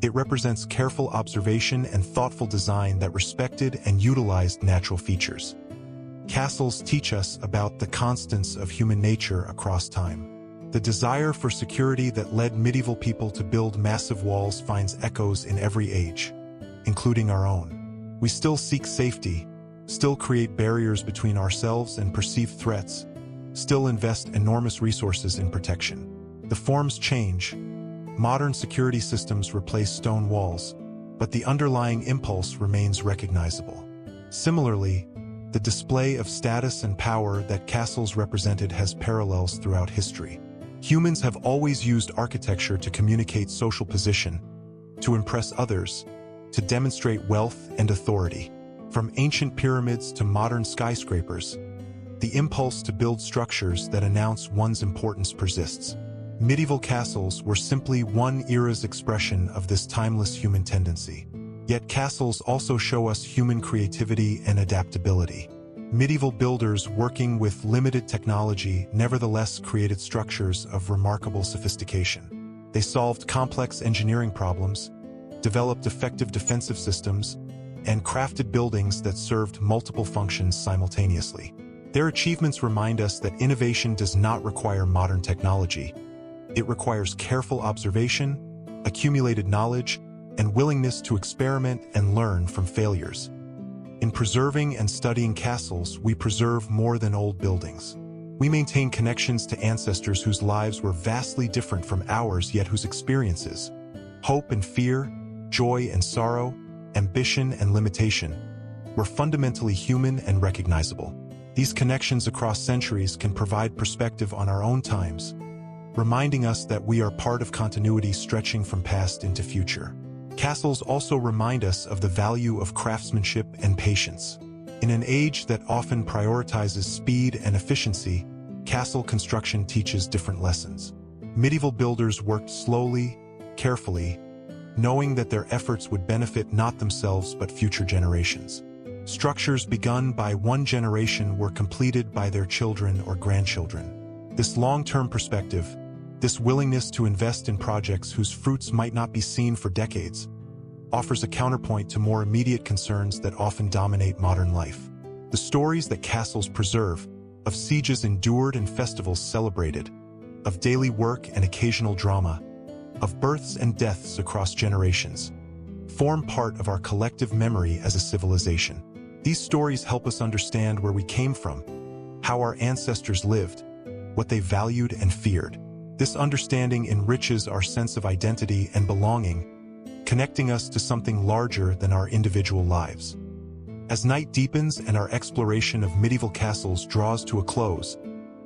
[SPEAKER 1] It represents careful observation and thoughtful design that respected and utilized natural features. Castles teach us about the constants of human nature across time. The desire for security that led medieval people to build massive walls finds echoes in every age, including our own. We still seek safety, still create barriers between ourselves and perceived threats, still invest enormous resources in protection. The forms change. Modern security systems replace stone walls, but the underlying impulse remains recognizable. Similarly, the display of status and power that castles represented has parallels throughout history. Humans have always used architecture to communicate social position, to impress others, to demonstrate wealth and authority. From ancient pyramids to modern skyscrapers, the impulse to build structures that announce one's importance persists. Medieval castles were simply one era's expression of this timeless human tendency. Yet castles also show us human creativity and adaptability. Medieval builders working with limited technology nevertheless created structures of remarkable sophistication. They solved complex engineering problems, developed effective defensive systems, and crafted buildings that served multiple functions simultaneously. Their achievements remind us that innovation does not require modern technology. It requires careful observation, accumulated knowledge, and willingness to experiment and learn from failures. In preserving and studying castles, we preserve more than old buildings. We maintain connections to ancestors whose lives were vastly different from ours, yet whose experiences, hope and fear, joy and sorrow, ambition and limitation, were fundamentally human and recognizable. These connections across centuries can provide perspective on our own times, reminding us that we are part of continuity stretching from past into future. Castles also remind us of the value of craftsmanship and patience. In an age that often prioritizes speed and efficiency, castle construction teaches different lessons. Medieval builders worked slowly, carefully, knowing that their efforts would benefit not themselves but future generations. Structures begun by one generation were completed by their children or grandchildren. This long-term perspective, this willingness to invest in projects whose fruits might not be seen for decades, offers a counterpoint to more immediate concerns that often dominate modern life. The stories that castles preserve, of sieges endured and festivals celebrated, of daily work and occasional drama, of births and deaths across generations, form part of our collective memory as a civilization. These stories help us understand where we came from, how our ancestors lived, what they valued and feared. This understanding enriches our sense of identity and belonging, connecting us to something larger than our individual lives. As night deepens and our exploration of medieval castles draws to a close,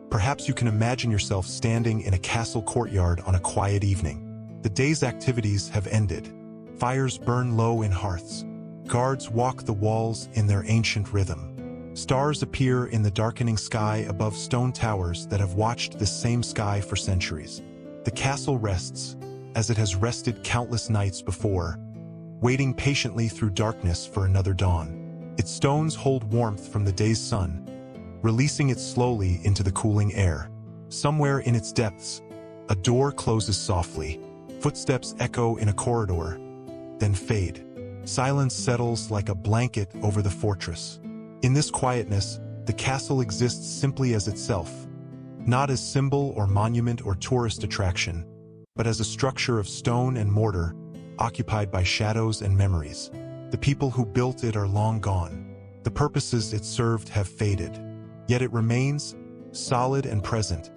[SPEAKER 1] perhaps you can imagine yourself standing in a castle courtyard on a quiet evening. The day's activities have ended. Fires burn low in hearths. Guards walk the walls in their ancient rhythm. Stars appear in the darkening sky above stone towers that have watched this same sky for centuries. The castle rests, as it has rested countless nights before, waiting patiently through darkness for another dawn. Its stones hold warmth from the day's sun, releasing it slowly into the cooling air. Somewhere in its depths, a door closes softly. Footsteps echo in a corridor, then fade. Silence settles like a blanket over the fortress. In this quietness, the castle exists simply as itself, not as symbol or monument or tourist attraction, but as a structure of stone and mortar, occupied by shadows and memories. The people who built it are long gone. The purposes it served have faded. Yet it remains, solid and present,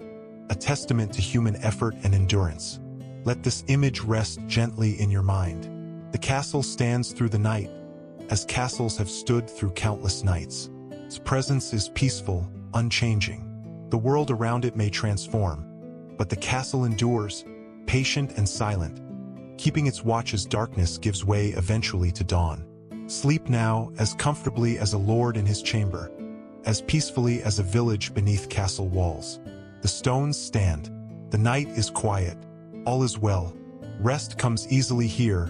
[SPEAKER 1] a testament to human effort and endurance. Let this image rest gently in your mind. The castle stands through the night, as castles have stood through countless nights. Its presence is peaceful, unchanging. The world around it may transform, but the castle endures, patient and silent, keeping its watch as darkness gives way eventually to dawn. Sleep now as comfortably as a lord in his chamber, as peacefully as a village beneath castle walls. The stones stand. The night is quiet. All is well. Rest comes easily here,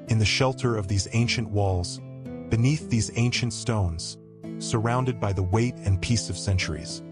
[SPEAKER 1] in the shelter of these ancient walls, beneath these ancient stones, surrounded by the weight and peace of centuries.